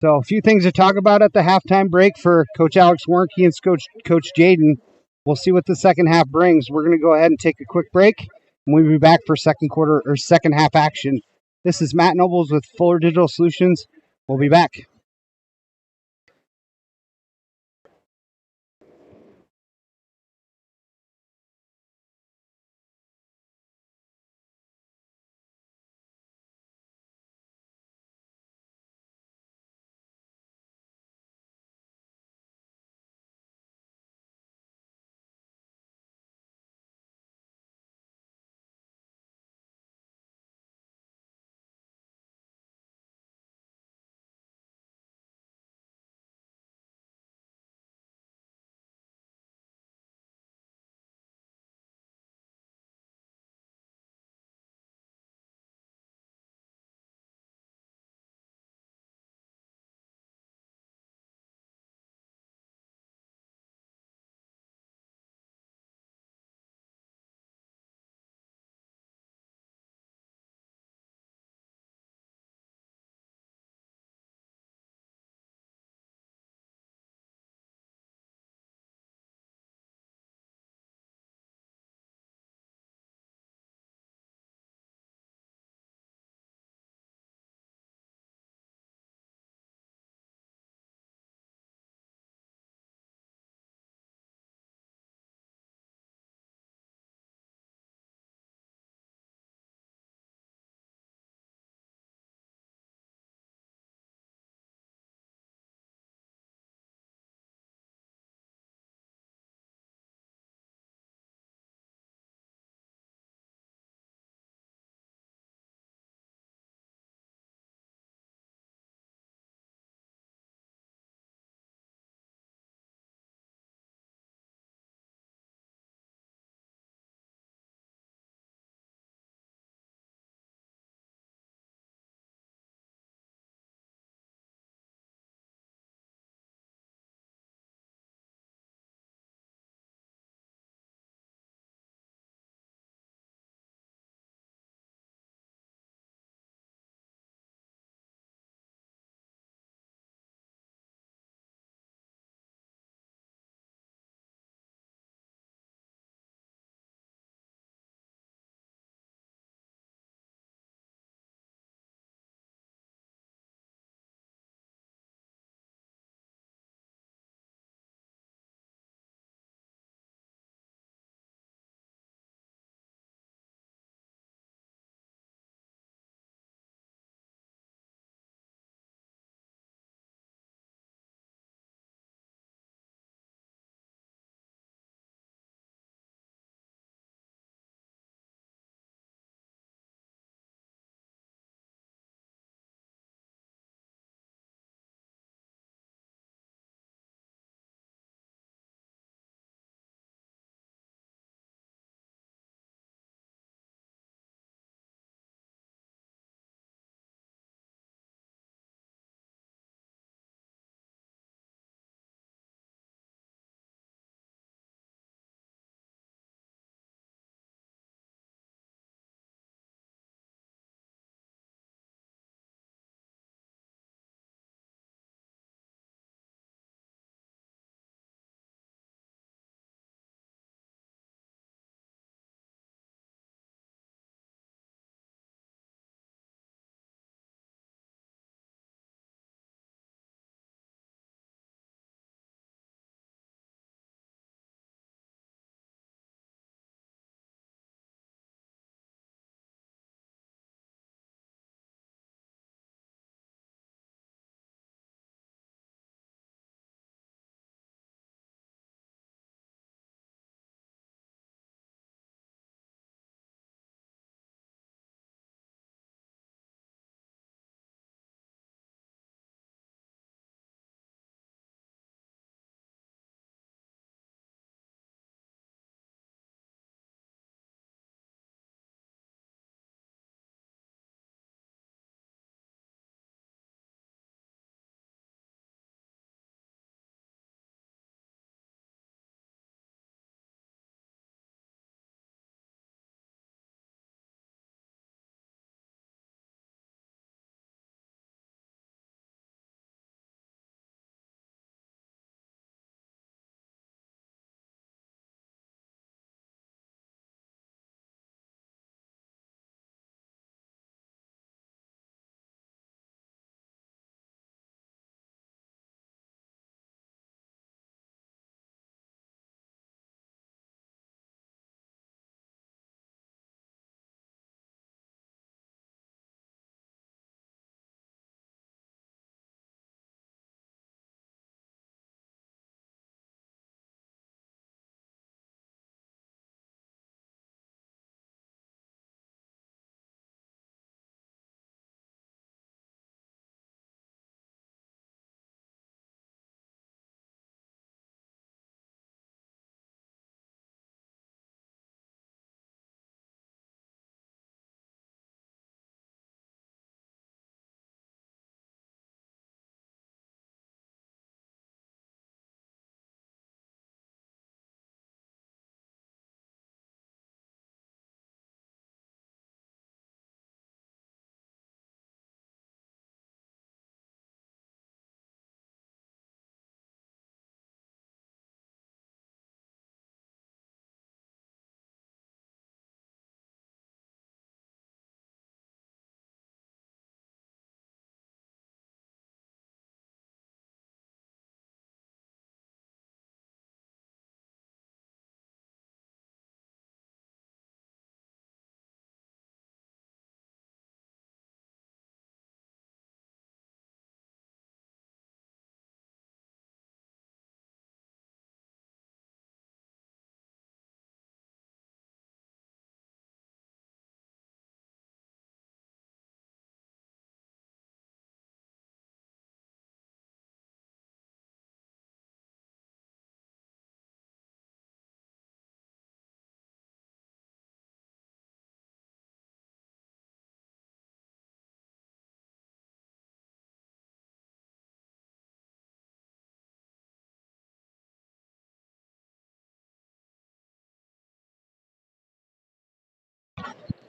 So a few things to talk about at the halftime break for Coach Alex Warnke and Coach Jaden. We'll see what the second half brings. We're going to go ahead and take a quick break, and we'll be back for second half action. This is Matt Nobles with Fuller Digital Solutions. We'll be back.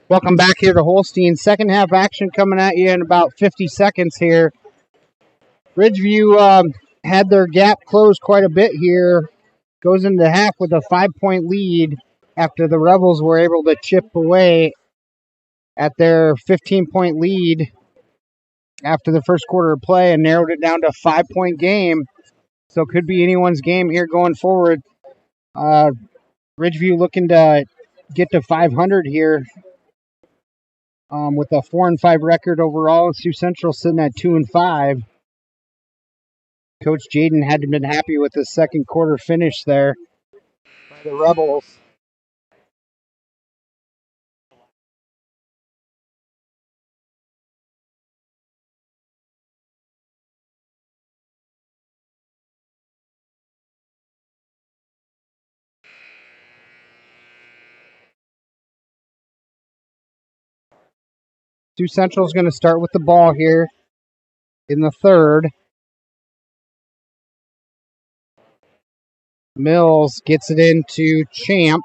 Welcome back here to Holstein. Second half action coming at you in about 50 seconds here. Ridgeview had their gap closed quite a bit here. Goes into half with a 5-point lead after the Rebels were able to chip away at their 15-point lead after the first quarter of play and narrowed it down to a 5-point game. So it could be anyone's game here going forward. Ridgeview looking to get to 500 here with a 4-5 record overall. Sioux Central sitting at 2-5. Coach Jaden hadn't been happy with the second quarter finish there by the Rebels. Sioux Central is going to start with the ball here in the third. Mills gets it into Champ.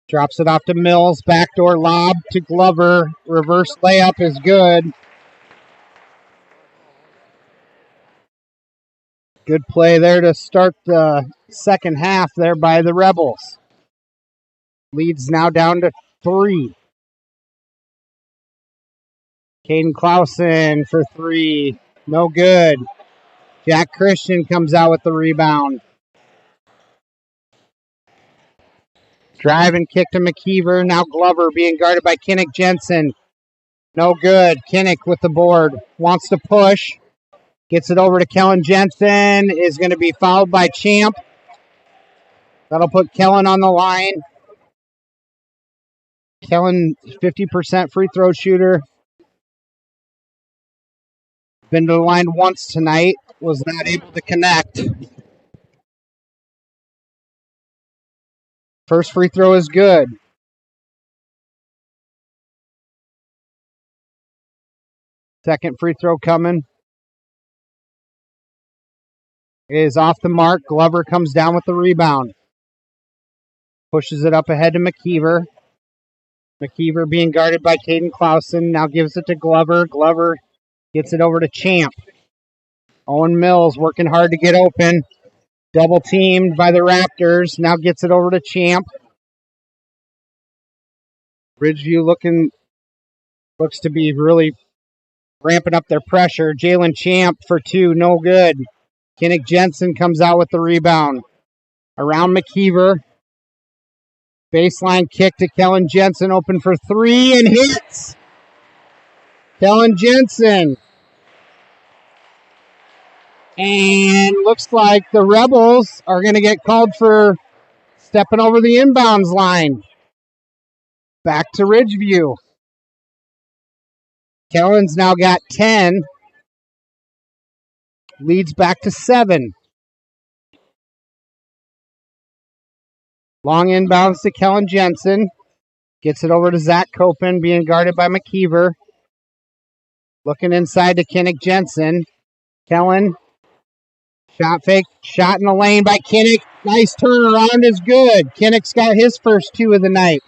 Drops it off to Mills. Backdoor lob to Glover. Reverse layup is good. Good play there to start the second half there by the Rebels. Lead's now down to 3. Caden Clausen for 3. No good. Jack Christian comes out with the rebound. Drive and kick to McKeever. Now Glover being guarded by Kinnick Jensen. No good. Kinnick with the board. Wants to push. Gets it over to Kellen Jensen. Is going to be fouled by Champ. That'll put Kellen on the line. Kellen, 50% free throw shooter. Been to the line once tonight. Was not able to connect. First free throw is good. Second free throw coming. Is off the mark. Glover comes down with the rebound. Pushes it up ahead to McKeever. McKeever being guarded by Caden Clausen. Now gives it to Glover. Glover gets it over to Champ. Owen Mills working hard to get open. Double teamed by the Raptors. Now gets it over to Champ. Ridgeview looks to be really ramping up their pressure. Jalen Champ for 2. No good. Kinnick Jensen comes out with the rebound. Around McKeever. Baseline kick to Kellen Jensen. Open for 3 and hits. Kellen Jensen. And looks like the Rebels are going to get called for stepping over the inbounds line. Back to Ridgeview. Kellen's now got 10. Leads back to 7. Long inbounds to Kellen Jensen. Gets it over to Zach Copen, being guarded by McKeever. Looking inside to Kinnick Jensen. Kellen. Shot fake. Shot in the lane by Kinnick. Nice turnaround is good. Kinnick's got his first 2 of the night.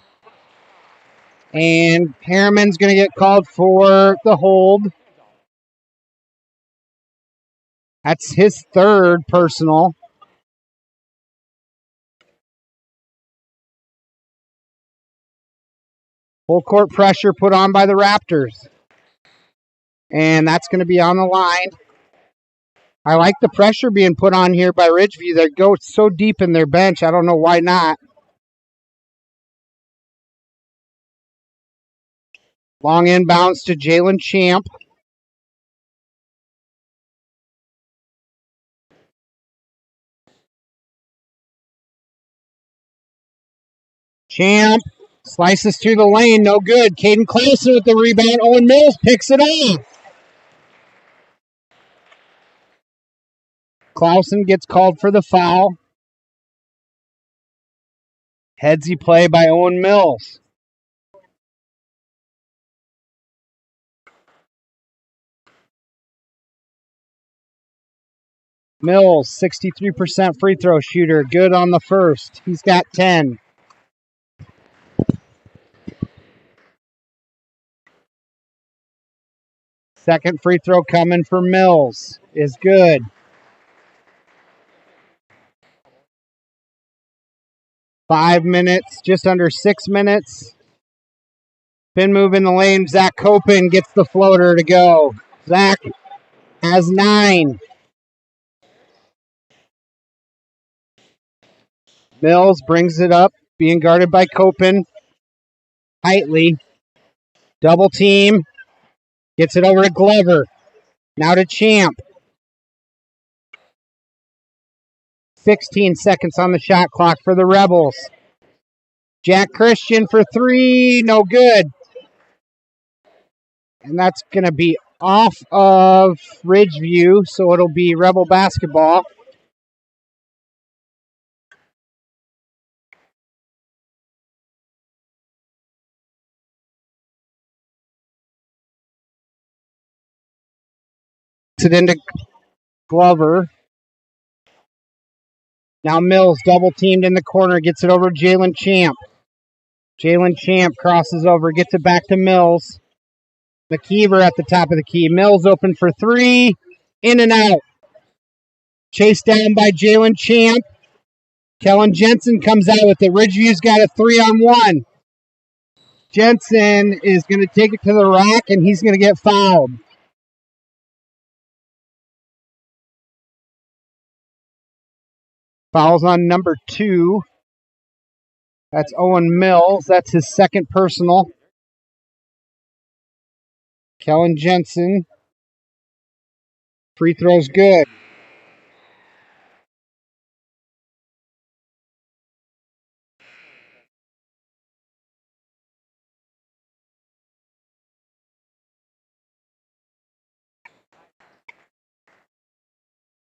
And Harriman's going to get called for the hold. That's his 3rd personal. Full court pressure put on by the Raptors. And that's going to be on the line. I like the pressure being put on here by Ridgeview. They go so deep in their bench. I don't know why not. Long inbounds to Jalen Champ. Champ slices through the lane. No good. Caden Clausen with the rebound. Owen Mills picks it off. Clausen gets called for the foul. Headsy play by Owen Mills. Mills, 63% free throw shooter. Good on the first. He's got 10. Second free throw coming for Mills is good. Five minutes, just under 6 minutes. Spin move in the lane. Zach Copen gets the floater to go. Zach has 9. Mills brings it up, being guarded by Copen. Tightly. Double team. Gets it over to Glover. Now to Champ. 16 seconds on the shot clock for the Rebels. Jack Christian for 3. No good. And that's going to be off of Ridgeview, so it'll be Rebel basketball. It into Glover. Now Mills double teamed in the corner, gets it over to Jalen Champ. Jalen Champ crosses over, gets it back to Mills. McKeever at the top of the key. Mills open for 3. In and out. Chased down by Jalen Champ. Kellen Jensen comes out with it. Ridgeview's got a 3-on-1. Jensen is going to take it to the rack, and he's going to get fouled. Fouls on number 2. That's Owen Mills. That's his second personal. Kellen Jensen. Free throw's good.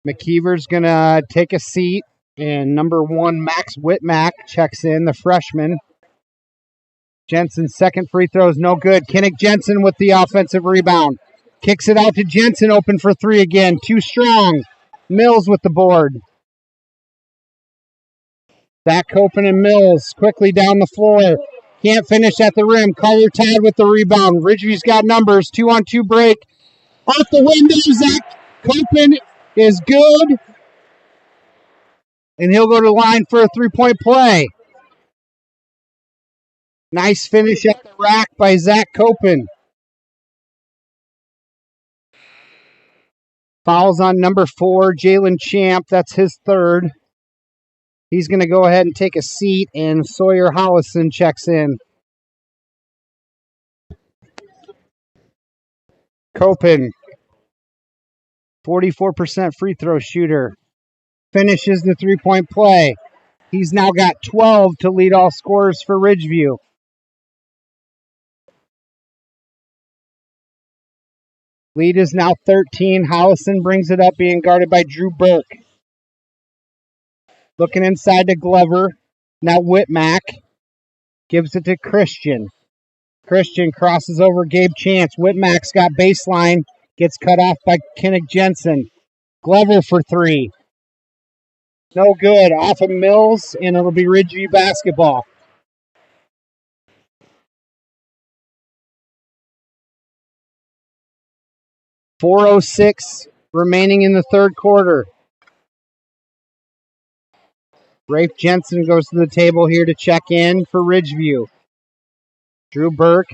McKeever's going to take a seat, and number 1, Max Whitmack, checks in, the freshman. Jensen's second free throw is no good. Kinnick Jensen with the offensive rebound. Kicks it out to Jensen, open for 3 again. Too strong. Mills with the board. Zach Copen and Mills quickly down the floor. Can't finish at the rim. Carter Todd with the rebound. Ridgeview's got numbers. 2-on-2 break. Off the window. Zach Copen is good. And he'll go to the line for a 3-point play. Nice finish at the rack by Zach Copen. Fouls on number 4, Jalen Champ. That's his third. He's going to go ahead and take a seat, and Sawyer Hollison checks in. Copen, 44% free throw shooter. Finishes the 3-point play. He's now got 12 to lead all scorers for Ridgeview. Lead is now 13. Hollison brings it up, being guarded by Drew Burke. Looking inside to Glover. Now Whitmack gives it to Christian. Christian crosses over Gabe Chance. Whitmack's got baseline. Gets cut off by Kinnick Jensen. Glover for 3. No good. Off of Mills, and it'll be Ridgeview basketball. .406 remaining in the third quarter. Rafe Jensen goes to the table here to check in for Ridgeview. Drew Burke,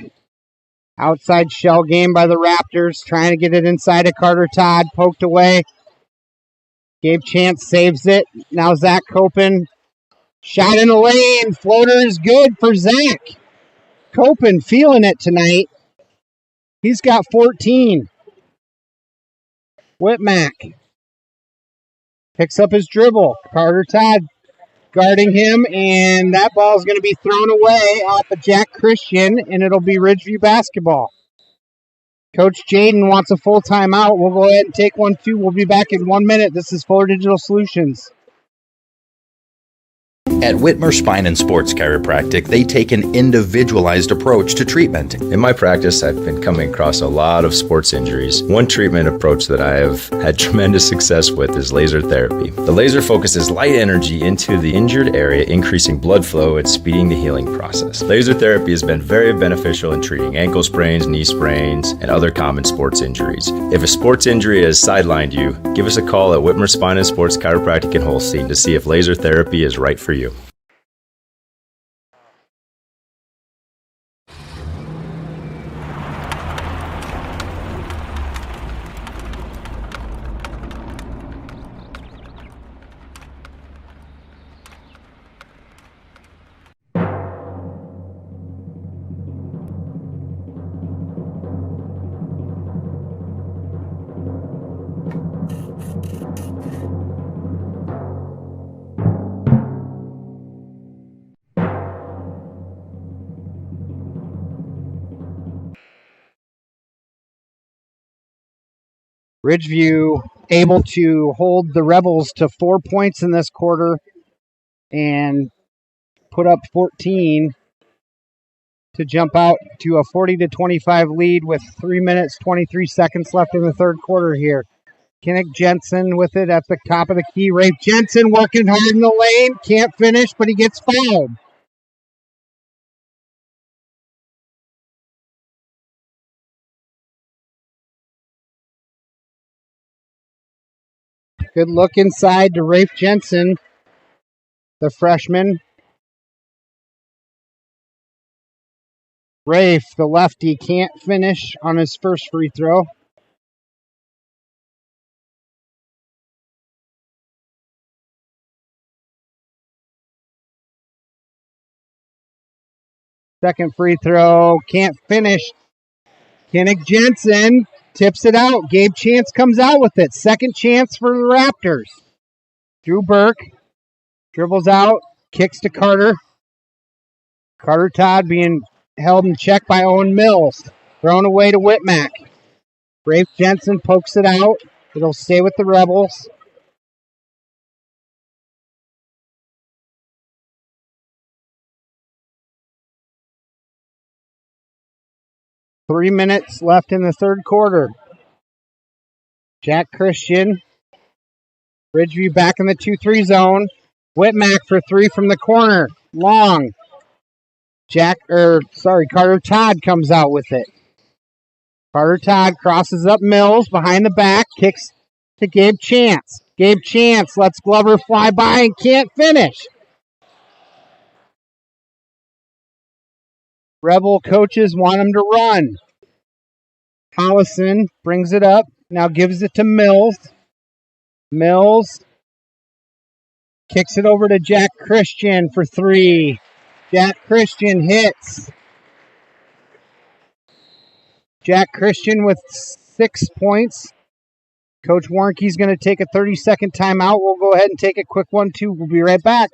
outside shell game by the Raptors, trying to get it inside of Carter Todd, poked away. Gabe Chance saves it. Now Zach Copen, shot in the lane, floater is good for Zach. Copen feeling it tonight. He's got 14. Whitmack picks up his dribble. Carter Todd guarding him, and that ball is going to be thrown away off of Jack Christian, and it'll be Ridgeview basketball. Coach Jaden wants a full timeout. We'll go ahead and take one, too. We'll be back in 1 minute. This is Fuller Digital Solutions. At Whitmer Spine and Sports Chiropractic, they take an individualized approach to treatment. In my practice, I've been coming across a lot of sports injuries. One treatment approach that I have had tremendous success with is laser therapy. The laser focuses light energy into the injured area, increasing blood flow and speeding the healing process. Laser therapy has been very beneficial in treating ankle sprains, knee sprains, and other common sports injuries. If a sports injury has sidelined you, give us a call at Whitmer Spine and Sports Chiropractic in Holstein to see if laser therapy is right for you. Ridgeview able to hold the Rebels to 4 points in this quarter and put up 14 to jump out to a 40-25 lead with 3 minutes, 23 seconds left in the third quarter here. Kinnick Jensen with it at the top of the key. Rafe Jensen working hard in the lane. Can't finish, but he gets fouled. Good look inside to Rafe Jensen, the freshman. Rafe, the lefty, can't finish on his first free throw. Second free throw, can't finish. Kinnick Jensen tips it out. Gabe Chance comes out with it. Second chance for the Raptors. Drew Burke dribbles out, kicks to Carter. Carter Todd being held in check by Owen Mills. Thrown away to Whitmack. Rafe Jensen pokes it out. It'll stay with the Rebels. Three minutes left in the third quarter. Jack Christian. Ridgeview back in the 2-3 zone. Whitmack for three from the corner. Long. Carter Todd comes out with it. Carter Todd crosses up Mills behind the back. Kicks to Gabe Chance. Gabe Chance lets Glover fly by and can't finish. Rebel coaches want him to run. Hollison brings it up. Now gives it to Mills. Mills kicks it over to Jack Christian for three. Jack Christian hits. Jack Christian with 6 points. Coach Warnke's going to take a 30-second timeout. We'll go ahead and take a quick one, too. We'll be right back.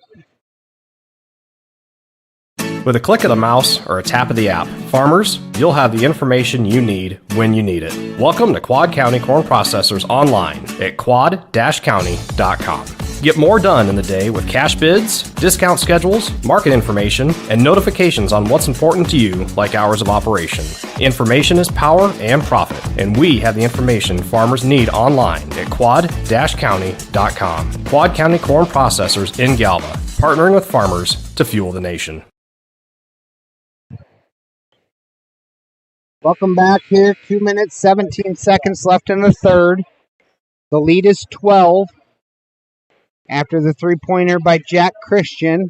With a click of the mouse or a tap of the app, farmers, you'll have the information you need when you need it. Welcome to Quad County Corn Processors online at quad-county.com. Get more done in the day with cash bids, discount schedules, market information, and notifications on what's important to you, like hours of operation. Information is power and profit, and we have the information farmers need online at quad-county.com. Quad County Corn Processors in Galva, partnering with farmers to fuel the nation. Welcome back here. 2 minutes, 17 seconds left in the third. The lead is 12 after the three-pointer by Jack Christian.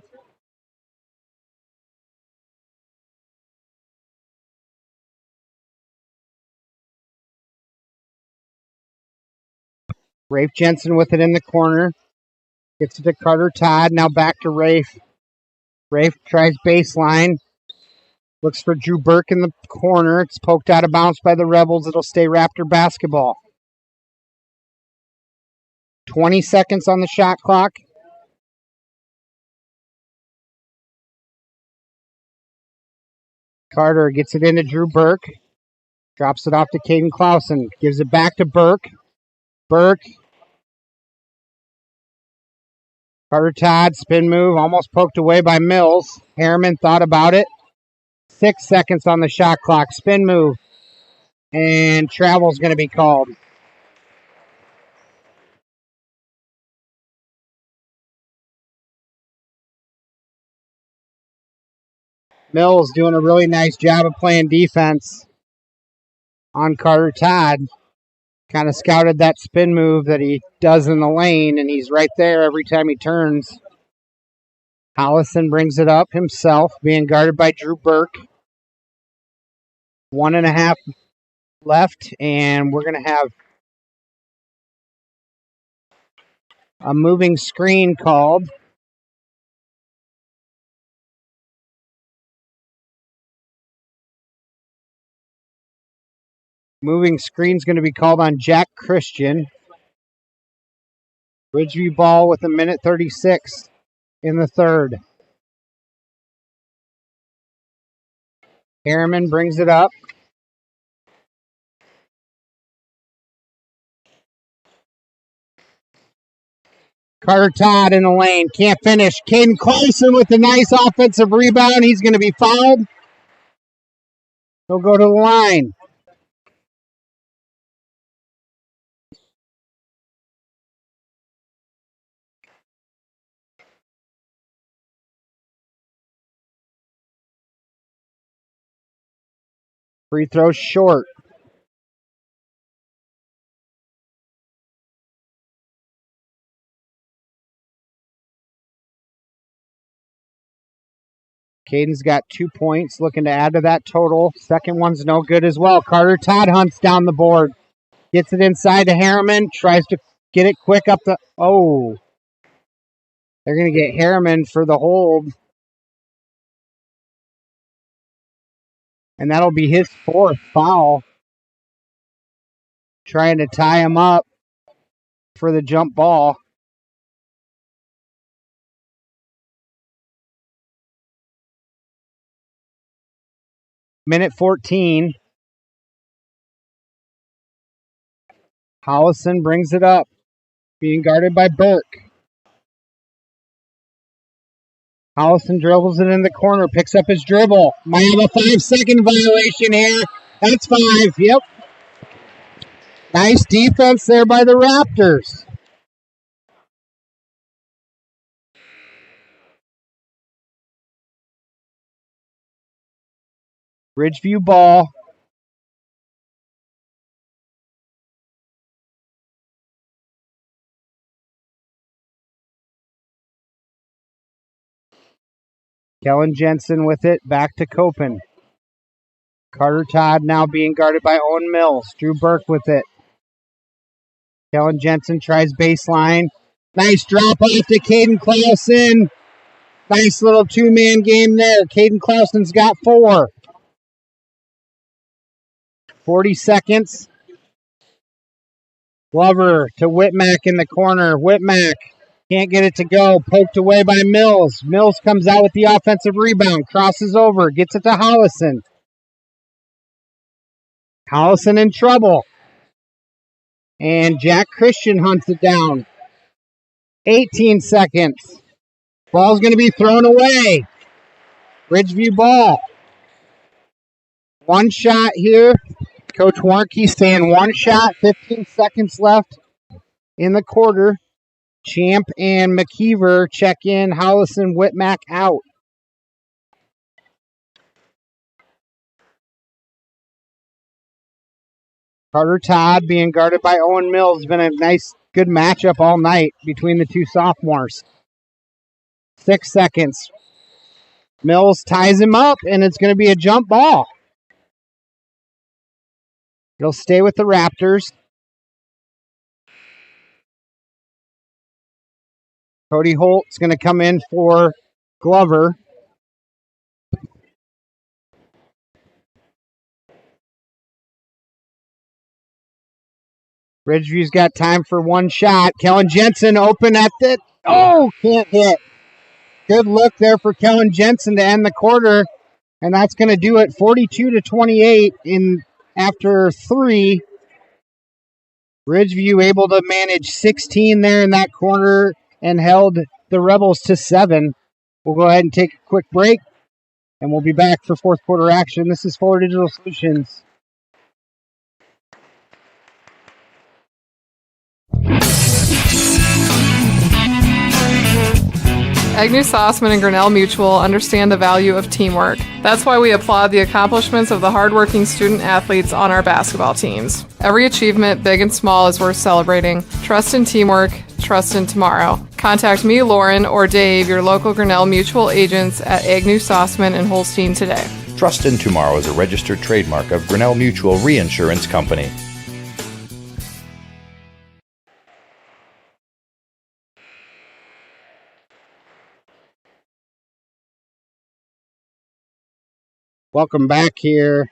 Rafe Jensen with it in the corner. Gets it to Carter Todd. Now back to Rafe. Rafe tries baseline. Looks for Drew Burke in the corner. It's poked out of bounds by the Rebels. It'll stay Raptor basketball. 20 seconds on the shot clock. Carter gets it into Drew Burke. Drops it off to Caden Clausen. Gives it back to Burke. Burke Carter Todd, spin move, almost poked away by Mills. Harriman thought about it. 6 seconds on the shot clock. Spin move. And travel's going to be called. Mills doing a really nice job of playing defense on Carter Todd. Kind of scouted that spin move that he does in the lane, and he's right there every time he turns. Hollison brings it up himself, being guarded by Drew Burke. 1.5 left, and we're going to have a moving screen called. Moving screen's going to be called on Jack Christian. Ridgeview ball with 1:36 in the third. Harriman brings it up. Carter Todd in the lane. Can't finish. Caden Clausen with a nice offensive rebound. He's going to be fouled. He'll go to the line. Free throw short. Caden's got 2 points, looking to add to that total. Second one's no good as well. Carter Todd hunts down the board. Gets it inside to Harriman. Tries to get it quick up the... Oh. They're going to get Harriman for the hold. And that'll be his 4th foul. Trying to tie him up for the jump ball. Minute 14. Hollison brings it up. Being guarded by Burke. Hollison dribbles it in the corner. Picks up his dribble. Might have a 5-second violation here. That's 5. Yep. Nice defense there by the Raptors. Ridgeview ball. Kellen Jensen with it. Back to Copen. Carter Todd now being guarded by Owen Mills. Drew Burke with it. Kellen Jensen tries baseline. Nice drop off to Caden Clausen. Nice little 2-man game there. Caden Clausen's got 4. 40 seconds. Glover to Whitmack in the corner. Whitmack can't get it to go. Poked away by Mills. Mills comes out with the offensive rebound. Crosses over. Gets it to Hollison. Hollison in trouble. And Jack Christian hunts it down. 18 seconds. Ball's going to be thrown away. Ridgeview ball. One shot here. Coach Warnke saying one shot. 15 seconds left in the quarter. Champ and McKeever check in. Hollison, Whitmack out. Carter Todd being guarded by Owen Mills. Been a nice, good matchup all night between the two sophomores. 6 seconds. Mills ties him up, and it's going to be a jump ball. It'll stay with the Raptors. Cody Holt's going to come in for Glover. Ridgeview's got time for one shot. Kellen Jensen open at the... Oh, can't hit. Good look there for Kellen Jensen to end the quarter. And that's going to do it. 42-28 after 3. Ridgeview able to manage 16 there in that corner and held the Rebels to 7. We'll go ahead and take a quick break, and we'll be back for fourth quarter action. This is Fuller Digital Solutions. Agnew Sossman and Grinnell Mutual understand the value of teamwork. That's why we applaud the accomplishments of the hardworking student athletes on our basketball teams. Every achievement, big and small, is worth celebrating. Trust in teamwork, trust in tomorrow. Contact me, Lauren, or Dave, your local Grinnell Mutual agents at Agnew Sossman and Holstein today. Trust in Tomorrow is a registered trademark of Grinnell Mutual Reinsurance Company. Welcome back here.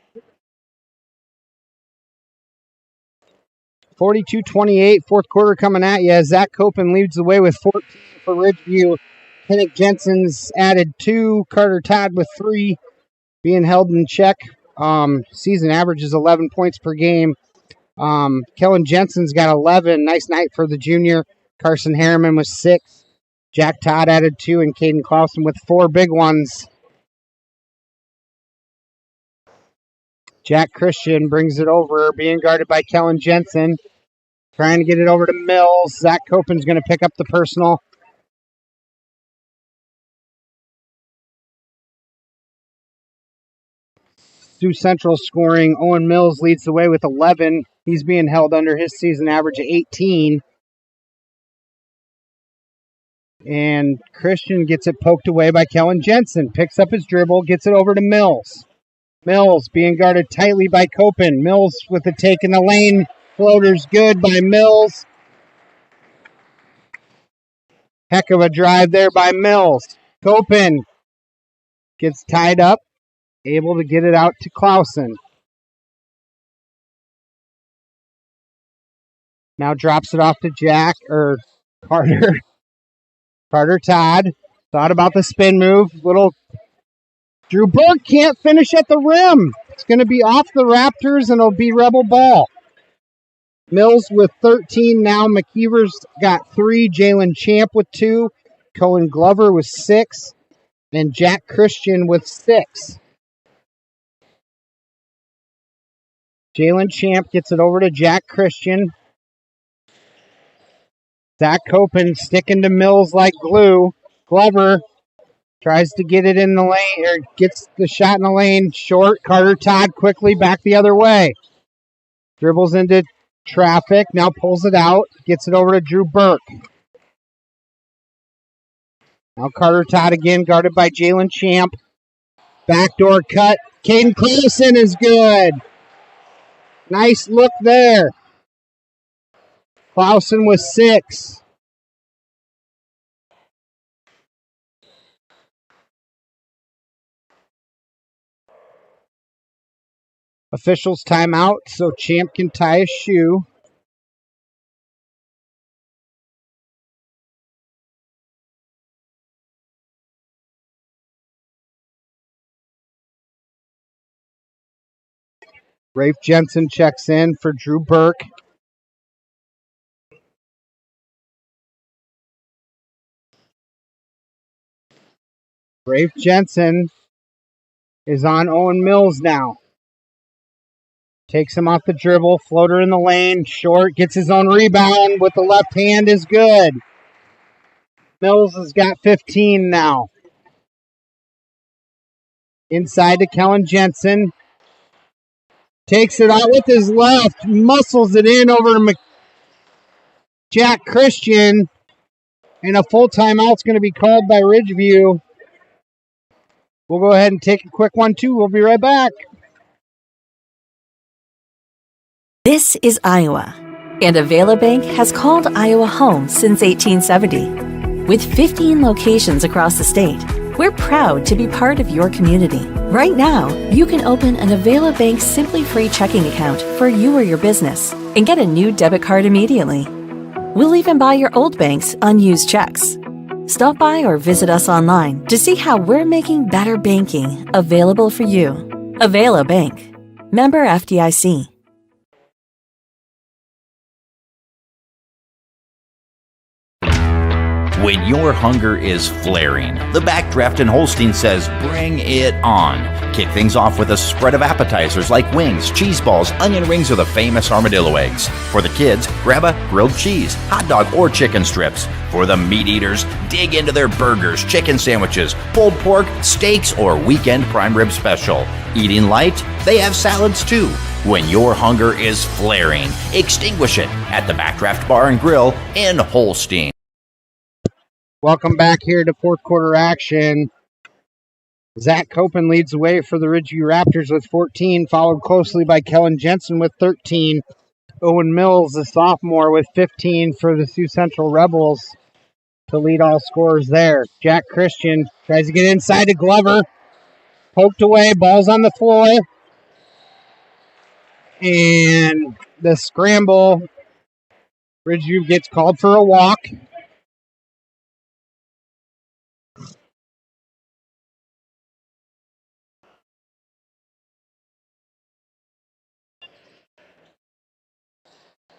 42-28, fourth quarter coming at you. Zach Copen leads the way with 14 for Ridgeview. Hennick Jensen's added 2. Carter Todd with 3, being held in check. Season average is 11 points per game. Kellen Jensen's got 11. Nice night for the junior. Carson Harriman with 6. Jack Todd added 2, and Caden Clausen with 4 big ones. Jack Christian brings it over, being guarded by Kellen Jensen. Trying to get it over to Mills. Zach Copen's going to pick up the personal. Sioux Central scoring. Owen Mills leads the way with 11. He's being held under his season average of 18. And Christian gets it poked away by Kellen Jensen. Picks up his dribble, gets it over to Mills. Mills being guarded tightly by Copen. Mills with the take in the lane. Floater's good by Mills. Heck of a drive there by Mills. Copen gets tied up. Able to get it out to Clausen. Now drops it off to Carter. Carter Todd. Thought about the spin move. Drew Burke can't finish at the rim. It's going to be off the Raptors, and it'll be Rebel ball. Mills with 13 now. McKeever's got 3. Jalen Champ with 2. Cohen Glover with 6. And Jack Christian with 6. Jalen Champ gets it over to Jack Christian. Zach Copen sticking to Mills like glue. Glover tries to get it in the lane, or gets the shot in the lane. Short. Carter Todd quickly back the other way. Dribbles into traffic. Now pulls it out. Gets it over to Drew Burke. Now Carter Todd again, guarded by Jalen Champ. Backdoor cut. Caden Clausen is good. Nice look there. Clausen with 6. Officials timeout, so Champ can tie his shoe. Rafe Jensen checks in for Drew Burke. Rafe Jensen is on Owen Mills now. Takes him off the dribble. Floater in the lane. Short. Gets his own rebound with the left hand is good. Mills has got 15 now. Inside to Kellen Jensen. Takes it out with his left. Muscles it in over to Jack Christian. And a full timeout's going to be called by Ridgeview. We'll go ahead and take a quick one, too. We'll be right back. This is Iowa, and Avila Bank has called Iowa home since 1870. With 15 locations across the state, we're proud to be part of your community. Right now, you can open an Avila Bank Simply Free checking account for you or your business and get a new debit card immediately. We'll even buy your old bank's unused checks. Stop by or visit us online to see how we're making better banking available for you. Avila Bank. Member FDIC. When your hunger is flaring, the Backdraft in Holstein says bring it on. Kick things off with a spread of appetizers like wings, cheese balls, onion rings, or the famous armadillo eggs. For the kids, grab a grilled cheese, hot dog, or chicken strips. For the meat eaters, dig into their burgers, chicken sandwiches, pulled pork, steaks, or weekend prime rib special. Eating light? They have salads too. When your hunger is flaring, extinguish it at the Backdraft Bar and Grill in Holstein. Welcome back here to fourth quarter action. Zach Copen leads the way for the Ridgeview Raptors with 14, followed closely by Kellen Jensen with 13. Owen Mills, the sophomore, with 15 for the Sioux Central Rebels to lead all scorers there. Jack Christian tries to get inside to Glover. Poked away, ball's on the floor. And the scramble, Ridgeview gets called for a walk.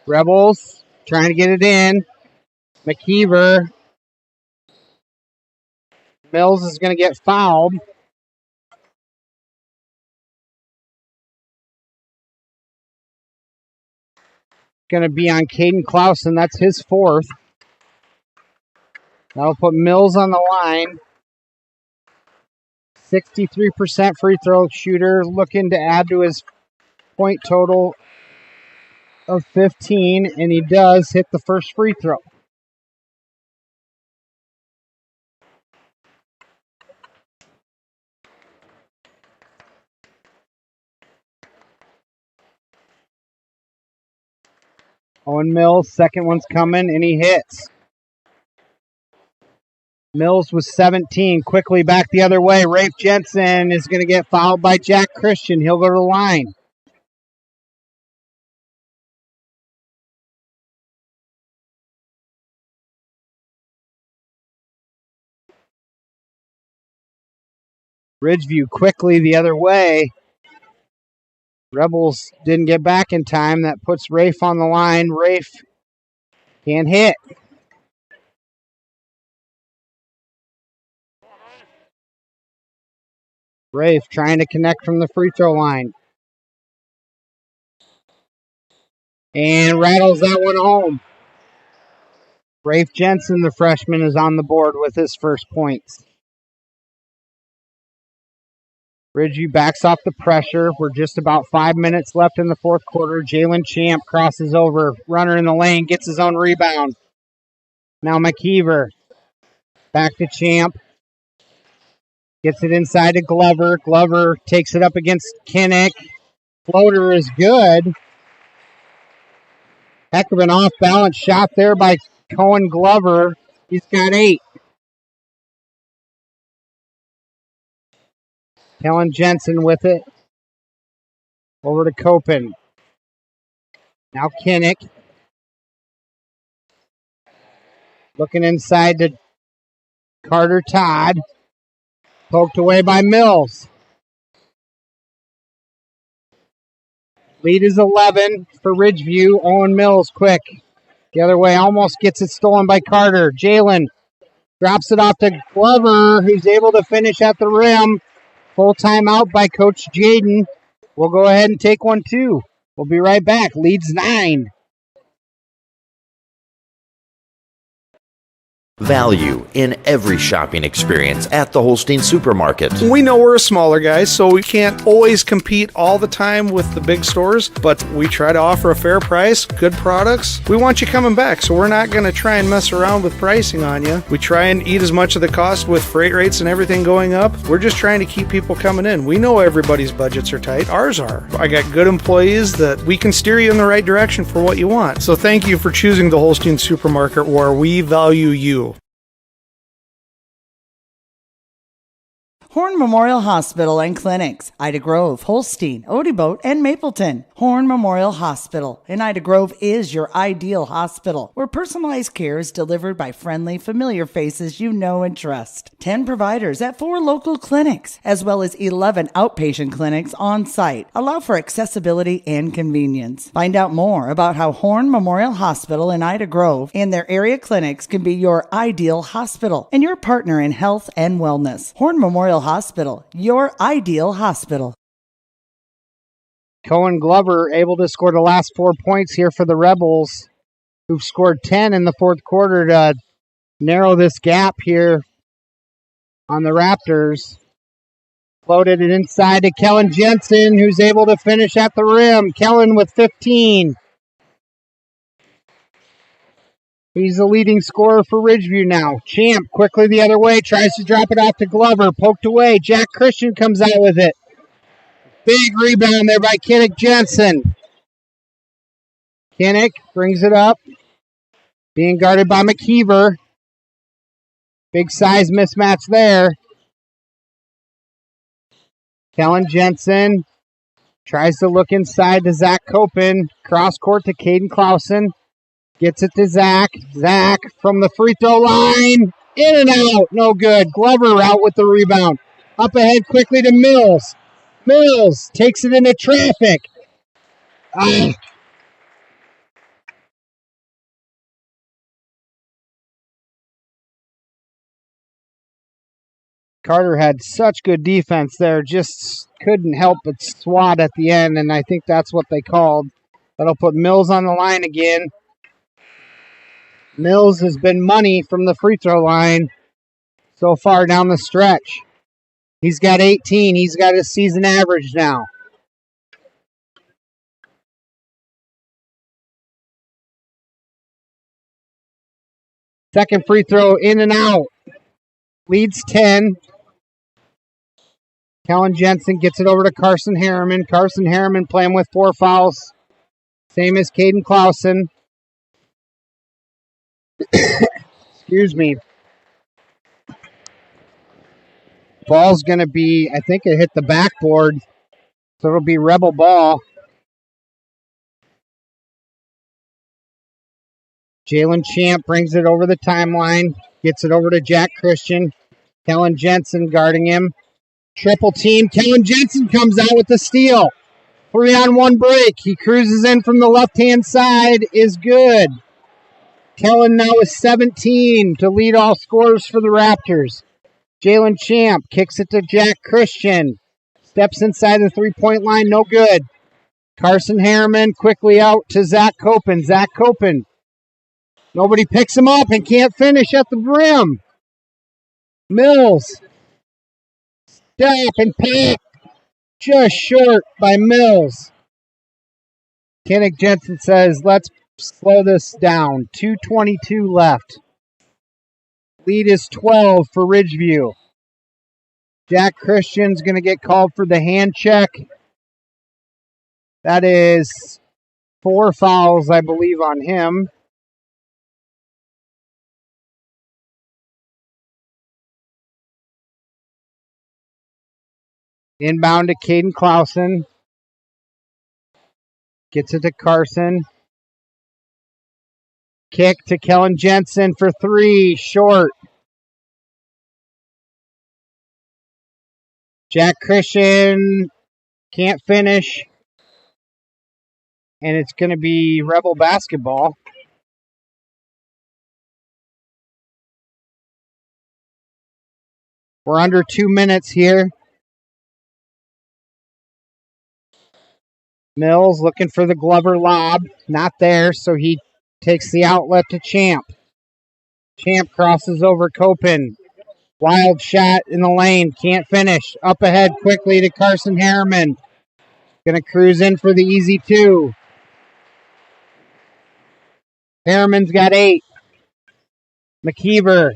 Rebels trying to get it in. McKeever. Mills is going to get fouled. Going to be on Caden Clausen. That's his fourth. That'll put Mills on the line. 63% free throw shooter, looking to add to his point total of 15, and he does hit the first free throw. Owen Mills, second one's coming, and he hits. Mills was 17, quickly back the other way. Rafe Jensen is going to get fouled by Jack Christian. He'll go to the line. Ridgeview quickly the other way. Rebels didn't get back in time. That puts Rafe on the line. Rafe can't hit. Rafe trying to connect from the free throw line. And rattles that one home. Rafe Jensen, the freshman, is on the board with his first points. Ridgeview backs off the pressure. We're just about 5 minutes left in the fourth quarter. Jalen Champ crosses over. Runner in the lane, gets his own rebound. Now McKeever. Back to Champ. Gets it inside to Glover. Glover takes it up against Kinnick. Floater is good. Heck of an off-balance shot there by Cohen Glover. He's got 8. Kellen Jensen with it. Over to Copen. Now Kinnick. Looking inside to Carter Todd. Poked away by Mills. Lead is 11 for Ridgeview. Owen Mills quick. The other way, almost gets it stolen by Carter. Jalen drops it off to Glover, who's able to finish at the rim. Full timeout by Coach Jaden. We'll go ahead and take one too. We'll be right back. Leads 9. Value in every shopping experience at the Holstein Supermarket. We know we're a smaller guys, so we can't always compete all the time with the big stores, but we try to offer a fair price, good products. We want you coming back, so we're not going to try and mess around with pricing on you. We try and eat as much of the cost with freight rates and everything going up. We're just trying to keep people coming in. We know everybody's budgets are tight. Ours are. I got good employees that we can steer you in the right direction for what you want. So thank you for choosing the Holstein Supermarket, where we value you. Horn Memorial Hospital and Clinics, Ida Grove, Holstein, Odeboat, and Mapleton. Horn Memorial Hospital in Ida Grove is your ideal hospital, where personalized care is delivered by friendly, familiar faces you know and trust. 10 providers at 4 local clinics, as well as 11 outpatient clinics on site, allow for accessibility and convenience. Find out more about how Horn Memorial Hospital in Ida Grove and their area clinics can be your ideal hospital and your partner in health and wellness. Horn Memorial Hospital, your ideal hospital. Cohen Glover able to score the last 4 points here for the Rebels, who've scored 10 in the fourth quarter to narrow this gap here on the Raptors. Floated it inside to Kellen Jensen, who's able to finish at the rim. Kellen with 15. He's the leading scorer for Ridgeview now. Champ quickly the other way, tries to drop it off to Glover. Poked away. Jack Christian comes out with it. Big rebound there by Kinnick Jensen. Kinnick brings it up. Being guarded by McKeever. Big size mismatch there. Kellen Jensen tries to look inside to Zach Copen. Cross court to Caden Clausen. Gets it to Zach. Zach from the free throw line. In and out. No good. Glover out with the rebound. Up ahead quickly to Mills. Mills takes it into traffic. Carter had such good defense there. Just couldn't help but swat at the end, and I think that's what they called. That'll put Mills on the line again. Mills has been money from the free throw line so far down the stretch. He's got 18. He's got his season average now. Second free throw in and out. Leads 10. Kellen Jensen gets it over to Carson Harriman. Carson Harriman playing with 4 fouls. Same as Caden Clausen. Excuse me. Ball's going to be, I think it hit the backboard, so it'll be Rebel ball. Jalen Champ brings it over the timeline, gets it over to Jack Christian. Kellen Jensen guarding him. Triple team. Kellen Jensen comes out with the steal. 3-on-1 break. He cruises in from the left-hand side. Is good. Kellen now is 17 to lead all scorers for the Raptors. Jalen Champ kicks it to Jack Christian. Steps inside the three-point line. No good. Carson Harriman quickly out to Zach Copen. Zach Copen. Nobody picks him up and can't finish at the rim. Mills. Step and pack. Just short by Mills. Kinnick Jensen says, let's slow this down. 2:22 left. Lead is 12 for Ridgeview. Jack Christian's going to get called for the hand check. That is 4 fouls, I believe, on him. Inbound to Caden Clausen. Gets it to Carson. Kick to Kellen Jensen for 3. Short. Jack Christian can't finish. And it's going to be Rebel basketball. We're under 2 minutes here. Mills looking for the Glover lob. Not there, so he takes the outlet to Champ. Champ crosses over Copen. Wild shot in the lane. Can't finish. Up ahead quickly to Carson Harriman. Going to cruise in for the easy 2. Harriman's got 8. McKeever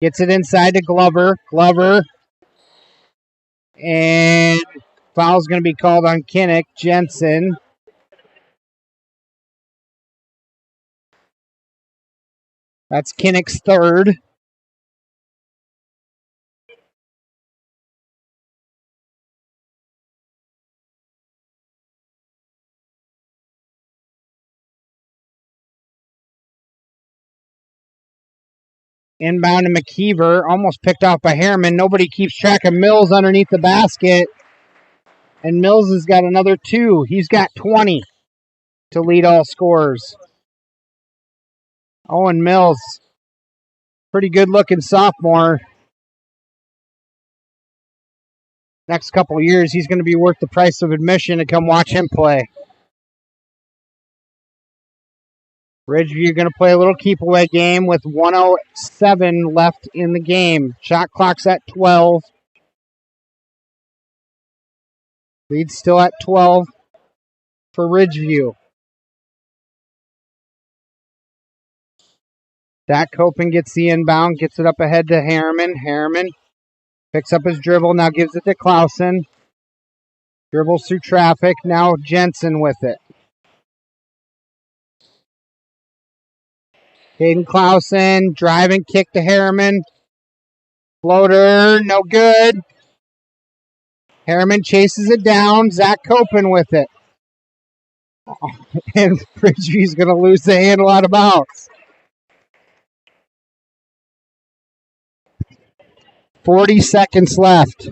gets it inside to Glover. Glover. And foul's going to be called on Kinnick Jensen. That's Kinnick's 3rd. Inbound to McKeever, almost picked off by Harriman. Nobody keeps track of Mills underneath the basket. And Mills has got another 2. He's got 20 to lead all scorers. Owen Mills, pretty good-looking sophomore. Next couple of years, he's going to be worth the price of admission to come watch him play. Ridgeview going to play a little keep-away game with 1:07 left in the game. Shot clock's at 12. Lead still at 12 for Ridgeview. Zach Copen gets the inbound, gets it up ahead to Harriman. Harriman picks up his dribble, now gives it to Clausen. Dribbles through traffic, now Jensen with it. Hayden Clausen, driving kick to Harriman. Floater, no good. Harriman chases it down, Zach Copen with it. And Ridgeview's going to lose the handle out of bounds. 40 seconds left.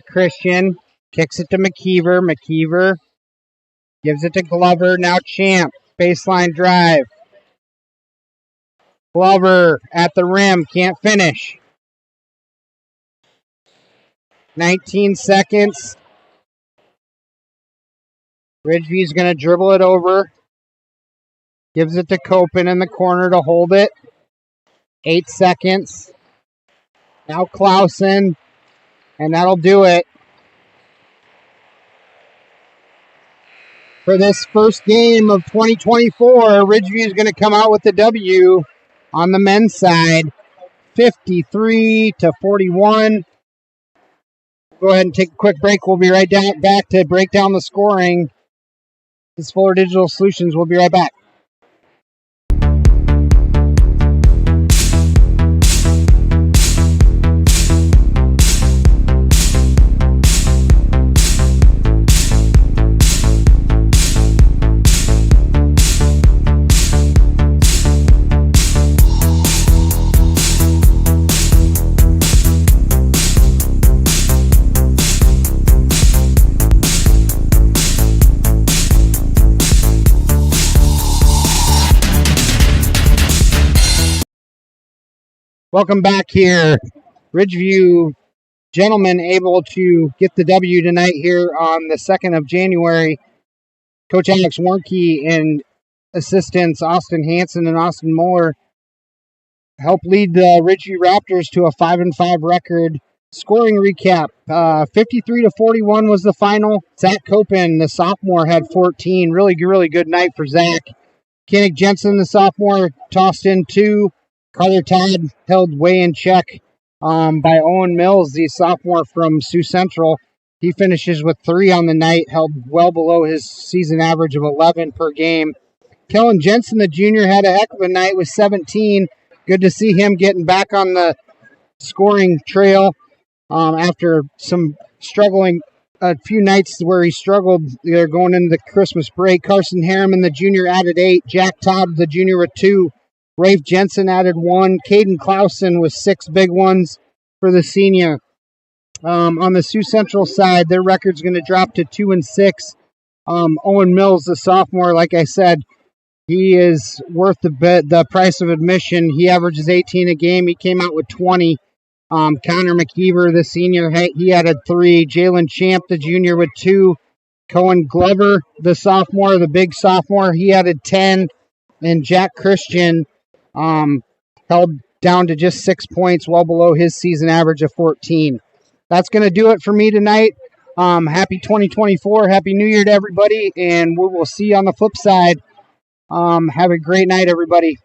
Christian kicks it to McKeever. McKeever gives it to Glover. Now Champ. Baseline drive. Glover at the rim. Can't finish. 19 seconds. Ridgeview's going to dribble it over. Gives it to Copen in the corner to hold it. 8 seconds. Now Clausen. And that'll do it for this first game of 2024. Ridgeview is going to come out with the W on the men's side, 53-41. Go ahead and take a quick break. We'll be right back to break down the scoring. This is Fuller Digital Solutions. We'll be right back. Welcome back here. Ridgeview gentlemen able to get the W tonight here on the 2nd of January. Coach Alex Warnke and assistants Austin Hansen and Austin Muller help lead the Ridgeview Raptors to a 5-5 record. Scoring recap, 53-41 was the final. Zach Copen, the sophomore, had 14. Really good night for Zach. Kennick Jensen, the sophomore, tossed in 2. Carter Todd held way in check by Owen Mills, the sophomore from Sioux Central. He finishes with 3 on the night, held well below his season average of 11 per game. Kellen Jensen, the junior, had a heck of a night with 17. Good to see him getting back on the scoring trail after some struggling, a few nights where he struggled going into the Christmas break. Carson Harriman, the junior, added 8. Jack Todd, the junior, with 2. Rafe Jensen added 1. Caden Clausen with 6 big ones for the senior. On the Sioux Central side, their record's going to drop to 2-6. Owen Mills, the sophomore, like I said, he is worth the price of admission. He averages 18 a game. He came out with 20. Connor McKeever, the senior, he added 3. Jalen Champ, the junior, with 2. Cohen Glover, the sophomore, the big sophomore, he added 10. And Jack Christian held down to just 6 points, well below his season average of 14. That's going to do it for me tonight. Happy 2024. Happy New Year to everybody, and we will see you on the flip side. Have a great night, everybody.